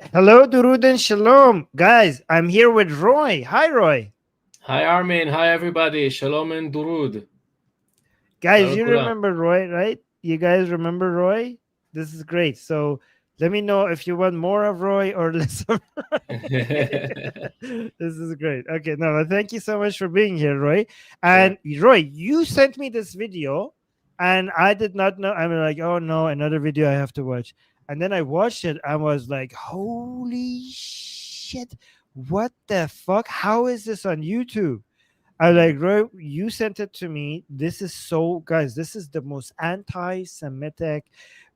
Hello, Durud and Shalom. Guys, I'm here with Roy. Hi, Roy. Hi Armin, hi everybody, Shalom and Durud. Guys, Shalom you Kulam. remember Roy, right? You guys remember Roy? This is great. So let me know if you want more of Roy or less of Roy. This is great. Okay, no, thank you so much for being here, Roy. Yeah. And Roy, you sent me this video, and I did not know. I'm like, oh no, another video I have to watch. And then I watched it. I was like, holy shit! What the fuck? How is this on YouTube? I Mm. like, Roy, you sent it to me. This is so, guys, this is the most anti Semitic,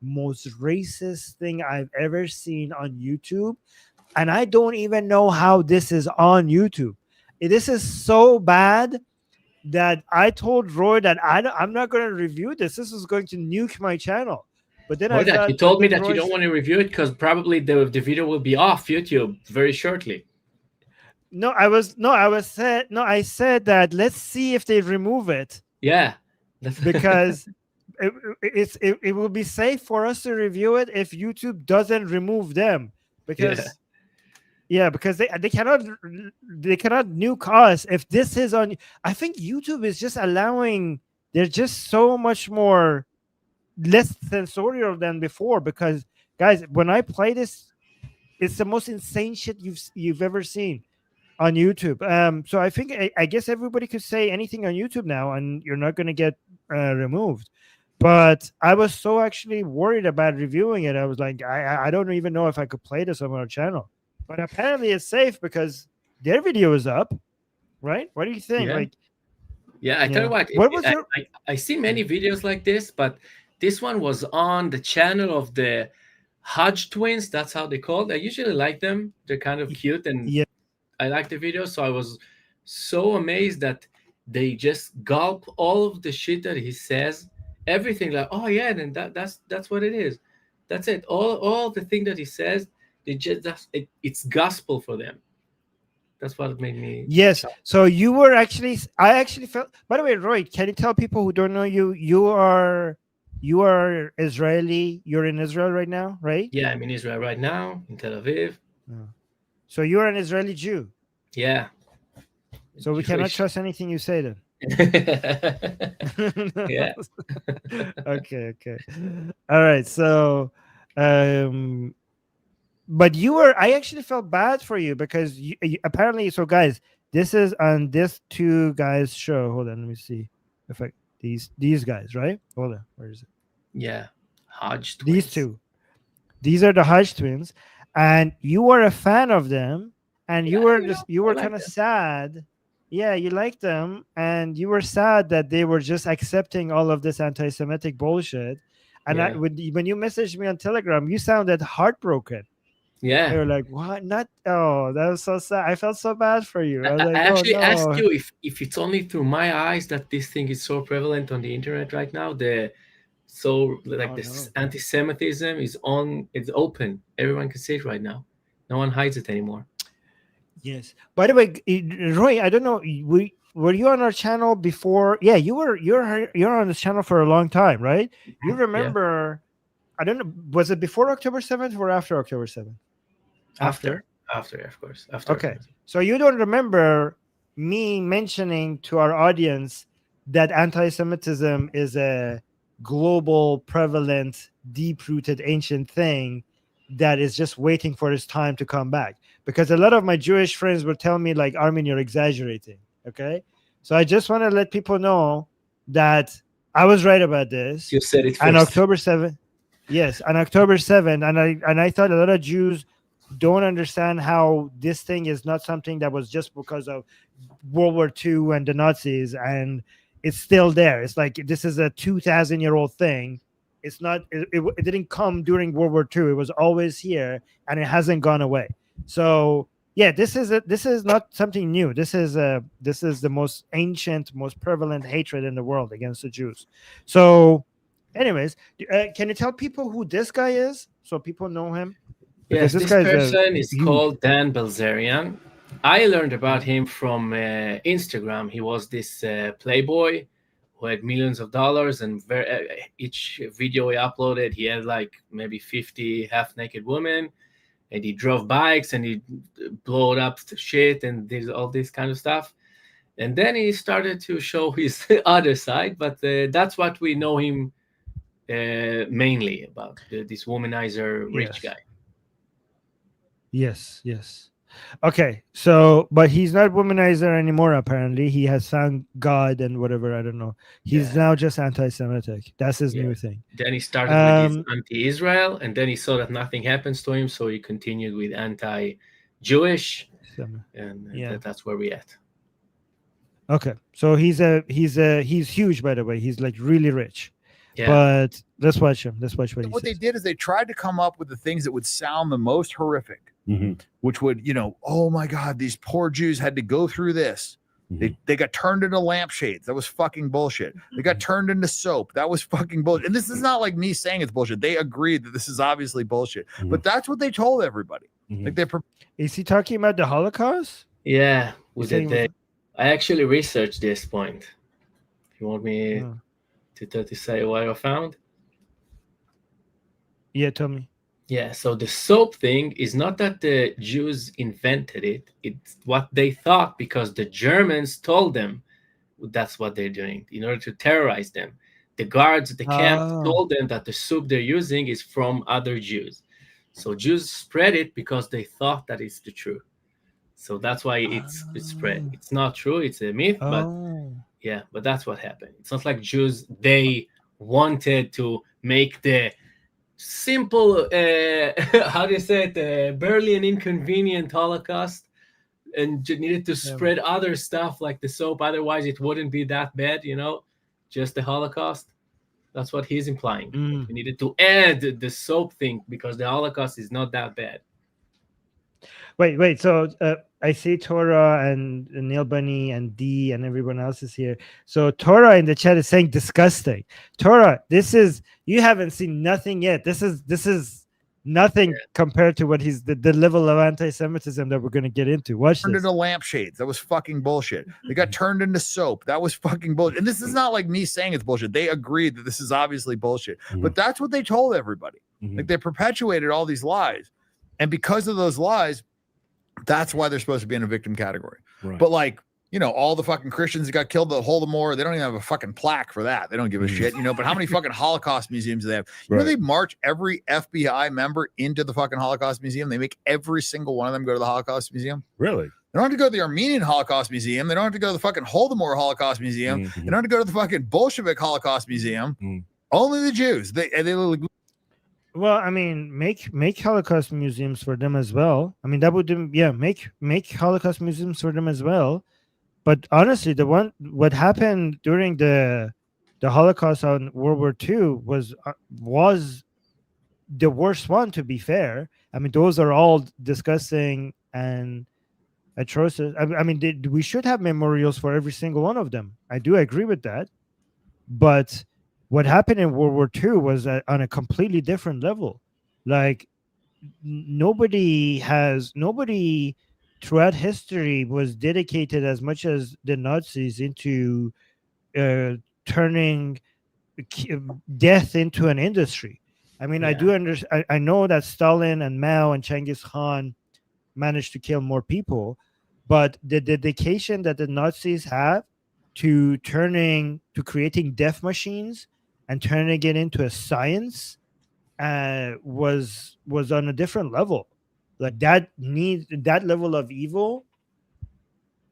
most racist thing I've ever seen on YouTube. And I don't even know how this is on YouTube. This is so bad that I told Roy that I'm not going to review this. This is going to nuke my channel. But then I More that thought, you but told me then that you Roy, don't want to review it because probably the video will be off YouTube very shortly. no, I said that let's see if they remove it Yeah. That's because it will be safe for us to review it if YouTube doesn't remove them yeah. because yeah, because they cannot nuke us if this is on. I think YouTube is just allowing. They're just so much more less censorial than before because guys, when I play this, it's the most insane shit you've ever seen on YouTube. So I think I guess everybody could say anything on YouTube now, and you're not going to get removed. But I was so actually worried about reviewing it. I was like, I don't even know if I could play this on our channel. But apparently, it's safe because their video is up, right? What do you think? Yeah. Like, Yeah. I tell you yeah. what, What was your? I see Yeah, many videos like this, but this one was on the channel of the Hodge Twins. That's how they called. I usually like them. They're kind of cute and yeah, I like the video. So I was so amazed that they just gulp all of the shit that he says, everything like, oh yeah, then that's what it is. That's it. All the thing that he says, it's gospel for them. That's what made me yes. shocked. So you were actually. I actually felt. By the way, Roy, can you tell people who don't know you? You are Israeli. You're in Israel right now, right? Yeah, I'm in Israel right now, in Tel Aviv. Oh. So you're an Israeli Jew. Yeah, So we cannot Jewish. trust anything you say then. yeah. Okay, okay. All right. So, um, but you were. I actually felt bad for you because apparently. So, guys, this is on this two guys show. Hold on, let me see if I these guys right. Hold on, where is it? Yeah. Hodge These Twins. two. These are the Hodge twins, and you were a fan of them, and Yeah, you I were kind like of them. sad. Yeah, you liked them, and you were sad that they were just accepting all of this anti-Semitic bullshit. And Yeah. when you messaged me on Telegram, you sounded heartbroken. Yeah. You were like, "What? Not? Oh, that was so sad. I felt so bad for you." I was I like, "Oh actually asked no." you if it's only through my eyes that this thing is so prevalent on the internet right now. So like Oh this no. anti-Semitism is on. It's open. Everyone can see it right now. No one hides it anymore. Yes. By the way, Roy, I don't know. Were you on our channel before? Yeah, you're on this channel for a long time, right? You Yeah. remember? I don't know. Was it before October 7th or after October 7th? After. After. After, of course. After. Okay. So you don't remember me mentioning to our audience that anti-Semitism is a global, prevalent, deep-rooted, ancient thing that is just waiting for its time to come back. Because a lot of my Jewish friends would tell me, like, Armin, you're exaggerating. Okay. So I just want to let people know that I was right about this. You said it And first. October 7th, yes, on October 7th, and I thought a lot of Jews don't understand how this thing is not something that was just because of World War II and the Nazis, and it's still there. It's like this is a 2,000-year-old thing. It's not. It didn't come during World War II. It was always here, and it hasn't gone away. So yeah, this is not something new. This is the most ancient, most prevalent hatred in the world against the Jews. So, anyways, can you tell people who this guy is so people know him? Because Yes, this this guy is a person is huge. called Dan Bilzerian. I learned about Yeah. him from Instagram. He was this playboy who had millions of dollars, and each video he uploaded, he had like maybe 50 half naked women. and he drove bikes and he blowed up the shit and did all this kind of stuff. And then he started to show his other side, but that's what we know him mainly about, this womanizer rich Yes. guy. Yes. Okay, so but he's not womanizer anymore. Apparently, he has found God and whatever. I don't know. He's Yeah, now just anti-Semitic. That's his yeah. new thing. Then he started with his Um, anti-Israel, and then he saw that nothing happens to him, so he continued with anti-Jewish, and yeah. that's where we at. Okay, so he's huge, by the way. He's like really rich. Yeah, But let's watch him. Let's watch what he What they says. did is they tried to come up with the things that would sound the most horrific, which would, oh my God, these poor Jews had to go through this. They got turned into lampshades. That was fucking bullshit. They got turned into soap. That was fucking bullshit. And this is not like me saying it's bullshit. They agreed that this is obviously bullshit. But that's what they told everybody. Like Is he talking about the Holocaust? yeah. He's saying- I actually researched this point. If you want me to say what I found. Yeah, tell me. Yeah, so the soap thing is not that the Jews invented it. It's what they thought because the Germans told them that's what they're doing in order to terrorize them. The guards at the camp told them that the soap they're using is from other Jews. So Jews spread it because they thought that it's the truth. So that's why it's spread. It's not true. It's a myth, but yeah, but that's what happened. It's not like Jews, they wanted to make the simple, how do you say it, barely an inconvenient Holocaust, and needed to spread other stuff like the soap. Otherwise, it wouldn't be that bad, just the Holocaust. That's what he's implying. We needed to add the soap thing because the Holocaust is not that bad. Wait. So I see Torah and Neil Bunny and D and everyone else is here. So Torah in the chat is saying disgusting. Torah, you haven't seen nothing yet. This is nothing compared to what he's the level of anti-Semitism that we're going to get into. Watch turned this. into lampshades. That was fucking bullshit. They got turned into soap. That was fucking bullshit. And this is not like me saying it's bullshit. They agreed that this is obviously bullshit. But that's what they told everybody. Like they perpetuated all these lies. And because of those lies, that's why they're supposed to be in a victim category. Right. But like, all the fucking Christians that got killed at Holodomor, they don't even have a fucking plaque for that. They don't give a shit, but how many fucking Holocaust museums do they have? You know, they march every FBI member into the fucking Holocaust Museum. They make every single one of them go to the Holocaust Museum. Really? They don't have to go to the Armenian Holocaust Museum. They don't have to go to the fucking Holodomor Holocaust Museum. They don't have to go to the fucking Bolshevik Holocaust Museum. Only the Jews. They Well, I mean, make Holocaust museums for them as well. I mean, that would make Holocaust museums for them as well. But honestly, what happened during the Holocaust on World War II was the worst one. To be fair, I mean, those are all disgusting and atrocious. I mean, we should have memorials for every single one of them. I do agree with that, but what happened in World War II was on a completely different level. Like nobody throughout history was dedicated as much as the Nazis into turning death into an industry. I mean, I do understand. I know that Stalin and Mao and Genghis Khan managed to kill more people, but the dedication that the Nazis have to creating death machines and turning it into a science was on a different level. Like that level of evil.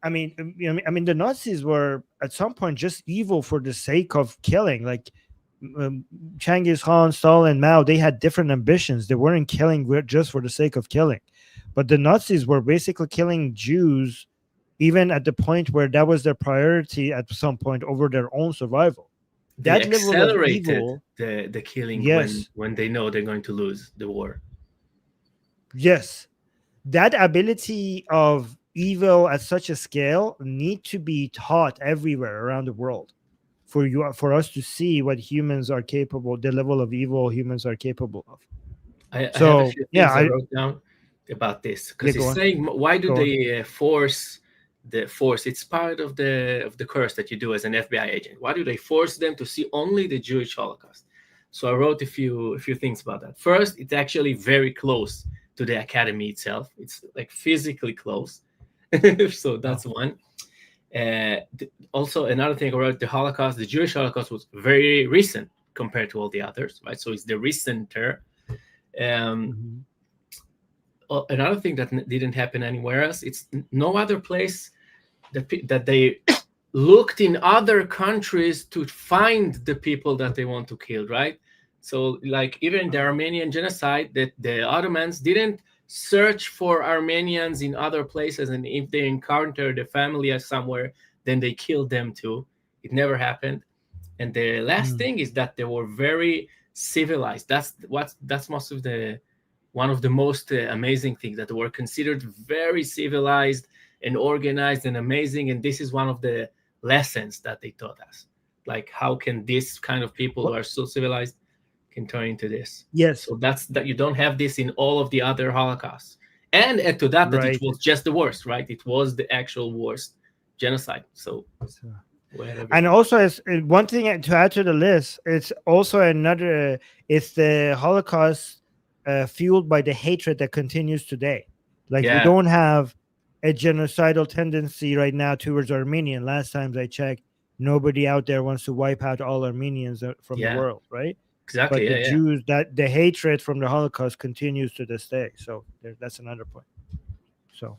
I mean, the Nazis were at some point just evil for the sake of killing. Like Genghis Khan, Stalin, Mao, they had different ambitions. They weren't killing just for the sake of killing. But the Nazis were basically killing Jews, even at the point where that was their priority at some point over their own survival. That accelerated the killing when they know they're going to lose the war. Yes. That ability of evil at such a scale need to be taught everywhere around the world for us to see what humans are capable, the level of evil humans are capable of. I have a few things I wrote down about this because he's saying, why do they force the force? It's part of the course that you do as an FBI agent. Why do they force them to see only the Jewish Holocaust? So I wrote a few things about that. First, it's actually very close to the academy itself. It's like physically close. So that's one. Also, another thing about the Holocaust, the Jewish Holocaust was very recent compared to all the others, right? So it's the recenter. Another thing that didn't happen anywhere else, it's no other place that they looked in other countries to find the people that they want to kill, right? So like even the Armenian genocide, that the Ottomans didn't search for Armenians in other places, and if they encountered a family somewhere, then they killed them too. It never happened. And the last thing is that they were very civilized. That's one of the most amazing things, that they were considered very civilized and organized and amazing. And this is one of the lessons that they taught us. Like, how can this kind of people who are so civilized can turn into this? Yes. So that you don't have this in all of the other Holocausts. And add to that, that it was just the worst, right? It was the actual worst genocide. So and also, as one thing to add to the list, it's also another. It's the Holocaust fueled by the hatred that continues today. Like we don't have a genocidal tendency right now towards Armenian. Last time I checked, nobody out there wants to wipe out all Armenians from the world, right? Exactly. But the Jews, that the hatred from the Holocaust continues to this day. So that's another point. So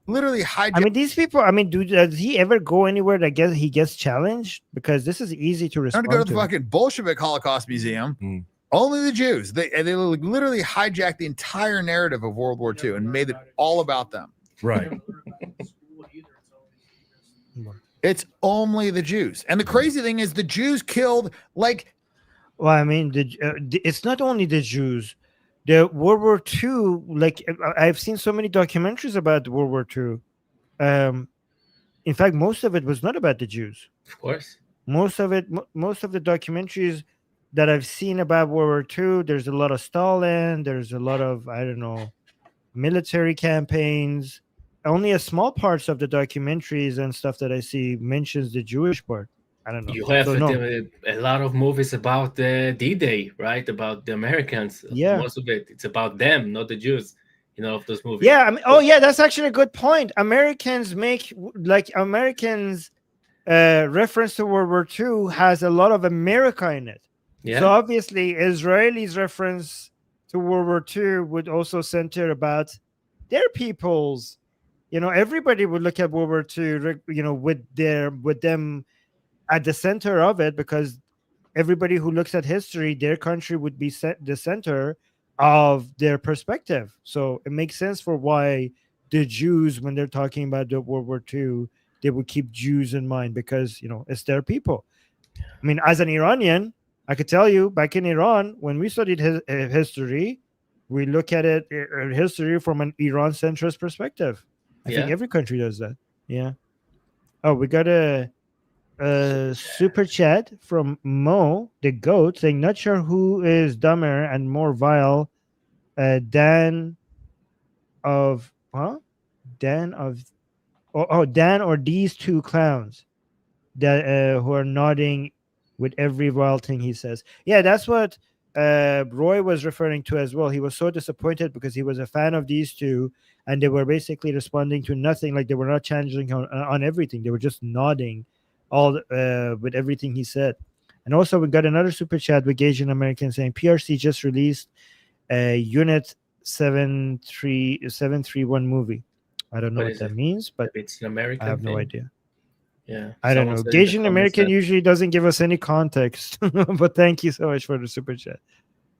literally hijack. I mean, these people. I mean, does he ever go anywhere that he gets challenged? Because this is easy to respond to. Go to the fucking Bolshevik Holocaust Museum. Only the Jews. They literally hijacked the entire narrative of World War II and made it all about them. Right. It's only the Jews. And the crazy thing is, the Jews killed like. Well, I mean, it's not only the Jews. The World War II, like I've seen so many documentaries about World War II. In fact, most of it was not about the Jews. Of course. Most of the documentaries that I've seen about World War II, there's a lot of Stalin. There's a lot of, I don't know, military campaigns. Only a small parts of the documentaries and stuff that I see mentions the Jewish part. I don't know. You have a lot of movies about the D-Day, right? About the Americans. Yeah. Most of it, it's about them, not the Jews. Of those movies. Yeah. I mean, that's actually a good point. Americans reference to World War II has a lot of America in it. Yeah. So obviously, Israelis' reference to World War II would also center about their peoples. Everybody would look at World War II, with them at the center of it, because everybody who looks at history, their country would be the center of their perspective. So it makes sense for why the Jews, when they're talking about the World War II, they would keep Jews in mind, because it's their people. I mean, as an Iranian, I could tell you, back in Iran, when we studied history, we look at it history from an Iran centrist perspective. I think every country does that. Yeah. Oh, we got a super chat from Mo the Goat saying, not sure who is dumber and more vile, Dan or these two clowns that who are nodding with every vile thing he says. Yeah, that's what Roy was referring to as well. He was so disappointed because he was a fan of these two, and they were basically responding to nothing. Like, they were not challenging on everything. They were just nodding all with everything he said. And also, we got another super chat with Asian American saying PRC just released a Unit 731 movie. I don't know what that means, but it's an American. I have no idea. Yeah, I don't know. Asian American usually doesn't give us any context, but thank you so much for the super chat.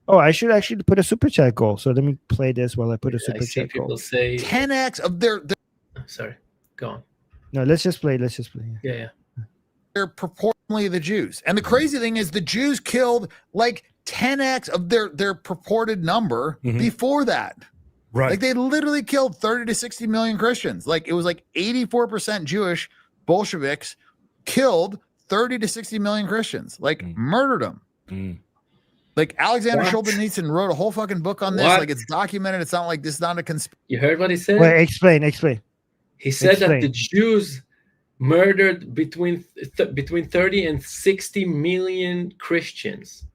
Oh, I should actually put a super chat goal. So let me play this while I put a super chat goal. People say 10x of their. Sorry, go on. No, let's just play. Yeah. They're proportionally the Jews, and the crazy thing is, the Jews killed like 10x of their purported number before that. Right. Like, they literally killed 30 to 60 million Christians. Like, it was like 84% Jewish. Bolsheviks killed 30 to 60 million Christians, like murdered them. Like, Alexander Solzhenitsyn wrote a whole fucking book on this. Like, it's documented. It's not like this is not a conspiracy. You heard what he said? Wait, explain. He said that the Jews murdered between 30 and 60 million Christians.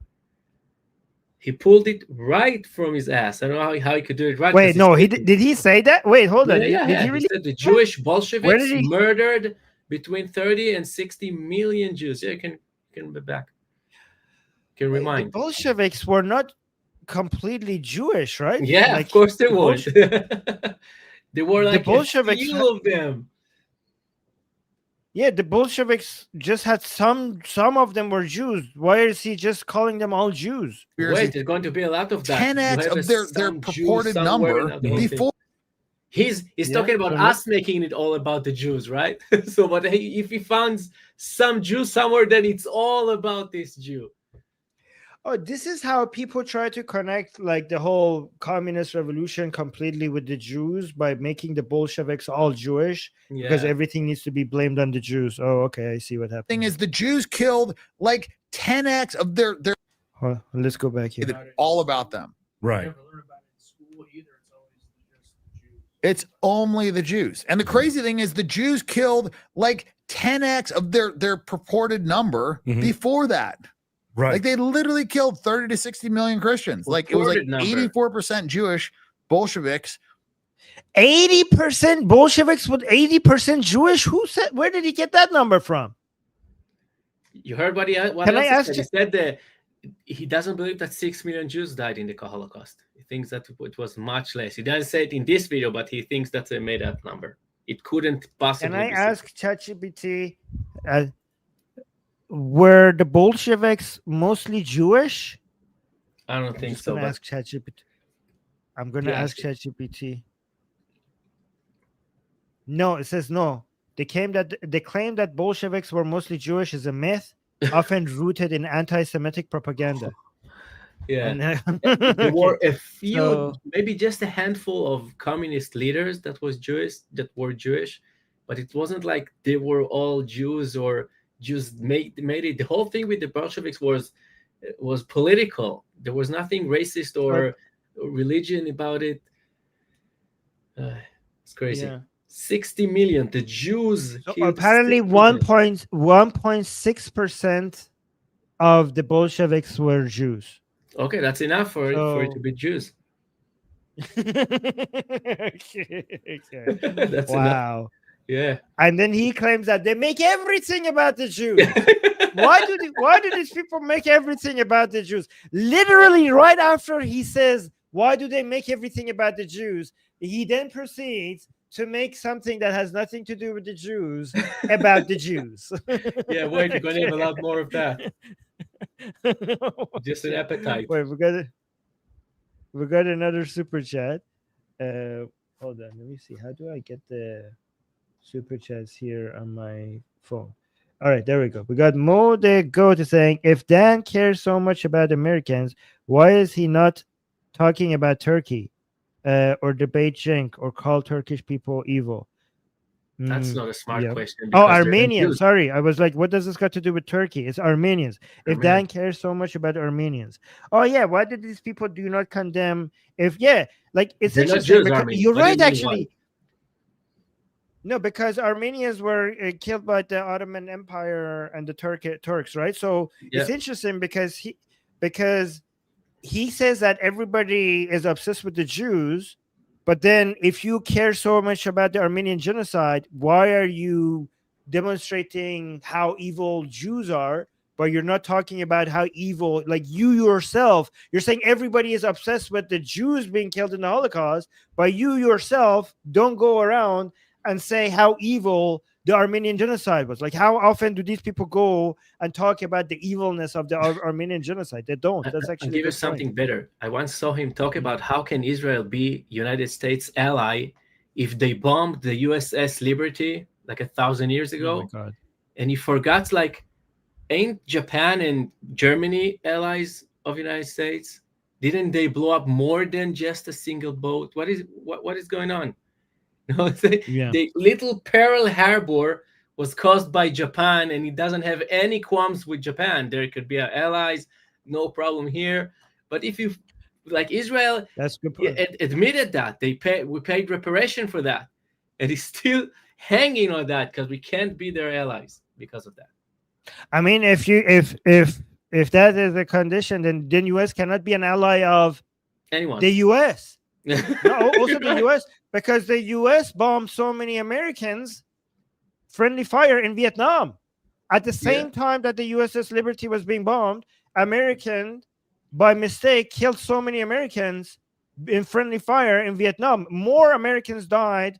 He pulled it right from his ass. I don't know how he could do it right. Wait, no, did he say that? Wait, hold on. Yeah. Did he He really? said the Jewish Where Bolsheviks did he? murdered between 30 and 60 million Jews. Yeah, you can be back. Can The remind. Bolsheviks were not completely Jewish, right? Yeah, Like, of course they the weren't. There were the like a Bolsheviks few of them. Yeah, the Bolsheviks just had some of them were Jews. Why is he just calling them all Jews? Wait, there's going to be a lot of that. 10x of their purported number before. He's talking about us making it all about the Jews, right? So, but if he finds some Jew somewhere, then it's all about this Jew. Oh, this is how people try to connect like the whole communist revolution completely with the Jews by making the Bolsheviks all Jewish because everything needs to be blamed on the Jews. Oh, okay, I see what happened. Thing is, the Jews killed like 10x of their. Let's go back here. It's all about them, right? It's only the Jews, and the crazy thing is, the Jews killed like 10x of their purported number before that. Right. Like they literally killed 30 to 60 million Christians. Like it was like 84% Jewish Bolsheviks. 80% Bolsheviks with 80% Jewish? Who said? Where did he get that number from? You heard what Can I ask said? He said that he doesn't believe that 6 million Jews died in the Holocaust. He thinks that it was much less. He doesn't say it in this video, but he thinks that's a made-up number. It couldn't possibly. Can I ask ChatGPT? Were the Bolsheviks mostly Jewish? I don't think so. Ask ChatGPT. I'm gonna ask ChatGPT. No, it says no. They claim that Bolsheviks were mostly Jewish is a myth, often rooted in anti-Semitic propaganda. Yeah, there were a few, maybe just a handful of communist leaders that were Jewish, but it wasn't like they were all Jews or Jews made it. The whole thing with the Bolsheviks was political. There was nothing racist or religion about it. It's crazy. Yeah. 60 million. The Jews. So apparently 1.6% of the Bolsheviks were Jews. Okay, that's enough for it to be Jews. Okay. That's wow. Enough. Yeah. And then he claims that they make everything about the Jews. Why do these people make everything about the Jews? Literally right after he says, why do they make everything about the Jews? He then proceeds to make something that has nothing to do with the Jews about the Jews. Yeah, wait, you're going to have a lot more of that. Just an appetite. Wait, we got another super chat. Hold on, let me see. How do I get the super chats here on my phone? All right, there we go. We got Mo the Goat saying, if Dan cares so much about Americans, why is he not talking about Turkey or debate Cenk or call Turkish people evil? That's not a smart question. Oh, Armenians. Sorry. I was like, what does this got to do with Turkey? It's Armenians. If Dan cares so much about Armenians. Oh, yeah. Why did these people do not condemn? It's They're interesting. Jews, You're right, actually. No, because Armenians were killed by the Ottoman Empire and the Turks, right? So it's interesting because he says that everybody is obsessed with the Jews. But then if you care so much about the Armenian genocide, why are you demonstrating how evil Jews are, but you're not talking about how evil, like you yourself, you're saying everybody is obsessed with the Jews being killed in the Holocaust, but you yourself don't go around and say how evil the Armenian genocide was. Like, how often do these people go and talk about the evilness of the Armenian genocide? They don't. That's actually I'll give you something better. I once saw him talk about how can Israel be United States ally if they bombed the USS Liberty like 1,000 years ago. Oh my God. And he forgot, like, ain't Japan and Germany allies of the United States? Didn't they blow up more than just a single boat? What is going on? The little Pearl Harbor was caused by Japan, and it doesn't have any qualms with Japan. There could be allies, no problem here. But if you, like Israel, that's good point. Admitted that we paid reparation for that, and he's still hanging on that because we can't be their allies because of that. I mean, if if that is the condition, then U.S. cannot be an ally of Anyone. the U.S. No, also You're the right. U.S. because the U.S. bombed so many Americans, friendly fire in Vietnam. At the same time that the USS Liberty was being bombed, American, by mistake, killed so many Americans in friendly fire in Vietnam. More Americans died.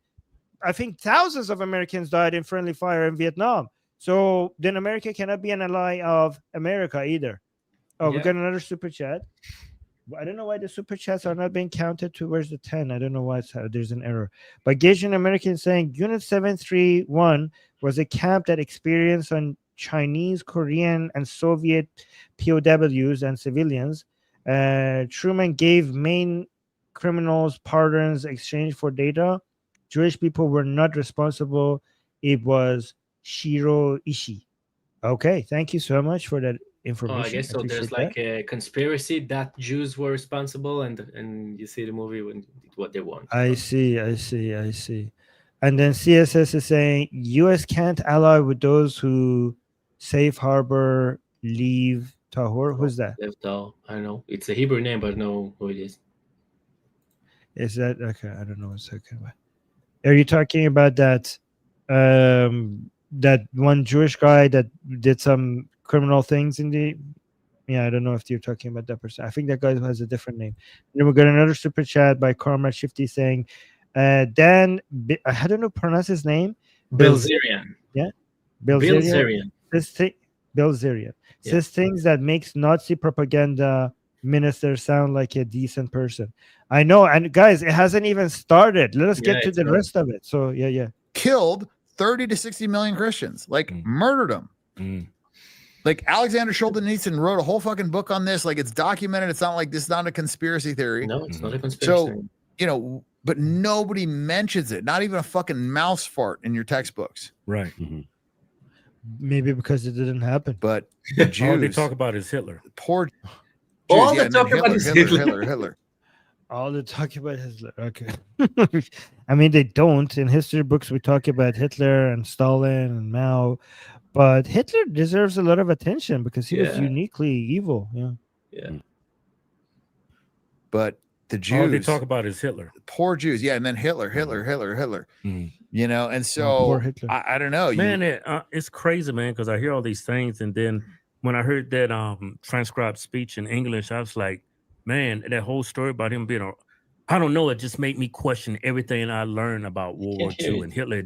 I think thousands of Americans died in friendly fire in Vietnam. So then America cannot be an ally of America either. Oh, we Yeah. got another super chat. I don't know why the super chats are not being counted towards the 10. I don't know why there's an error. But Gaging American saying Unit 731 was a camp that experienced on Chinese, Korean, and Soviet POWs and civilians. Truman gave main criminals pardons exchange for data. Jewish people were not responsible. It was Shiro Ishii. Okay, thank you so much for that information. I guess so. There's Appreciate like a conspiracy that Jews were responsible, and you see the movie when what they want. I see. And then CSS is saying U.S. can't ally with those who safe harbor leave Tahor. Who's that? Left out. I don't know. It's a Hebrew name, but I don't know who it is. Is that okay? I don't know what's talking about. Are you talking about that that one Jewish guy that did some criminal things in the I don't know if you're talking about that person. I think that guy has a different name. And then we got another super chat by Karma Shifty saying Dan I don't know pronounce his name. Bilzerian. Bilzerian. Bilzerian. Says things that makes Nazi propaganda minister sound like a decent person. I know, and guys, it hasn't even started. Let us get to the rest of it. So killed 30 to 60 million Christians, like murdered them. Like Alexander Solzhenitsyn wrote a whole fucking book on this. Like it's documented. It's not like this is not a conspiracy theory. No, it's not a conspiracy. So, but nobody mentions it. Not even a fucking mouse fart in your textbooks. Right. Maybe because it didn't happen. But the Jews, all they talk about is Hitler. Poor Jews. All they talk about is Hitler. All they talk about Hitler. Okay. I mean, they don't. In history books, we talk about Hitler and Stalin and Mao. But Hitler deserves a lot of attention because he was uniquely evil. Yeah. But the Jews, all they talk about is Hitler. Poor Jews. Yeah. And then Hitler. And so I don't know. Man, it's crazy, man, because I hear all these things. And then when I heard that transcribed speech in English, I was like, man, that whole story about him being I don't know. It just made me question everything I learned about World War II and Hitler.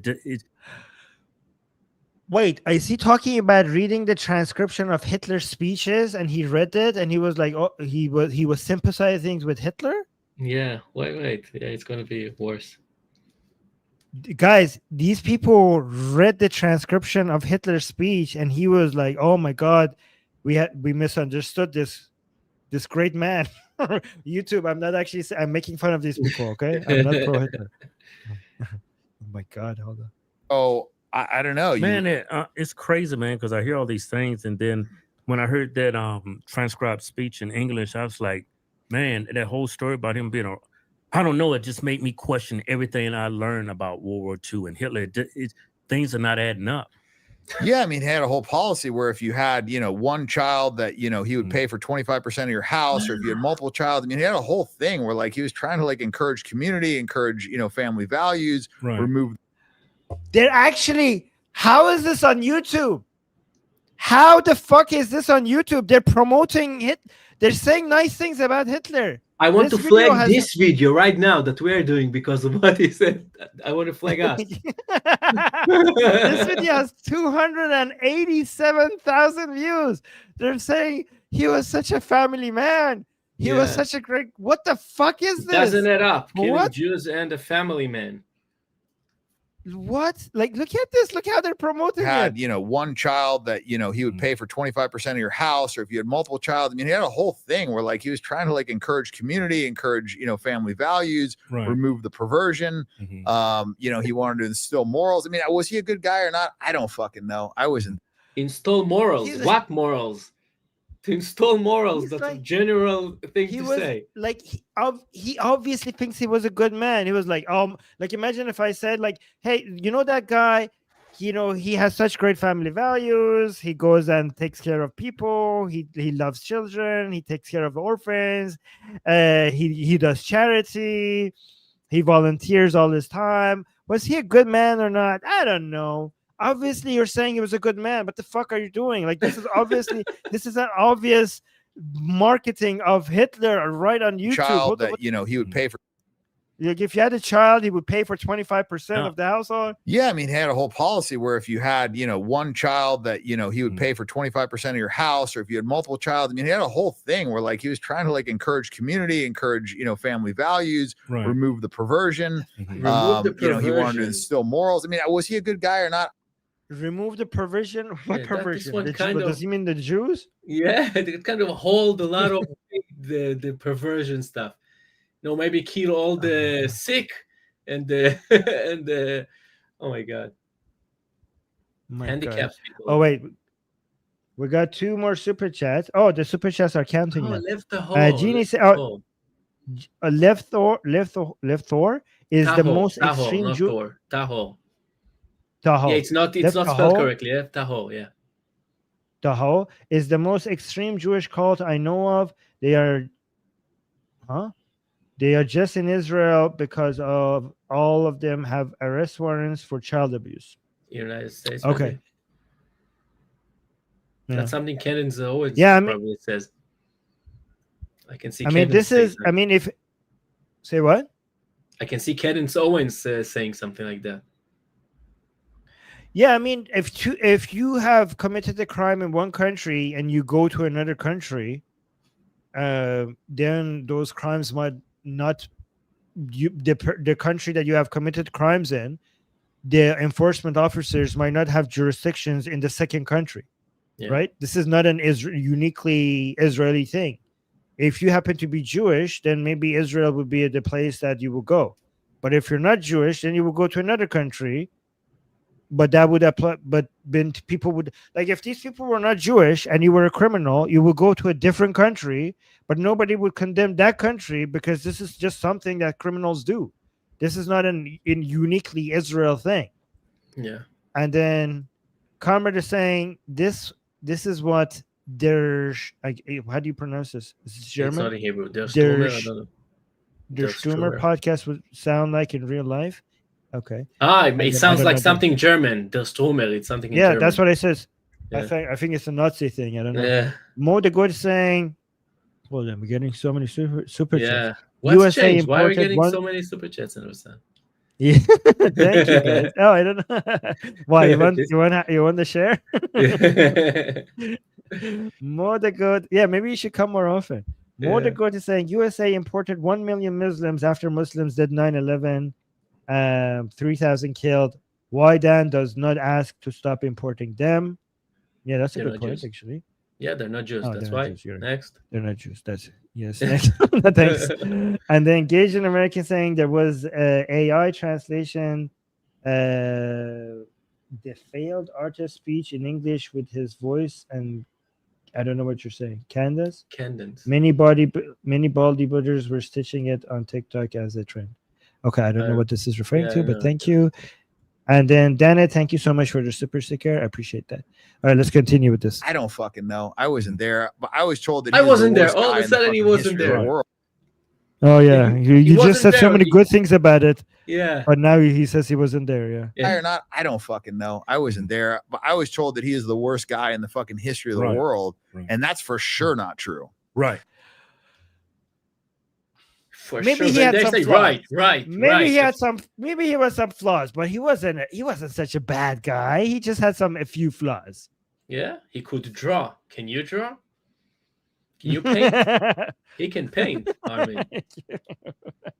Wait, is he talking about reading the transcription of Hitler's speeches and he read it and he was like, oh, he was sympathizing with Hitler? Yeah, wait. Yeah, it's going to be worse. Guys, these people read the transcription of Hitler's speech and he was like, oh my God, we misunderstood this great man. YouTube, I'm making fun of these people, okay? I'm not pro Hitler. Oh my God, hold on. Oh, I don't know. Man, it's crazy, man, because I hear all these things. And then when I heard that transcribed speech in English, I was like, man, that whole story about him being I don't know. It just made me question everything I learned about World War II and Hitler. Things are not adding up. Yeah, I mean, he had a whole policy where if you had, one child that, he would pay for 25% of your house, or if you had multiple child, I mean, he had a whole thing where like he was trying to like encourage community, encourage, family values, remove. They're actually, how is this on YouTube? How the fuck is this on YouTube? They're promoting it. They're saying nice things about Hitler. I want to flag this video right now that we are doing because of what he said. I want to flag us. This video has 287,000 views. They're saying he was such a family man. He was such a great. What the fuck is this? Doesn't add up. Killing Jews and a family man. What? Like, look at this. Look how they're promoting had, it. One child that, he would pay for 25% of your house, or if you had multiple child, I mean, he had a whole thing where like he was trying to like encourage community, encourage, family values, remove the perversion. He wanted to instill morals. I mean, was he a good guy or not? I don't fucking know. I wasn't. Install morals. What morals? To install morals. That's like, a general thing to say. Like he obviously thinks he was a good man. He was like imagine if I said like, hey, that guy, he has such great family values. He goes and takes care of people. He loves children. He takes care of orphans. He does charity. He volunteers all his time. Was he a good man or not? I don't know. Obviously, you're saying he was a good man. What the fuck are you doing? Like, this is an obvious marketing of Hitler right on YouTube. Child that he would pay for. Like, if you had a child, he would pay for 25% of the household. Yeah, I mean, he had a whole policy where if you had, one child that, he would pay for 25% of your house, or if you had multiple child, I mean, he had a whole thing where like he was trying to like encourage community, encourage, family values, remove the perversion. He wanted to instill morals. I mean, was he a good guy or not? Remove the perversion? What perversion? Does he mean the Jews? Yeah, they kind of hold a lot of the perversion stuff. Maybe kill all the sick and the oh my god, handicapped people. Oh wait, we got 2 more super chats. Oh, the super chats are counting now. Left the hole. Jeannie said, left Thor is the most extreme Jew. Tahoe. Tahoe. Yeah, it's not spelled correctly. Left Tahoe. Yeah. Tahoe is the most extreme Jewish cult I know of. They are just in Israel because of all of them have arrest warrants for child abuse. United States. Okay. Yeah. That's something Cadence always probably says. I can see. Say what? I can see Cadence Owens saying something like that. Yeah, I mean, if you have committed a crime in one country and you go to another country, then those crimes might not the country that you have committed crimes in, the enforcement officers might not have jurisdictions in the second country, right? This is not an uniquely Israeli thing. If you happen to be Jewish, then maybe Israel would be the place that you will go. But if you're not Jewish, then you will go to another country. But that would apply. But then people would, like, if these people were not Jewish and you were a criminal, you would go to a different country, but nobody would condemn that country because this is just something that criminals do. This is not an uniquely Israel thing. Yeah. And then Comrade is saying this is what how do you pronounce this? Is it German? It's not in Hebrew. Der Stummer podcast would sound like in real life. Okay. It sounds like something German. Der Stummer. It's something in German. That's what it says. Yeah. I think it's a Nazi thing. I don't know. Yeah. Mo the Good is saying, well, then we're getting so many super chats. What's USA changed? Why are we getting so many super chats? Yeah. Thank you, guys. Oh, I don't know. Why you want the share? Mo the Good. Yeah, maybe you should come more often. Mo the Good is saying USA imported 1 million Muslims after Muslims did 9/11. 3,000 killed. Why Dan does not ask to stop importing them? Yeah, that's a good point, actually. Yeah, they're not Jews. That's why. Next. They're not Jews. That's yes. Next. Thanks. And then Engaged in American saying there was AI translation. The failed artist speech in English with his voice, and I don't know what you're saying. Candace. Many bodybuilders were stitching it on TikTok as a trend. Okay, I don't know what this is referring to, but thank you. And then Dana, thank you so much for the super sticker. I appreciate that. All right, let's continue with this. I don't fucking know. I wasn't there, but I was told that I wasn't there. All of a sudden, he wasn't there. Oh yeah, you just said so many good things about it. Yeah, but now he says he wasn't there. Yeah, or not? I don't fucking know. I wasn't there, but I was told that he is the worst guy in the fucking history of the world, and that's for sure not true. Right. Maybe he had some flaws. Maybe he had some. Maybe he was some flaws, but he wasn't such a bad guy. He just had a few flaws. Yeah, he could draw. Can you draw? Can you paint? He can paint. I mean,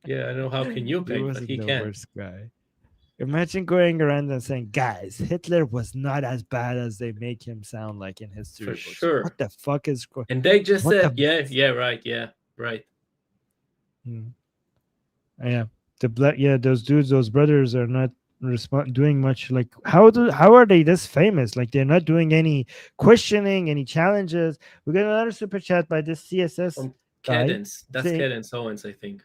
yeah, I know how can you paint, but he can't. Worst guy. Imagine going around and saying, "Guys, Hitler was not as bad as they make him sound like in history." For sure. What the fuck is going? And they just said, right. Yeah, those brothers are not doing much. Like, how are they this famous? Like, they're not doing any questioning, any challenges. We got another super chat by this CSS Cadence. That's Cadence Owens, I think,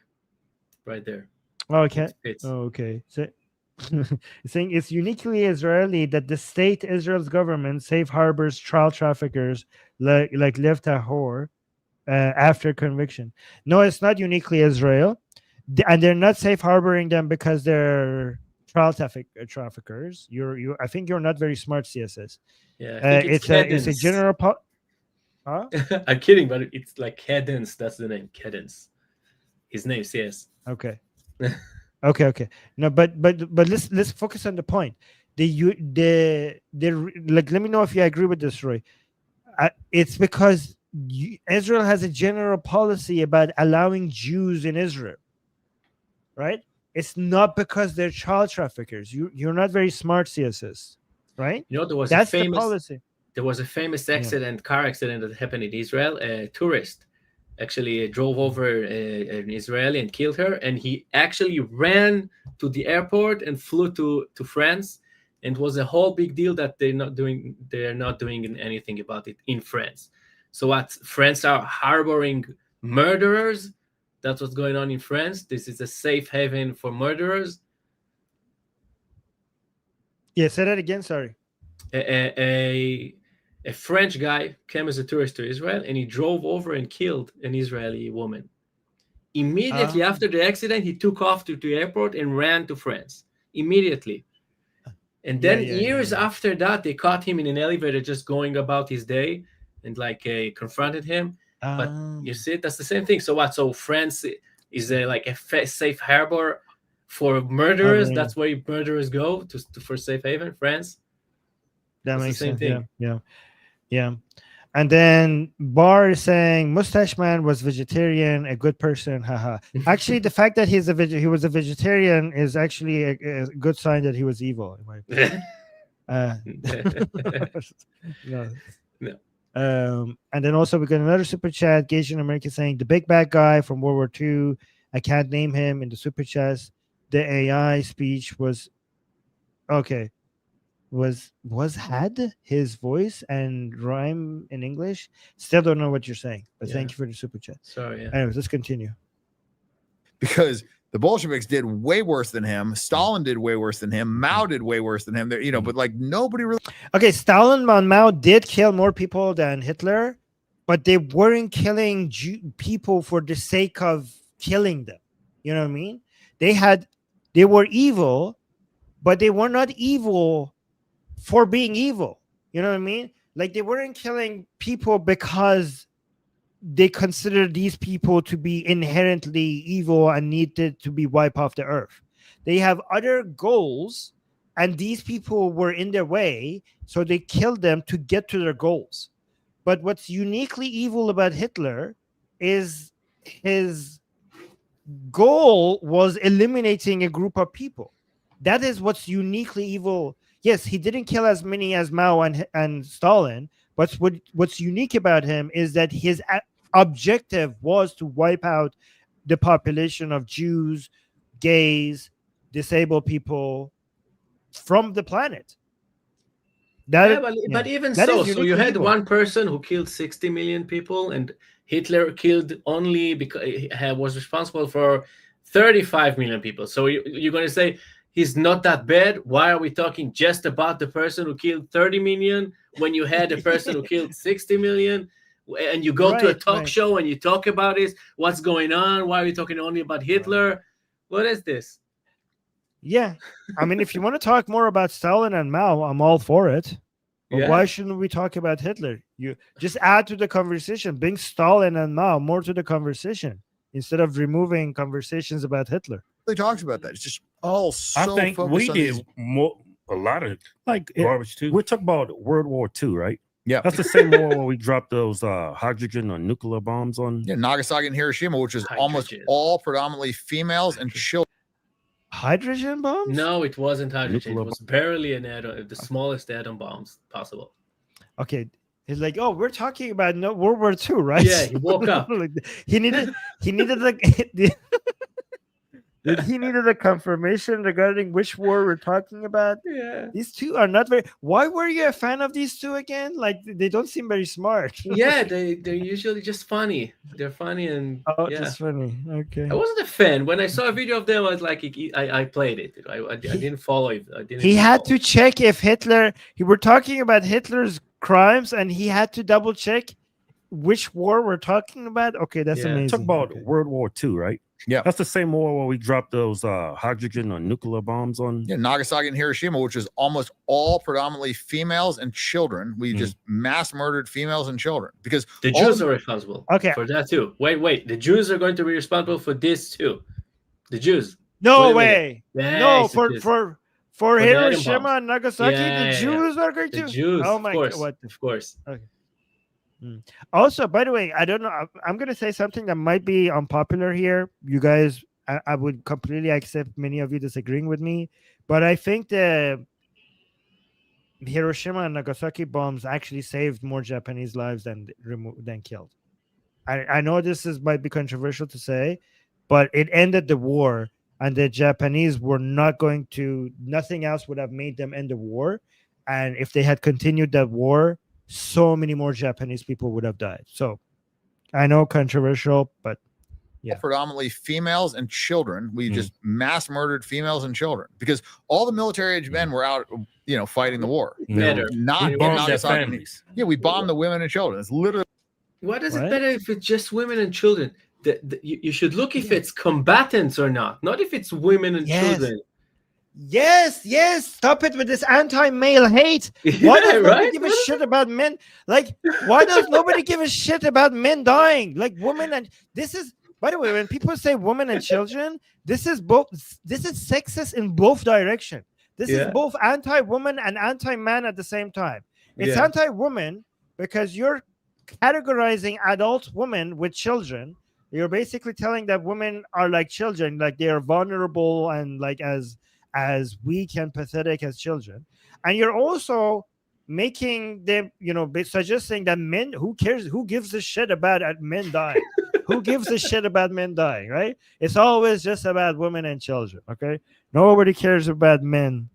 right there. Oh, okay. Oh, okay. So, It's saying it's uniquely Israeli that the state Israel's government safe harbors child traffickers like Lev Tahor after conviction. No, it's not uniquely Israel, and they're not safe harboring them because they're child traffickers. I think you're not very smart, CSS. Yeah, I think it's it's a Cadence. general. Huh? I'm kidding, but it's like Cadence. That's the name, Cadence. His name, yes. Okay. Okay. No, but let's focus on the point. The like. Let me know if you agree with this, Roy. It's because Israel has a general policy about allowing Jews in Israel, right? It's not because they're child traffickers. You're not very smart, CSS, right? You know, That's the policy. There was a famous accident, car accident that happened in Israel. A tourist actually drove over an Israeli and killed her, and he actually ran to the airport and flew to France. And it was a whole big deal that they're not doing anything about it in France. So what? France are harboring murderers. That's what's going on in France. This is a safe haven for murderers. Yeah, say that again. Sorry. A French guy came as a tourist to Israel, and he drove over and killed an Israeli woman. Immediately after the accident, he took off to the airport and ran to France. Immediately. And then years after that, they caught him in an elevator just going about his day and confronted him. But you see, that's the same thing. So what? So France is like a safe harbor for murderers. That's where murderers go for safe haven, France. That makes the same thing. Yeah. And then Bar is saying Mustache Man was vegetarian, a good person. Haha. Actually, the fact that he was a vegetarian is actually a good sign that he was evil. In my opinion. No. And then also we got another super chat. Gasian American saying the big bad guy from World War II. I can't name him in the super chat. The AI speech was okay. Had his voice and rhyme in English. Still don't know what you're saying, but thank you for the super chat. Sorry. Yeah. Anyways, let's continue. Because the Bolsheviks did way worse than him. Stalin did way worse than him. Mao did way worse than him. But like nobody really. Okay, Stalin and Mao did kill more people than Hitler, but they weren't killing people for the sake of killing them. You know what I mean? They were evil, but they were not evil for being evil. You know what I mean? Like they weren't killing people because they considered these people to be inherently evil and needed to be wiped off the earth. They have other goals, and these people were in their way, so they killed them to get to their goals. But what's uniquely evil about Hitler is his goal was eliminating a group of people. That is what's uniquely evil. Yes, he didn't kill as many as Mao and Stalin, but what's unique about him is that his objective was to wipe out the population of Jews, gays, disabled people from the planet. But even so you had one person who killed 60 million people, and Hitler killed only because he was responsible for 35 million people. So you're going to say he's not that bad? Why are we talking just about the person who killed 30 million when you had a person who killed 60 million? And you go to a talk show and you talk about this. What's going on? Why are we talking only about Hitler? What is this? Yeah. I mean, if you want to talk more about Stalin and Mao, I'm all for it. But why shouldn't we talk about Hitler? You just add to the conversation. Bring Stalin and Mao more to the conversation instead of removing conversations about Hitler. He talks about that. It's just all so. I think we did a lot of garbage too. We're talking about World War II, right? Yeah, that's the same war when we dropped those hydrogen or nuclear bombs on. Yeah, Nagasaki and Hiroshima, which is almost all predominantly females and children. Hydrogen bombs? No, it wasn't hydrogen. It was barely an atom, the smallest atom bombs possible. Okay. He's like, oh, we're talking about World War II, right? Yeah, he woke up. he needed Did he needed a confirmation regarding which war we're talking about? Yeah. These two are not very. Why were you a fan of these two again? Like they don't seem very smart. Yeah, they're usually just funny. They're funny and Oh, yeah. just funny. Okay. I wasn't a fan. When I saw a video of them, I was like, I played it. I didn't follow it. I didn't. He had follow to check if Hitler. He were talking about Hitler's crimes, and he had to double check which war we're talking about. Okay, that's Yeah. amazing. Talk about Okay. World War II, right? Yeah. That's the same war where we dropped those hydrogen or nuclear bombs on. Yeah, Nagasaki and Hiroshima, which is almost all predominantly females and children. We just mass murdered females and children because The all Jews of- are responsible Okay. for that too. Wait. The Jews are going to be responsible for this too. The Jews. No Wait a way. Yes, No, it for is. for the atom Hiroshima bombs. and Nagasaki, Yeah, the yeah, Jews are going The to. Jews. Oh of my course. god! What? Of course. Also, by the way, I don't know. I'm going to say something that might be unpopular here. You guys, I would completely accept many of you disagreeing with me, but I think the Hiroshima and Nagasaki bombs actually saved more Japanese lives than killed. I know this might be controversial to say, but it ended the war, and the Japanese were not going to. Nothing else would have made them end the war, and if they had continued that war, so many more Japanese people would have died. So I know controversial, but yeah. predominantly females and children. We just mass murdered females and children because all the military age men were out, fighting the war. They were Better. not We in bombed their Nagasaki. families. Yeah, we bombed the women and children. It's literally Why does What? it matter if it's just women and children? You should look if it's combatants or not if it's women and Yes. children. Yes. Stop it with this anti-male hate. Why Yeah, does nobody right? give a shit about men? Like, why does nobody give a shit about men dying? Like women and this is. By the way, when people say women and children, this is both. This is sexist in both directions. This is Yeah. both anti-woman and anti-man at the same time. It's Yeah. anti-woman because you're categorizing adult women with children. You're basically telling that women are like children, like they are vulnerable and like as weak and pathetic as children. And you're also making them, suggesting that men, who cares, who gives a shit about men dying? Who gives a shit about men dying, right? It's always just about women and children, okay? Nobody cares about men.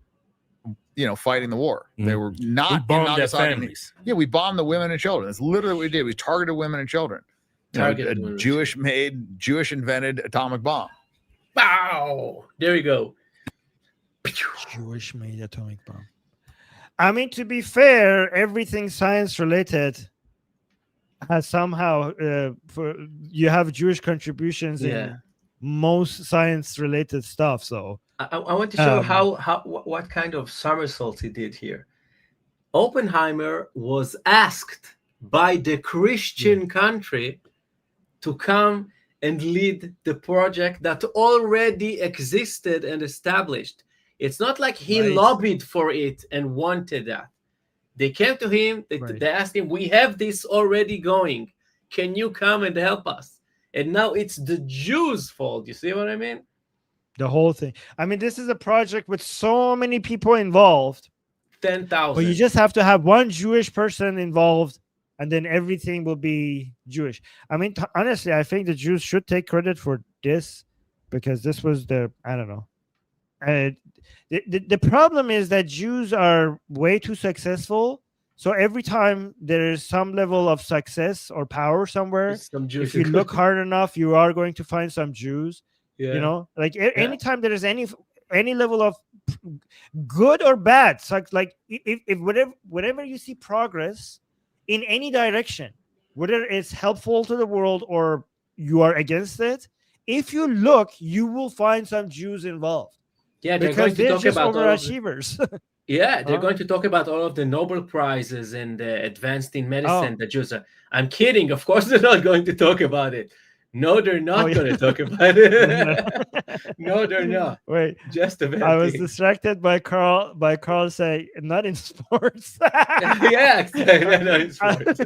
fighting the war. They were not We in bombed their Nagasaki. families. Yeah, we bombed the women and children. That's literally what we did. We targeted women and children. Targeted A women and Jewish invented atomic bomb. Wow. There we go. Jewish made atomic bomb. I mean, to be fair, everything science related has somehow you have Jewish contributions Yeah. in most science related stuff. So I want to show what kind of somersaults he did here. Oppenheimer was asked by the Christian country to come and lead the project that already existed and established. It's not like he Right. lobbied for it and wanted that. They came to him, Right. they asked him, we have this already going. Can you come and help us? And now it's the Jews' fault. You see what I mean? the whole thing. I mean, this is a project with so many people involved, 10,000. but you just have to have one Jewish person involved, and then everything will be Jewish. I mean, honestly, I think the Jews should take credit for this because this was I don't know. The problem is that Jews are way too successful. So every time there is some level of success or power somewhere, Some Jews if you look hard enough, you are going to find some Jews. yeah. Like anytime there is any level of good or bad, so like if whatever you see progress in any direction, whether it's helpful to the world or you are against it, if you look, you will find some Jews involved. Yeah, they're Because going to they're talk just about all of the, overachievers. yeah, they're Huh? going to talk about all of the Nobel prizes and advanced in medicine. Oh. The Jews are. I'm kidding. Of course, they're not going to talk about it. No, they're not Oh, yeah. going to talk about it. No, they're not. Wait, Just a bad I was thing. distracted by Carl saying not in sports. Yeah, exactly. No, it's sports.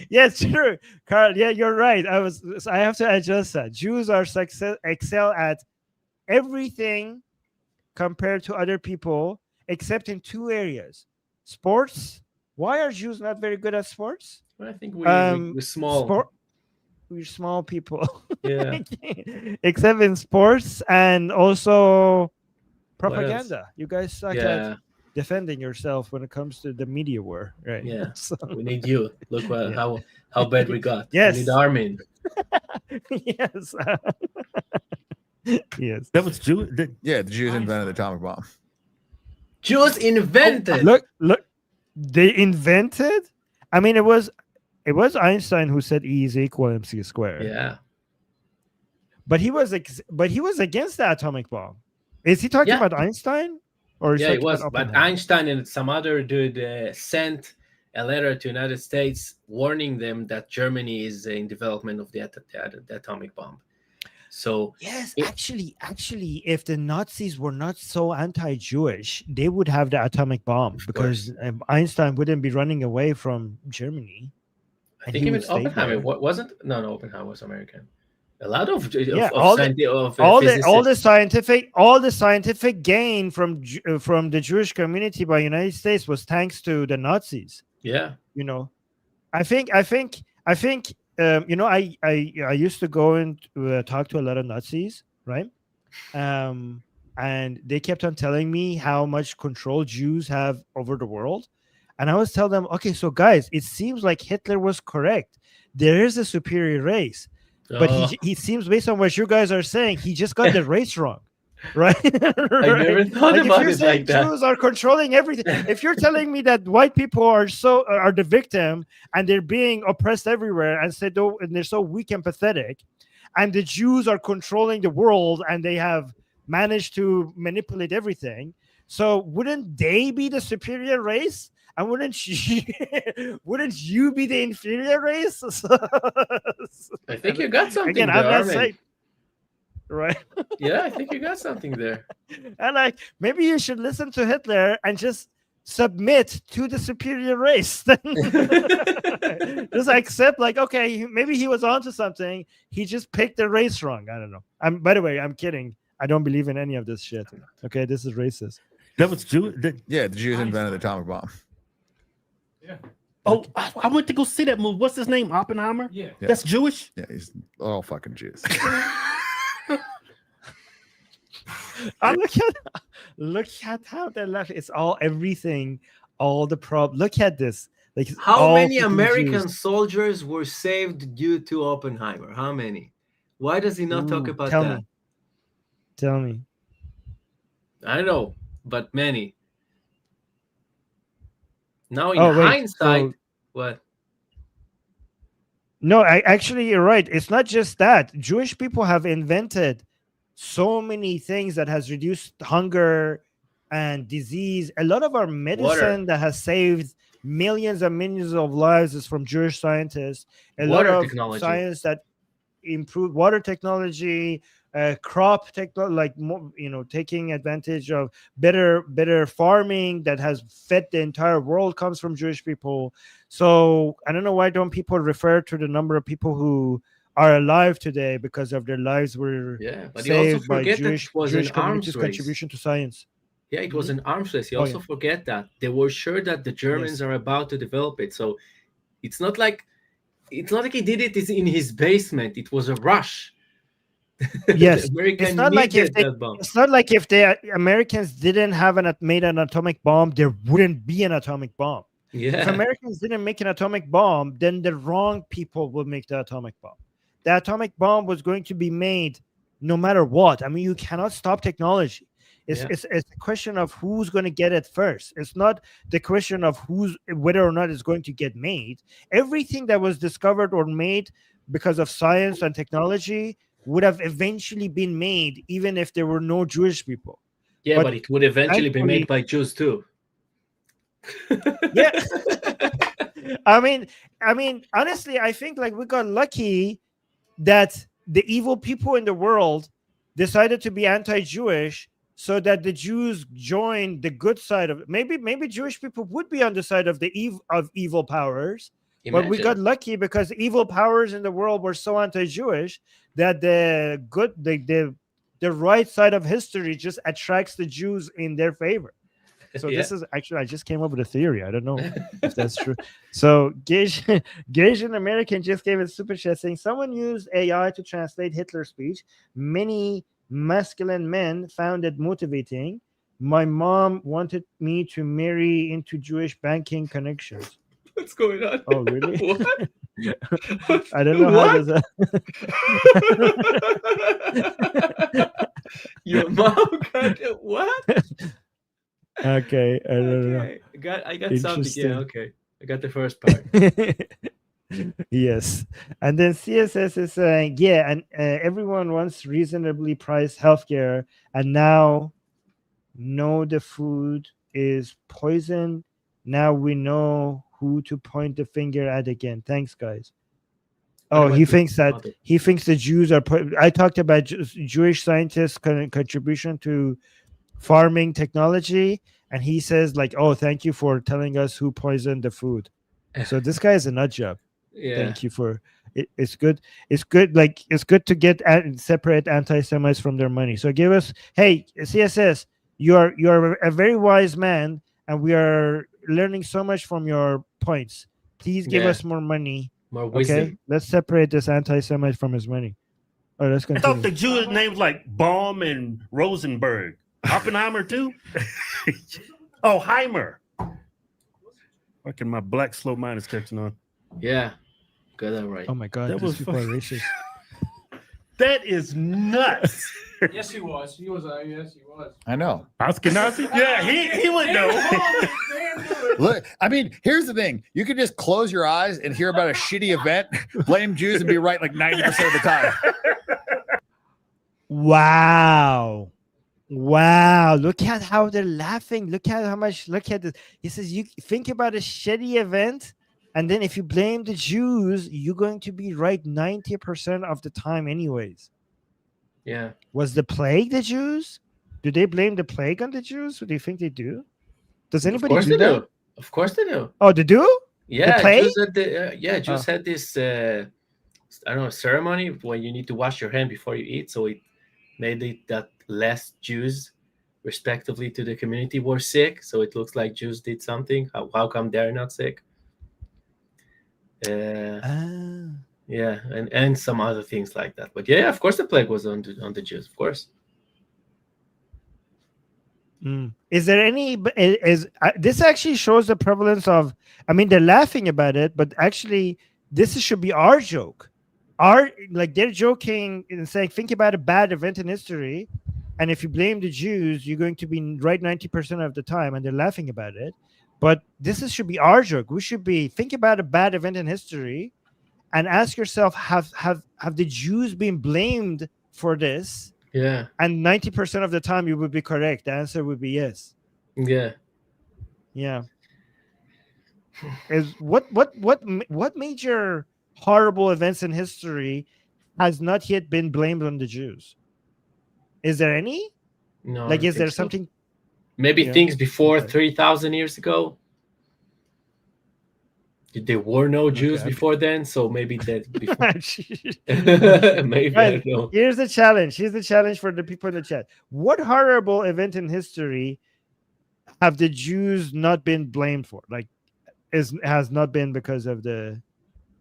Yeah, it's true, Carl. Yeah, you're right. I have to adjust that. Jews are excel at everything compared to other people, except in two areas: sports. Why are Jews not very good at sports? Well, I think we're small. we're small people. Yeah. Except in sports and also What else? propaganda. You guys suck at Yeah. defending yourself when it comes to the media war, right? Yeah. So, We need you. Look what yeah. how bad we got. We Yes. need Armin. Yes. Yes. That was Jew. Yeah, the Jews invented the atomic bomb. Jews invented. Look, they invented. I mean, it was Einstein who said E is equal MC squared. Yeah. But he was against the atomic bomb. Is he talking Yeah. about Einstein? Or is he Yeah, it talking was. about But Oppenheimer? Einstein and some other dude sent a letter to United States warning them that Germany is in development of the atomic bomb. So Yes, it- actually, if the Nazis were not so anti-Jewish, they would have the atomic bomb because Einstein wouldn't be running away from Germany. I and think he even would stay Oppenheimer there. wasn't. No, Oppenheimer was American. A lot of Yeah, all the scientific gain from the Jewish community by United States was thanks to the Nazis. Yeah. You know, I think you know, I used to go and talk to a lot of Nazis, right? And they kept on telling me how much control Jews have over the world. And I was telling them, okay, so guys, it seems like Hitler was correct. There is a superior race. But he seems, based on what you guys are saying, he just got the race wrong. Right? I never thought Like, about if you're it saying like that. Jews are controlling everything, if you're telling me that white people are the victim and they're being oppressed everywhere and they're so weak and pathetic, and the Jews are controlling the world and they have managed to manipulate everything, so wouldn't they be the superior race? And wouldn't you be the inferior race? I think you got something Again, there, I'm not Armin. saying, right? Yeah, I think you got something there. And like, maybe you should listen to Hitler and just submit to the superior race. Just accept, like, okay, maybe he was onto something. He just picked the race wrong. I don't know. By the way, I'm kidding. I don't believe in any of this shit. Okay, this is racist. That was Jew. Yeah, the Jews invented the atomic bomb. Yeah. Oh, I went to go see that movie. What's his name? Oppenheimer? Yeah. Yeah. That's Jewish? Yeah, he's all fucking Jews. Look at how they left. It's all everything, all the Look at this. Like, How all many freaking American Jews. soldiers were saved due to Oppenheimer? How many? Why does he not talk Ooh, about tell that? me. Tell me. I don't know, but many. Now in Oh, wait, hindsight, so- what? No, actually, you're right. It's not just that. Jewish people have invented so many things that has reduced hunger and disease. A lot of our medicine that has saved millions and millions of lives is from Jewish scientists. A lot Water of technology. science that improved water technology, crop technology, like, taking advantage of better farming that has fed the entire world comes from Jewish people. So I don't know, why don't people refer to the number of people who are alive today because of their lives were Yeah, but you also saved by forget that Jewish it was Jewish an arms communities' race. contribution to science. Yeah, it was an arms race. You Oh, also forget that they were sure that the Germans are about to develop it. So it's not like he did it in his basement. It was a rush. Yes, American it's not like if that bomb. it's not like if the Americans didn't have made an atomic bomb, there wouldn't be an atomic bomb. If Yeah, Americans didn't make an atomic bomb, then the wrong people would make the atomic bomb. The atomic bomb was going to be made no matter what. I mean, you cannot stop technology. It's a question of who's going to get it first. It's not the question of whether or not it's going to get made. Everything that was discovered or made because of science and technology would have eventually been made, even if there were no Jewish people. yeah, but but it would eventually be made by Jews too. Yeah. I mean, honestly, I think, like, we got lucky that the evil people in the world decided to be anti-Jewish, so that the Jews joined the good side of it. Maybe Jewish people would be on the side of the evil powers, but we got lucky because evil powers in the world were so anti-Jewish that the right side of history just attracts the Jews in their favor. So Yeah. this is actually, I just came up with a theory. I don't know if that's true. So Gasian American just gave a super chat saying someone used AI to translate Hitler's speech. Many masculine men found it motivating. My mom wanted me to marry into Jewish banking connections. What's going on? Oh, really? What? I don't know how does that. Your mom got it? What? Okay, I don't know. Okay. I got something. Interesting. Yeah, okay. I got the first part. Yes, and then CSS is saying, yeah, and everyone wants reasonably priced healthcare, and now know the food is poison. Now we know who to point the finger at again. Thanks, guys. Oh, he thinks that the Jews are. I talked about Jewish scientists' contribution to farming technology, and he says like, "Oh, thank you for telling us who poisoned the food." So this guy is a nut job. Yeah. Thank you for it. It's good. It's good. Like it's good to get separate anti-Semites from their money. So give us, hey CSS, you're a very wise man, and we are learning so much from your points. Please give us more money. More wisdom. Okay, let's separate this anti-Semite from his money. Oh, let's I continue. thought the Jewish names like Baum and Rosenberg. Oppenheimer too? Oh, Heimer. Fucking my black slow mind is catching on. Yeah. Got that right. Oh my god, That these was people are racist. That is nuts. Yes, he was. He was. Yes, he was. I know. Ashkenazi? Yeah, he would know. Look, I mean, here's the thing. You could just close your eyes and hear about a shitty event, blame Jews, and be right like 90% of the time. Wow. Look at how they're laughing. Look at how much. Look at this. He says, you think about a shitty event, and then if you blame the Jews, you're going to be right 90% of the time anyways. Yeah. Was the plague the Jews? Do they blame the plague on the Jews? Do you think they do? Does anybody do that? Of course they do. Oh, they do? Yeah, plague? Jews had this I don't know, ceremony where you need to wash your hand before you eat, so it made it that less Jews respectively to the community were sick, so it looks like Jews did something. How come they're not sick? Yeah, and some other things like that. But yeah, of course the plague was on the Jews, of course. Is there any? This actually shows the prevalence of? I mean, they're laughing about it, but actually, this should be our joke. They're joking and saying, think about a bad event in history, and if you blame the Jews, you're going to be right 90% of the time, and they're laughing about it. But this should be our joke. We should be think about a bad event in history, and ask yourself, have the Jews been blamed for this? Yeah. And 90% of the time you would be correct. The answer would be yes. Yeah. Yeah. Is what major horrible events in history has not yet been blamed on the Jews? Is there any? No. Like, is there something? Maybe things before 3,000 years ago. There were no Jews before then, so maybe that. Maybe Right. I don't know. Here's the challenge. Here's the challenge for the people in the chat. What horrible event in history have the Jews not been blamed for? Like, has not been because of the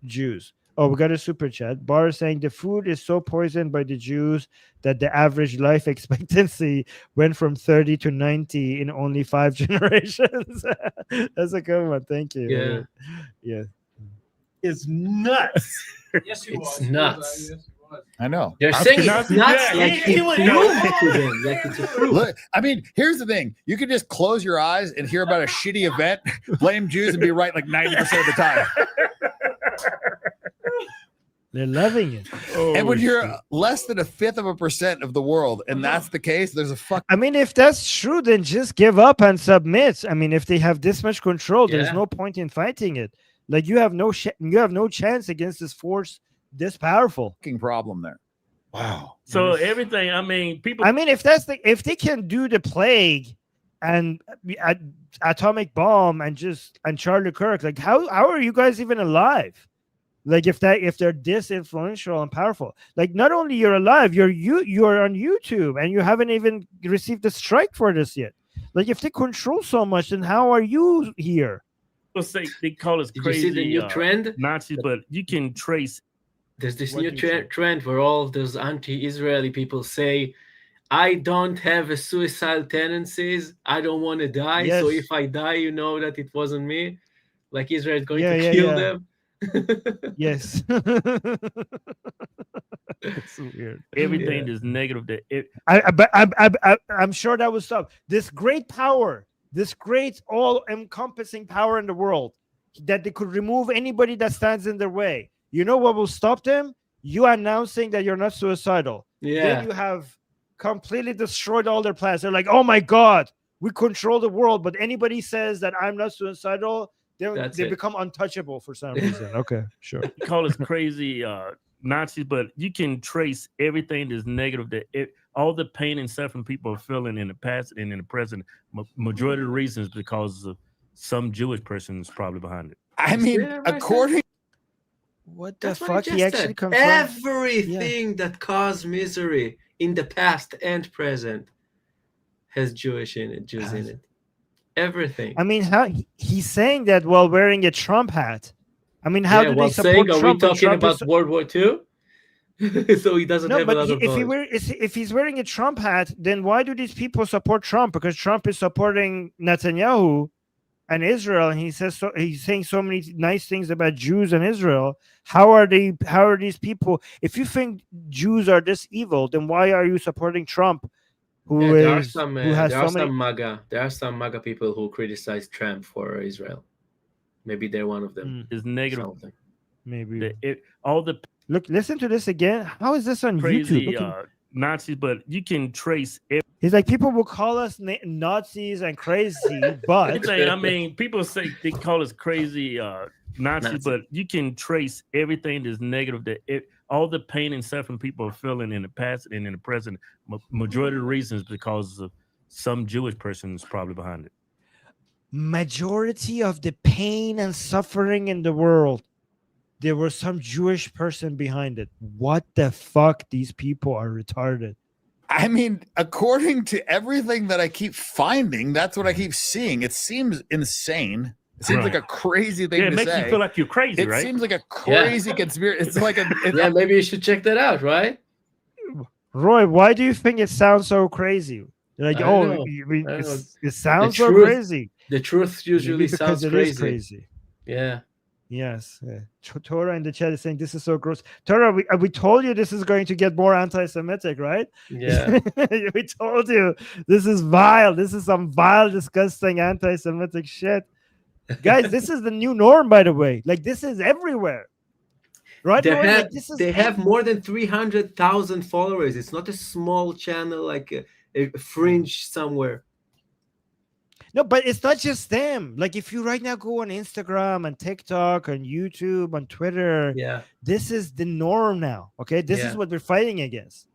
Jews. Oh, we got a super chat. Bar saying the food is so poisoned by the Jews that the average life expectancy went from 30 to 90 in only 5 generations. That's a good one. Thank you. Yeah. Yeah. It's nuts. Yes, he It's was. nuts. Yes, he was. I know. They're saying it's nuts, Yeah, like he it's would proof know. to them, like it's a proof. Look, I mean, here's the thing. You could just close your eyes and hear about a shitty event, blame Jews, and be right like 90% of the time. They're loving it. And when you're less than 1/5% of the world, and that's the case, there's a fuck. I mean, if that's true, then just give up and submit. I mean, if they have this much control, there's Yeah. no point in fighting it. Like, you have no chance against this force this powerful. Fucking problem there. Wow. So everything, I mean, people. I mean, if they can do the plague and atomic bomb and Charlie Kirk, like how are you guys even alive? Like, if they're this influential and powerful, like, not only you're alive, you're on YouTube and you haven't even received a strike for this yet. Like if they control so much, then how are you here? People say they call us Did crazy. you see the new trend? Nazis, but you can trace. There's this What new new trend? trend where all those anti-Israeli people say, I don't have a suicidal tendencies. I don't want to die. So Yes. if I die, you know that it wasn't me. Like Israel is going Yeah, to yeah, kill yeah. them. Yes. It's weird. Everything Yeah. is negative. I'm sure that would stop this great power, this great all-encompassing power in the world, that they could remove anybody that stands in their way. You know what will stop them? You announcing that you're not suicidal. Yeah. Then you have completely destroyed all their plans. They're like, oh my God, we control the world. But anybody says that I'm not suicidal, That's they it. become untouchable for some reason. Okay, sure. You call us crazy Nazis, but you can trace everything that's negative. All the pain and suffering people are feeling in the past and in the present. Majority of the reasons because of some Jewish person is probably behind it. I mean, Yeah, right. according What the That's what fuck? I He just actually said. confirmed. Everything that caused misery in the past and present has Jews in it. Everything. I mean, how he's saying that while wearing a Trump hat. I mean, how do they while support saying, are we Trump? when talking Trump about is... World War II? So he doesn't No, have a but lot of knowledge. if he's wearing a Trump hat, then why do these people support Trump? Because Trump is supporting Netanyahu and Israel, and he's saying so many nice things about Jews and Israel. How are these people? If you think Jews are this evil, then why are you supporting Trump? Yeah, Who there has so many... there are some MAGA people who criticize Trump for Israel. Maybe they're one of them. Is negative. Something. Maybe All the listen to this again. How is this on crazy YouTube? Nazis, but you can trace. He's like, people will call us Nazis and crazy, but I mean, people say they call us crazy Nazis, but you can trace everything that's negative. All the pain and suffering people are feeling in the past and in the present. Majority of the reasons because of some Jewish person is probably behind it. Majority of the pain and suffering in the world, there was some Jewish person behind it. What the fuck? These people are retarded. I mean, according to everything that I keep finding, that's what I keep seeing. It seems insane. It seems like a crazy thing it to makes say. you feel like you're crazy, It right? seems like a crazy conspiracy. It's like Yeah, maybe you should check that out, right? Roy, why do you think it sounds so crazy? You're like, I don't know. it sounds so truth crazy. The truth usually Maybe because sounds it crazy. is crazy. Yeah. Yes. Torah in the chat is saying this is so gross. Torah, we told you this is going to get more anti-Semitic, right? Yeah. We told you this is vile. This is some vile, disgusting anti-Semitic shit. Guys, this is the new norm, by the way. Like, this is everywhere. Right? They have more than 300,000 followers. It's not a small channel like a fringe somewhere. No, but it's not just them. Like, if you right now go on Instagram and TikTok and YouTube and Twitter, this is the norm now. Okay, this is what we're fighting against.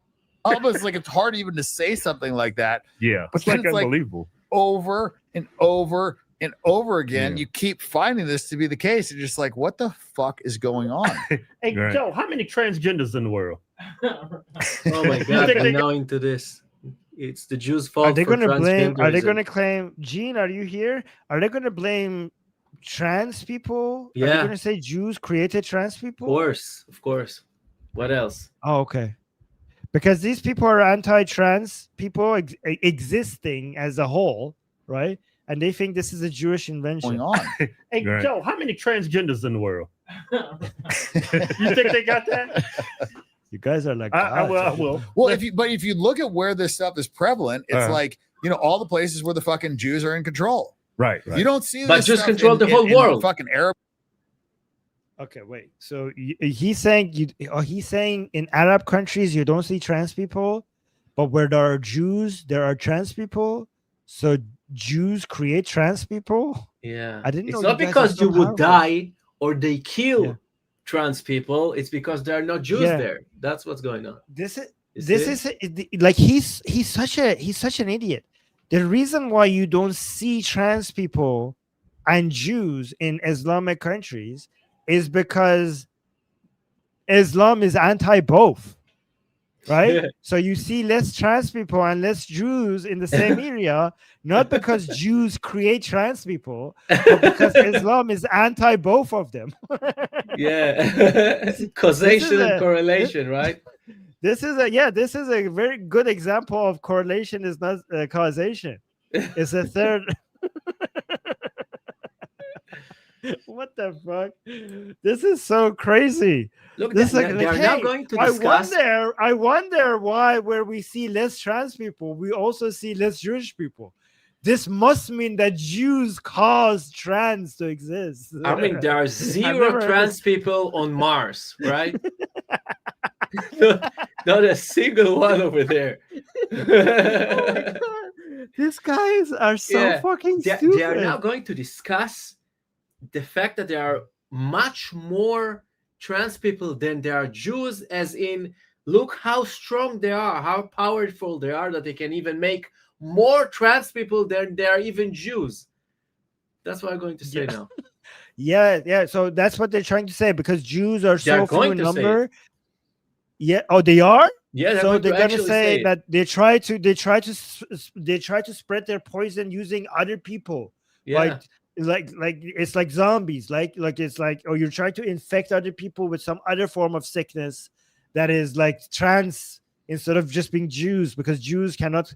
Almost like it's hard even to say something like that. Yeah, but it's unbelievable. Over and over and over again, you keep finding this to be the case. You're just like, what the fuck is going on? Hey, Joe, how many transgenders in the world? Oh my God, I'm now into this. It's the Jews' fault. Are they going to blame? Are they transgenderism. going to claim? Gene, are you here? Are they going to blame trans people? Yeah. Are they going to say Jews created trans people? Of course. What else? Oh, okay. Because these people are anti-trans people existing as a whole, right? And they think this is a Jewish invention. Going on. Hey, Joe, how many transgenders in the world? You think they got that? You guys are like, I will. Well, if you look at where this stuff is prevalent, it's like, all the places where the fucking Jews are in control. Right. You don't see But this Jews stuff control the whole world. Fucking Arab. Okay, wait. So he's saying he's saying in Arab countries you don't see trans people, but where there are Jews, there are trans people. So Jews create trans people. Yeah, I didn't know. It's not because you would die or they kill trans people. It's because there are no Jews there. That's what's going on. This is like he's such an idiot. The reason why you don't see trans people and Jews in Islamic countries is because Islam is anti both. right? So you see less trans people and less Jews in the same area, not because Jews create trans people, but because Islam is anti both of them. Yeah. Causation and correlation, right? This is a very good example of correlation is not causation. It's a third. What the fuck? This is so crazy. Look, This they are now going to discuss. I wonder why where we see less trans people, we also see less Jewish people. This must mean that Jews caused trans to exist. I mean, there are zero trans people on Mars, right? Not a single one over there. Oh my God. These guys are so fucking stupid. They are now going to discuss the fact that there are much more trans people than there are Jews, as in, look how strong they are, how powerful they are, that they can even make more trans people than there are even Jews. That's what I'm going to say now. Yeah. So that's what they're trying to say, because Jews are so few in number. Yeah. Oh, they are. Yeah. So they're going to say that they try to spread their poison using other people. Yeah. Like it's like zombies. Like it's like, oh, you're trying to infect other people with some other form of sickness that is like trans instead of just being Jews, because Jews cannot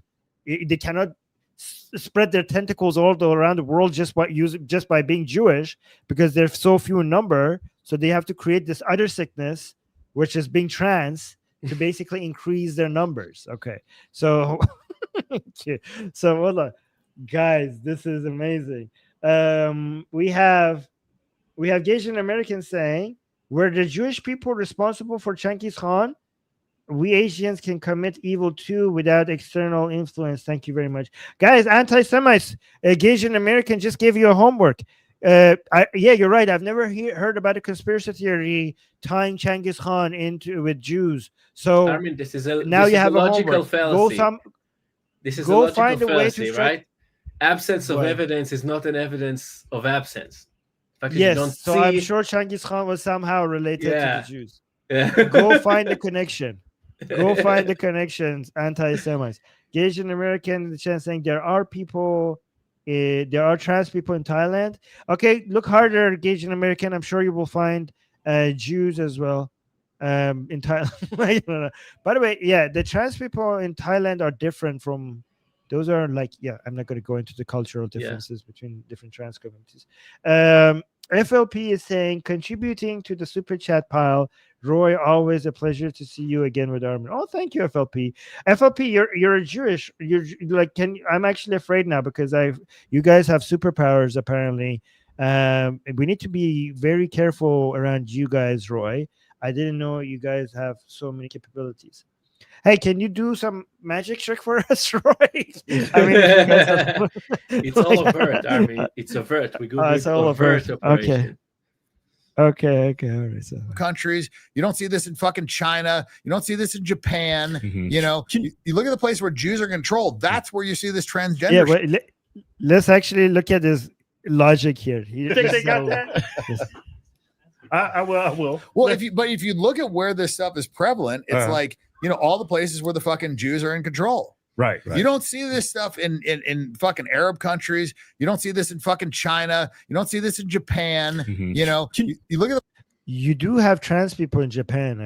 spread their tentacles all around the world just by being Jewish, because they're so few in number. So they have to create this other sickness, which is being trans, to basically increase their numbers. Okay, so so hold on, guys, this is amazing. We have Asian Americans saying, were the Jewish people responsible for Genghis Khan? We Asians can commit evil too without external influence. Thank you very much, guys. Anti-Semites, Asian American just gave you a homework. Yeah, you're right. I've never heard about a conspiracy theory tying Genghis Khan with Jews. So I mean, this is a logical fallacy. This is a logical fallacy, right? Absence of evidence is not an evidence of absence. Yes, so I'm sure Genghis Khan was somehow related to the Jews. Yeah. Go find the connection. Go find the connections, anti-Semites. Asian American saying there are trans people in Thailand. Okay, look harder, Asian American. I'm sure you will find Jews as well in Thailand. By the way, yeah, the trans people in Thailand are different from. Those are like, I'm not going to go into the cultural differences between different trans communities. FLP is saying, contributing to the super chat pile. Roy, always a pleasure to see you again with Armin. Oh, thank you, FLP. FLP, you're a Jewish. You're like, I'm actually afraid now, because you guys have superpowers apparently. We need to be very careful around you guys, Roy. I didn't know you guys have so many capabilities. Hey, can you do some magic trick for us, Roy? I mean, it's all avert, Armin. It's avert. We go with avert operation. Okay. All right. So. Countries, you don't see this in fucking China. You don't see this in Japan. You know, you look at the place where Jews are controlled. That's where you see this transgender. Yeah, but let's actually look at this logic here. They got that? I will. Well, if you look at where this stuff is prevalent, it's like, you know, all the places where the fucking Jews are in control. Right. You don't see this stuff in fucking Arab countries. You don't see this in fucking China. You don't see this in Japan. You know, you look at you do have trans people in Japan,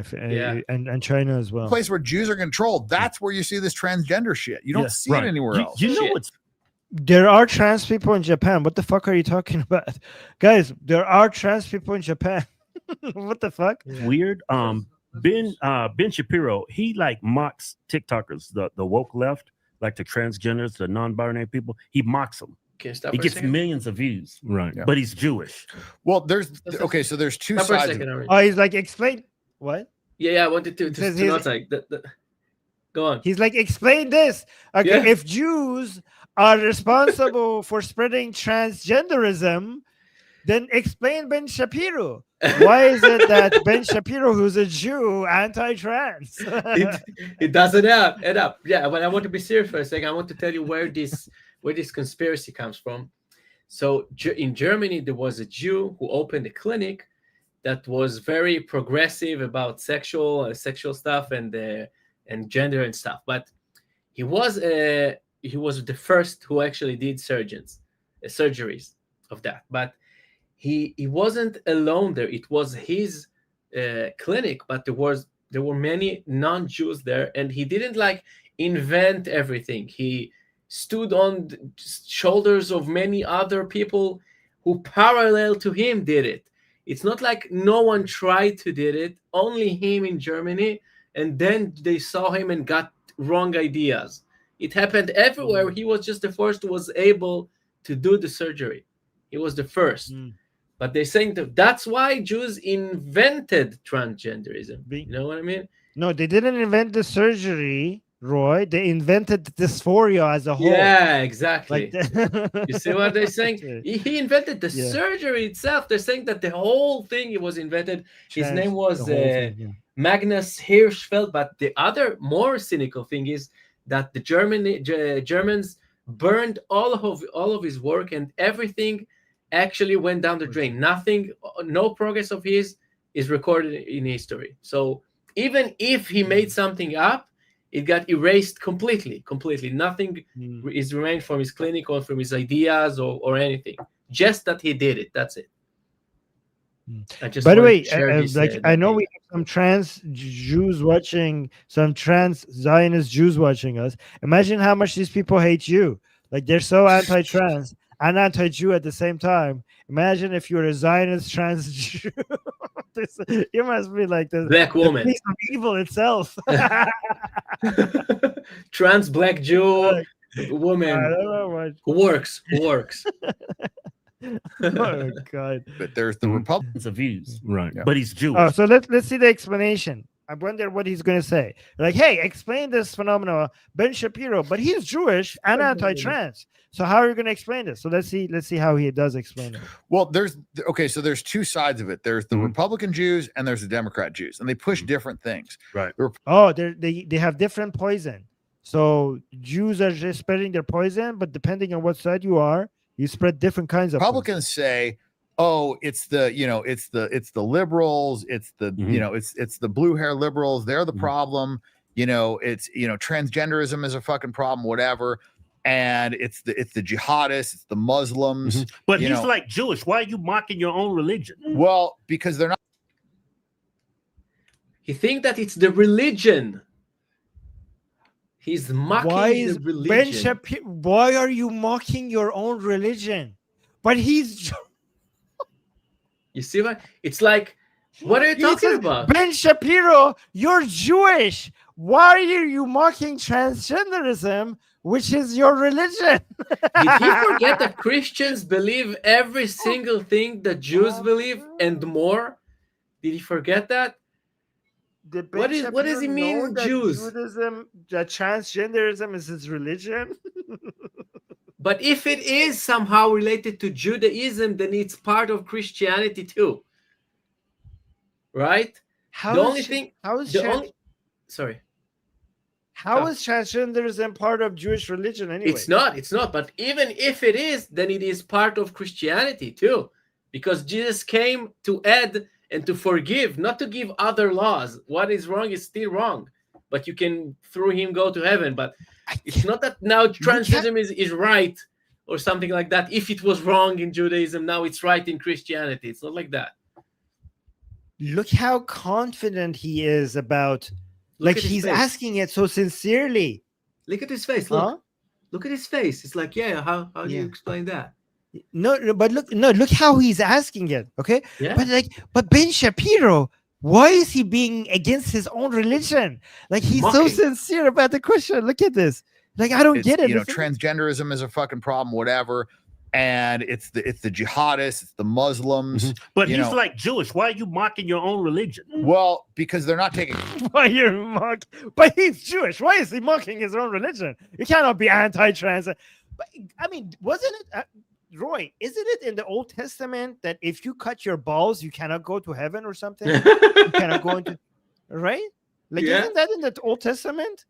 and China as well. The place where Jews are controlled. That's where you see this transgender shit. You don't see it anywhere else. You know what's there are trans people in Japan. What the fuck are you talking about, guys? There are trans people in Japan. What the fuck? Weird. Ben Shapiro, he like mocks TikTokers, the woke left, like the transgenders, the non-binary people. He mocks them. He gets millions of views, right? Yeah. But he's Jewish. Well, there's so there's two sides. Oh, he's like, explain what? Yeah, I wanted to not like that. Go on. He's like, explain this. Okay, if Jews are responsible for spreading transgenderism, then explain Ben Shapiro. Why is it that Ben Shapiro, who's a Jew, anti-trans? it doesn't add up. Yeah, but I want to be serious for a second. I want to tell you where this conspiracy comes from. So in Germany, there was a Jew who opened a clinic that was very progressive about sexual stuff and and gender and stuff. But he was the first who actually did surgeries of that. But he wasn't alone there. It was his clinic, but there were many non-Jews there, and he didn't like invent everything. He stood on the shoulders of many other people who parallel to him did it. It's not like no one tried to did it, only him in Germany, and then they saw him and got wrong ideas. It happened everywhere. He was just the first who was able to do the surgery. He was the first. But they're saying that's why Jews invented transgenderism. You know what I mean? No, they didn't invent the surgery, Roy. They invented dysphoria as a whole. Yeah, exactly. Like you see what they're saying? He invented the surgery itself. They're saying that the whole thing was invented. His name was Magnus Hirschfeld. But the other more cynical thing is that the Germans burned all of his work, and everything actually went down the drain. Nothing, no progress of his is recorded in history. So even if he made something up, it got erased completely. Nothing is remained from his clinic or from his ideas or anything. Just that he did it. That's it. By the way, like I know we have some trans Jews watching, some trans Zionist Jews watching us. Imagine how much these people hate you. Like they're so anti-trans and anti-Jew at the same time. Imagine if you're a Zionist trans Jew. You must be like the black woman, the piece of evil itself. Trans black Jew woman. I don't know what. Who works. Oh God! But there's the Republicans of views, right? But he's Jewish. Oh, so let's see the explanation. I wonder what he's going to say. Like, hey, explain this phenomenon, Ben Shapiro, but he's Jewish and anti-trans. So how are you going to explain this? So let's see how he does explain it. Well, so there's two sides of it. There's the Republican Jews and there's the Democrat Jews, and they push different things. Right. Oh, they have different poison. So Jews are just spreading their poison, but depending on what side you are, you spread different kinds of Republicans poison. say, oh, it's the liberals, it's the it's the blue hair liberals, they're the problem. It's transgenderism is a fucking problem, whatever. And it's the jihadists, it's the Muslims. But he's like Jewish. Why are you mocking your own religion? Well, because they're not. He think that it's the religion. He's mocking the religion. Ben Shapiro, why are you mocking your own religion? But he's. You see what? It's like, what are you talking about? Ben Shapiro, you're Jewish. Why are you mocking transgenderism, which is your religion? Did he forget that Christians believe every single thing that Jews believe and more? Did he forget that? What does he mean, Jews? That transgenderism is his religion? But if it is somehow related to Judaism, then it's part of Christianity too. Right? How is transgenderism part of Jewish religion anyway? It's not. But even if it is, then it is part of Christianity too. Because Jesus came to add and to forgive, not to give other laws. What is wrong is still wrong. But you can, through him, go to heaven. But it's not that now transgenderism is right or something like that. If it was wrong in Judaism, now it's right in Christianity. It's not like that. Look how confident he is about, like he's asking it so sincerely. Look at his face. Look at his face. It's like, how do you explain that? Look how he's asking it. Okay. Yeah. But Ben Shapiro, why is he being against his own religion? Like he's so sincere about the question. Look at this. Like I don't get it. Transgenderism is a fucking problem, whatever. And it's the jihadists, it's the Muslims. But he's like Jewish. Why are you mocking your own religion? Well, because they're not taking. Why you're mocking? But he's Jewish. Why is he mocking his own religion? You cannot be anti-trans. But I mean, wasn't it? Roy, isn't it in the Old Testament that if you cut your balls, you cannot go to heaven or something? You cannot go into, right? Like, isn't that in the Old Testament?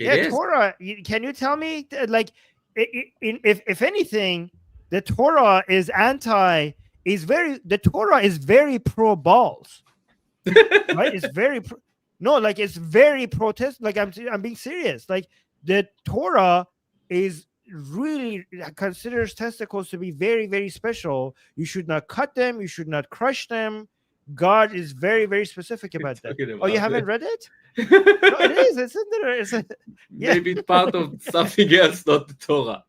It is. Torah. Can you tell me, like, if anything, the Torah is the Torah is very pro balls, right? It's very No, like it's very protest. Like I'm being serious. Like the Torah is really considers testicles to be very, very special. You should not cut them. You should not crush them. God is very, very specific about that. Talking Oh, you about haven't it. read it? No, it is. It's in there. It's yeah. Maybe it's part of something else, not the Torah.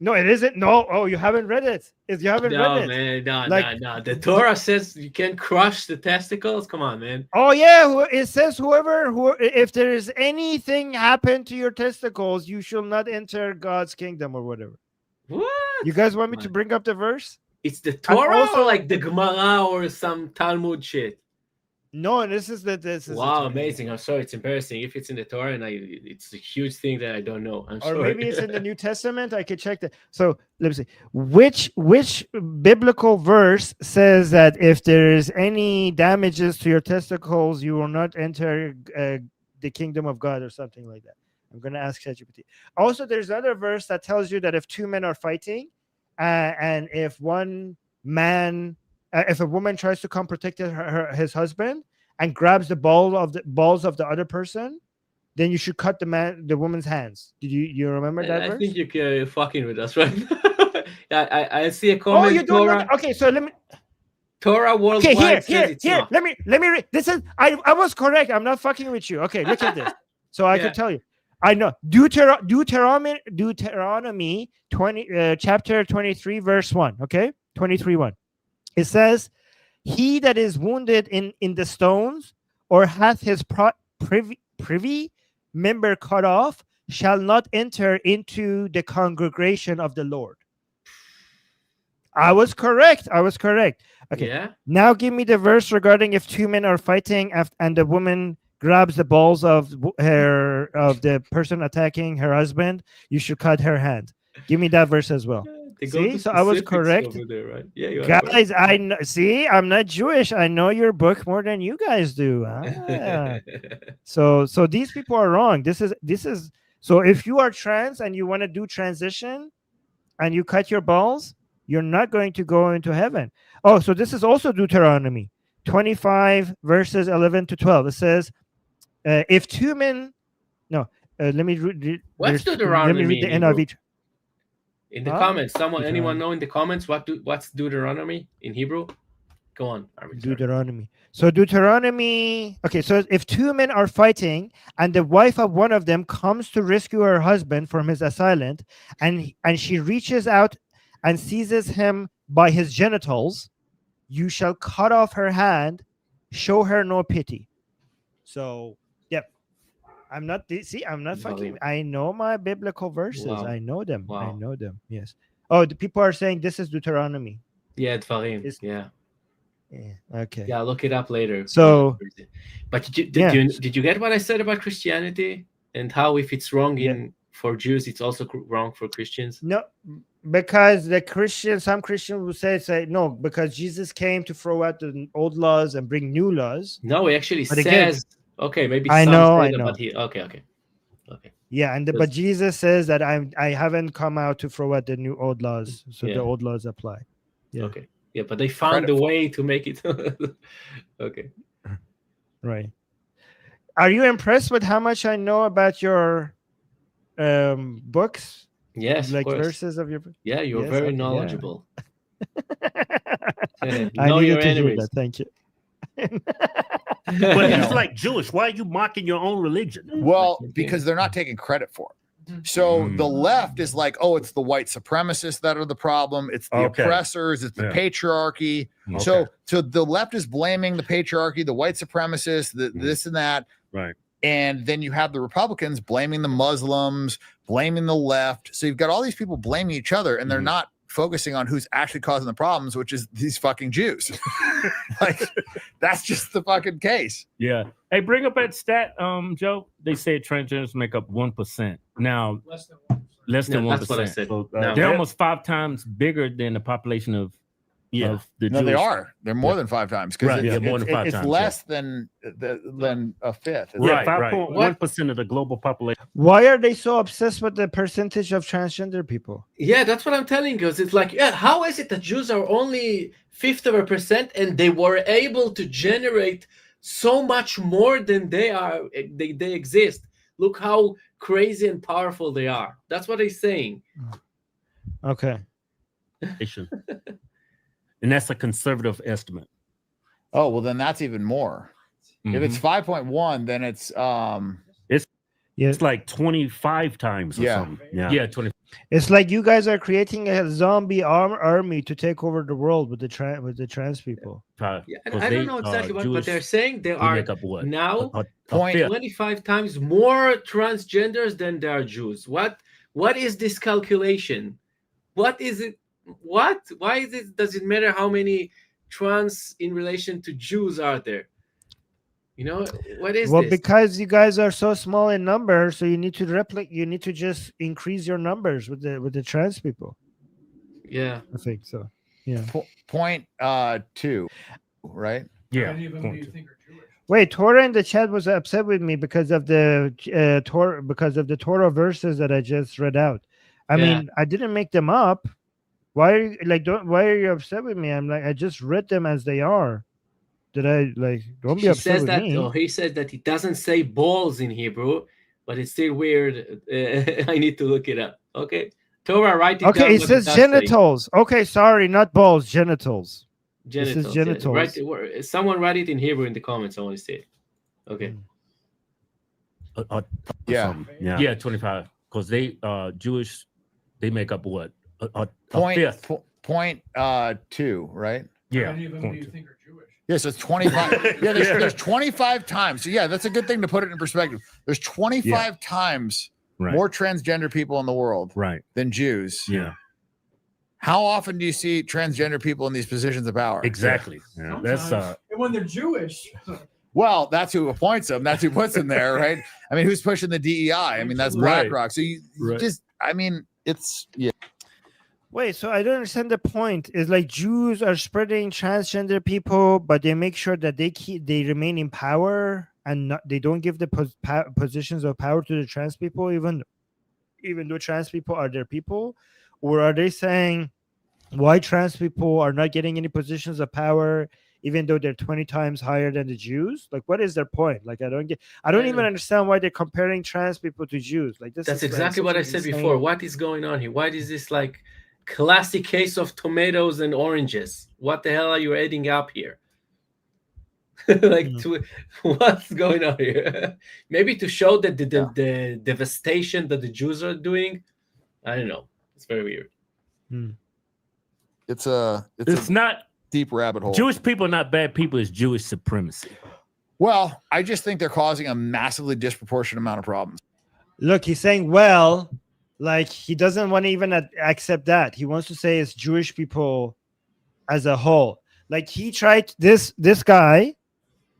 No, it isn't. No. Oh, you haven't read it. If you haven't No, read it. man, no, Like- no. The Torah says you can crush the testicles. Come on, man. Oh yeah, it says who if there is anything happen to your testicles, you shall not enter God's kingdom or whatever. What? You guys want me to bring up the verse? It's the Torah also- or like the Gemara or some Talmud shit? No, this is the Wow, Torah. amazing. I'm sorry, it's embarrassing. If it's in the Torah, and it's a huge thing that I don't know. I'm Or sorry. maybe it's in the New Testament. I could check that. So let me see. Which biblical verse says that if there is any damages to your testicles, you will not enter the kingdom of God or something like that? I'm going to ask ChatGPT. Also, there's another verse that tells you that if two men are fighting, and if one man, if a woman tries to come protect his husband and grabs the balls of the other person, then you should cut the woman's hands. Did you remember that I verse? think you're fucking with us, right? I see a Oh, comment. you don't know Torah, that? Okay, so let me. Torah Okay, worldwide says it's here. not. Let me read. This is I was correct. I'm not fucking with you. Okay, look at this. So I Yeah. can tell you. I know Deuteronomy 20 chapter 23 verse 1. Okay, 23:1. It says, "He that is wounded in the stones or hath his privy member cut off shall not enter into the congregation of the Lord." I was correct. Okay. Yeah. Now give me the verse regarding if two men are fighting and the woman grabs the balls of the person attacking her husband, you should cut her hand. Give me that verse as well. They go See? to So I was specifics correct. over there, right? Yeah, you are correct. Guys, I know, see, I'm not Jewish. I know your book more than you guys do. Ah. So these people are wrong. This is so if you are trans and you want to do transition and you cut your balls, you're not going to go into heaven. Oh, so this is also Deuteronomy 25 verses 11 to 12. It says, if two men, no, let me read. What's Let Deuteronomy me read the in Hebrew? NIV. In the Huh? comments, anyone Deuteronomy. know in the comments what's Deuteronomy in Hebrew? Go on, Armin. Sorry. Deuteronomy. So Deuteronomy. Okay, so if two men are fighting and the wife of one of them comes to rescue her husband from his assailant, and she reaches out and seizes him by his genitals, you shall cut off her hand, show her no pity. So, yep. I'm not fucking. I know my biblical verses. Wow. I know them. I Wow. know them. Yes. Oh, the people are saying this is Deuteronomy. Yeah, Dvarim. It's- Yeah. Yeah. Okay. Yeah, I'll look it up later. So- but did you get what I said about Christianity and how if it's wrong for Jews, it's also wrong for Christians? No, because some Christians will say no, because Jesus came to throw out the old laws and bring new laws. No, he actually But again, says, okay, maybe I some know, say I that, know. but he, okay. Yeah, but Yes. Jesus says that I haven't come out to throw out the new old laws, so Yeah. the old laws apply. Yeah. Okay. Yeah, but they found Credit a for- way to make it. Okay. Right. Are you impressed with how much I know about your books, Yes, like of course. verses of your book? Yeah, you're Yes, very okay, yeah. knowledgeable. I Know needed your to hear enemies. that. Thank you. But You he's know. like Jewish. Why are you mocking your own religion? Well, Like, because they're not taking credit for it. So the left is like, oh, it's the white supremacists that are the problem. It's the Okay. oppressors. It's the Yeah. patriarchy. Okay. So the left is blaming the patriarchy, the white supremacists, this and that. Right. And then you have the Republicans blaming the Muslims, blaming the left. So you've got all these people blaming each other, and they're Mhm. not focusing on who's actually causing the problems, which is these fucking Jews. Like, that's just the fucking case. Yeah. Hey, bring up that stat, Joe. They said transgenders make up 1%. Now, Less than 1%. less than Yeah, 1%. that's what I said. So, No. they're almost 5 times bigger than the population of the No, Jewish. they are. They're more Yeah. than 5 times because Right, yeah, more than 5 it's times, less than a fifth. Yeah, Right. 5.1% of the global population. Why are they so obsessed with the percentage of transgender people? Yeah, that's what I'm telling you. It's like, yeah, how is it that Jews are only 1/5% and they were able to generate so much more than they are. They exist. Look how crazy and powerful they are. That's what he's saying. Okay. And that's a conservative estimate. Oh, well, then that's even more. If it's 5.1, then it's It's like 25 times or Yeah. something. Yeah, 20. It's like you guys are creating a zombie army to take over the world with the trans people. Yeah, I don't know exactly what, but they're saying there are make up what? now Point- 25 times more transgenders than there are Jews. What is this calculation? What is it? What? Why is it? Does it matter how many trans in relation to Jews are there? You know, what is Well, this? because you guys are so small in number, so you need to replicate. You need to just increase your numbers with the trans people. Yeah, I think so. Yeah. point 2, right? Yeah. How many of them do you think are Jewish? Wait, Torah in the chat was upset with me because of the Torah verses that I just read out. I Yeah. mean, I didn't make them up. Why are you why are you upset with me? I'm like, I just read them as they are. Did I don't be she upset says with that. me? Oh, he says that it doesn't say balls in Hebrew, but it's still weird. I need to look it up. Okay, Torah, write it down. Okay, it what says does say. genitals. Okay, sorry, not balls, genitals. Genitals. says Yeah. genitals. Someone write it in Hebrew in the comments. I want to see it. Okay. Yeah, 25. Because they Jewish, they make up what? A fifth. Point 2, right? Yeah. How many of them do you think are Jewish? Yeah, so it's 25. Yeah, there's 25 times. So yeah, that's a good thing to put it in perspective. There's 25 times more transgender people in the world than Jews. Yeah. How often do you see transgender people in these positions of power? Exactly. Yeah. That's Sometimes. And when they're Jewish. Well, that's who appoints them. That's who puts them there, right? I mean, who's pushing the DEI? I mean, that's BlackRock. So you just, I mean, it's Wait, so I don't understand the point. Is like Jews are spreading transgender people, but they make sure that they remain in power and they don't give the positions of power to the trans people, even though trans people are their people, or are they saying why trans people are not getting any positions of power, even though they're 20 times higher than the Jews? Like, what is their point? Like, I don't even understand why they're comparing trans people to Jews. Like, this That's is exactly what I said before. What is going on here? Why is this like classic case of tomatoes and oranges? What the hell are you adding up here? What's going on here? Maybe to show that the devastation that the Jews are doing. I don't know. It's very weird. It's not deep rabbit hole. Jewish people are not bad people. It's Jewish supremacy. Well, I just think they're causing a massively disproportionate amount of problems. Look, he's saying, well, like he doesn't want to even accept that. He wants to say it's Jewish people as a whole. Like he tried this guy,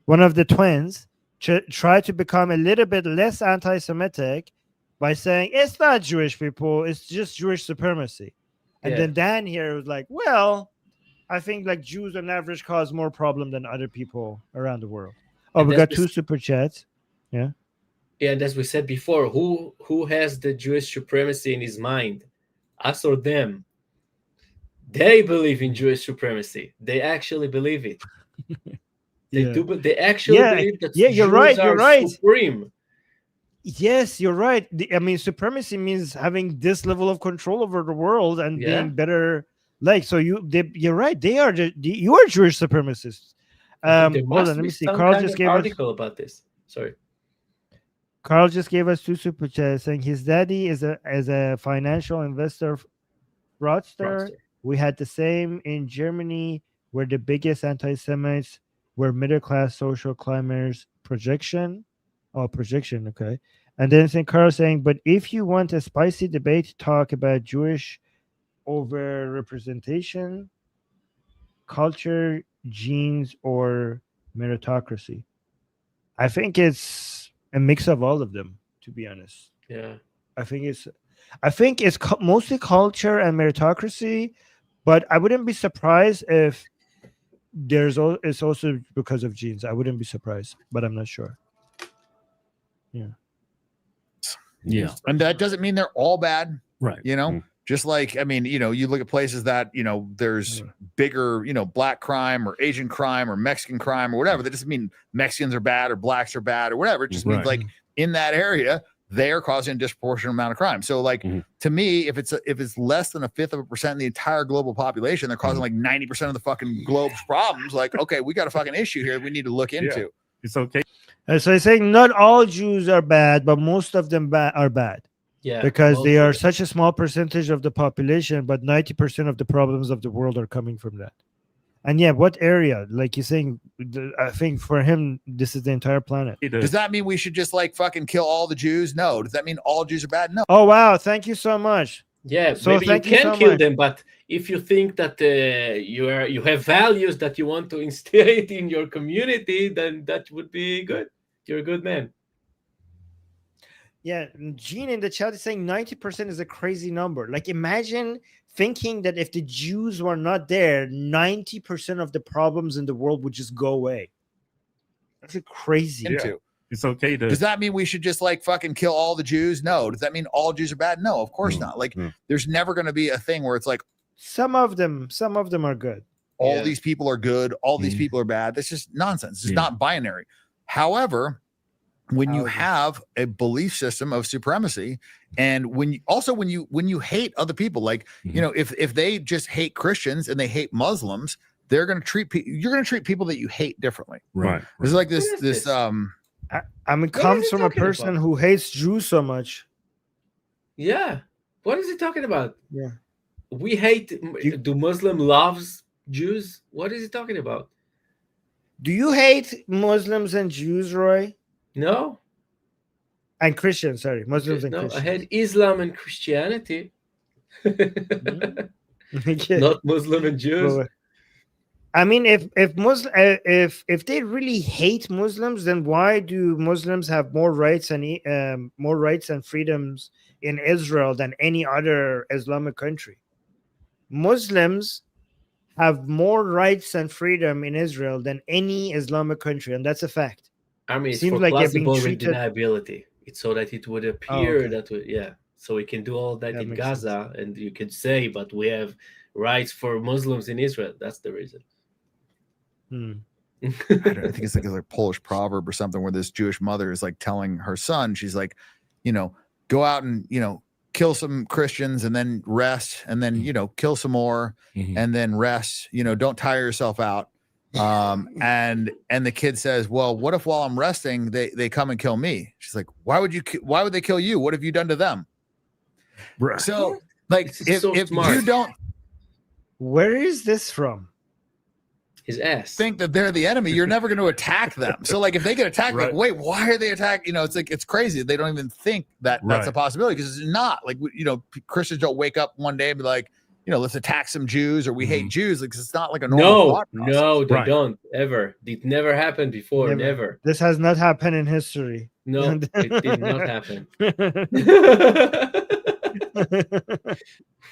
one of the twins, tried to become a little bit less anti-Semitic by saying it's not Jewish people, it's just Jewish supremacy. And then Dan here was like, well, I think like Jews on average cause more problem than other people around the world. Oh, we got 2 super chats. Yeah. Yeah, and as we said before, who has the Jewish supremacy in his mind? Us or them? They believe in Jewish supremacy. They actually believe it. They do, but they actually believe that you're Jews right. are You're right. supreme. Yes, you're right. I mean, supremacy means having this level of control over the world and being better. Like, so you're right. You are Jewish supremacists. There Hold must on, let be me see. some Carl kind just of gave article about this. Sorry. Carl just gave us 2 super chats saying his daddy is a financial investor fraudster. We had the same in Germany, where the biggest anti-Semites were middle-class social climbers. Projection, okay. And then St. Carl saying, but if you want a spicy debate, talk about Jewish over-representation, culture, genes, or meritocracy. I think it's a mix of all of them, to be honest. Yeah. I think it's mostly culture and meritocracy, but I wouldn't be surprised if it's also because of genes. I wouldn't be surprised, but I'm not sure. Yeah. Yeah. And that doesn't mean they're all bad. Right. You know, Just like, I mean, you look at places that, there's bigger, black crime or Asian crime or Mexican crime or whatever. That doesn't mean Mexicans are bad or blacks are bad or whatever. It just means like in that area, they are causing a disproportionate amount of crime. So like to me, if it's less than 1/5% of the entire global population, they're causing like 90% of the fucking globe's problems. Like, okay, we got a fucking issue here we need to look into. It's okay. So he's saying not all Jews are bad, but most of them are bad. Yeah, Because they are such a small percentage of the population, but 90% of the problems of the world are coming from that. And yeah, what area? Like you're saying, I think for him, this is the entire planet. Does that mean we should just like fucking kill all the Jews? No. Does that mean all Jews are bad? No. Oh, wow. Thank you so much. Yeah, So maybe you thank you can so kill much. them, but if you think that you have values that you want to instill in your community, then that would be good. You're a good man. Yeah, Gene in the chat is saying 90% is a crazy number. Like, imagine thinking that if the Jews were not there, 90% of the problems in the world would just go away. That's crazy. It's okay to. Does that mean we should just like fucking kill all the Jews? No. Does that mean all Jews are bad? No, of course not. Like, there's never going to be a thing where it's like Some of them are good. all these people are good, all these people are bad. That's just nonsense. It's not binary. However, when you have a belief system of supremacy, and when you hate other people, like if they just hate Christians and they hate Muslims, they're going to you're going to treat people that you hate differently. Right. There's like this I mean, comes from a person who hates Jews so much. Yeah. What is he talking about? Yeah. We hate. Do Muslim loves Jews? What is he talking about? Do you hate Muslims and Jews, Roy? No. And Christians, sorry. Muslims and No, Christians. I had Islam and Christianity. Yeah. Not Muslim and Jews. Well, I mean, if they really hate Muslims, then why do Muslims have more rights and freedoms in Israel than any other Islamic country? Muslims have more rights and freedom in Israel than any Islamic country, and that's a fact. I mean, it's Seems for like they're being plausible treated- deniability. It's so that it would appear okay. that so we can do all that in makes Gaza, and you could say, but we have rights for Muslims in Israel. That's the reason. I think it's like a Polish proverb or something where this Jewish mother is like telling her son, she's like, go out and kill some Christians and then rest, and then kill some more and then rest. Don't tire yourself out. And the kid says, well, what if while I'm resting they come and kill me? She's like, why would they kill you? What have you done to them? So like if you don't, where is this from? His ass. Think that they're the enemy, you're never going to attack them. So like if they get attacked, like, wait, why are they attacking? It's like, it's crazy. They don't even think that that's a possibility, because it's not like, Christians don't wake up one day and be like, let's attack some Jews, or we hate Jews. Like, it's not like a normal thought process. No, they don't ever. It never happened before. Never. This has not happened in history. No, it did not happen.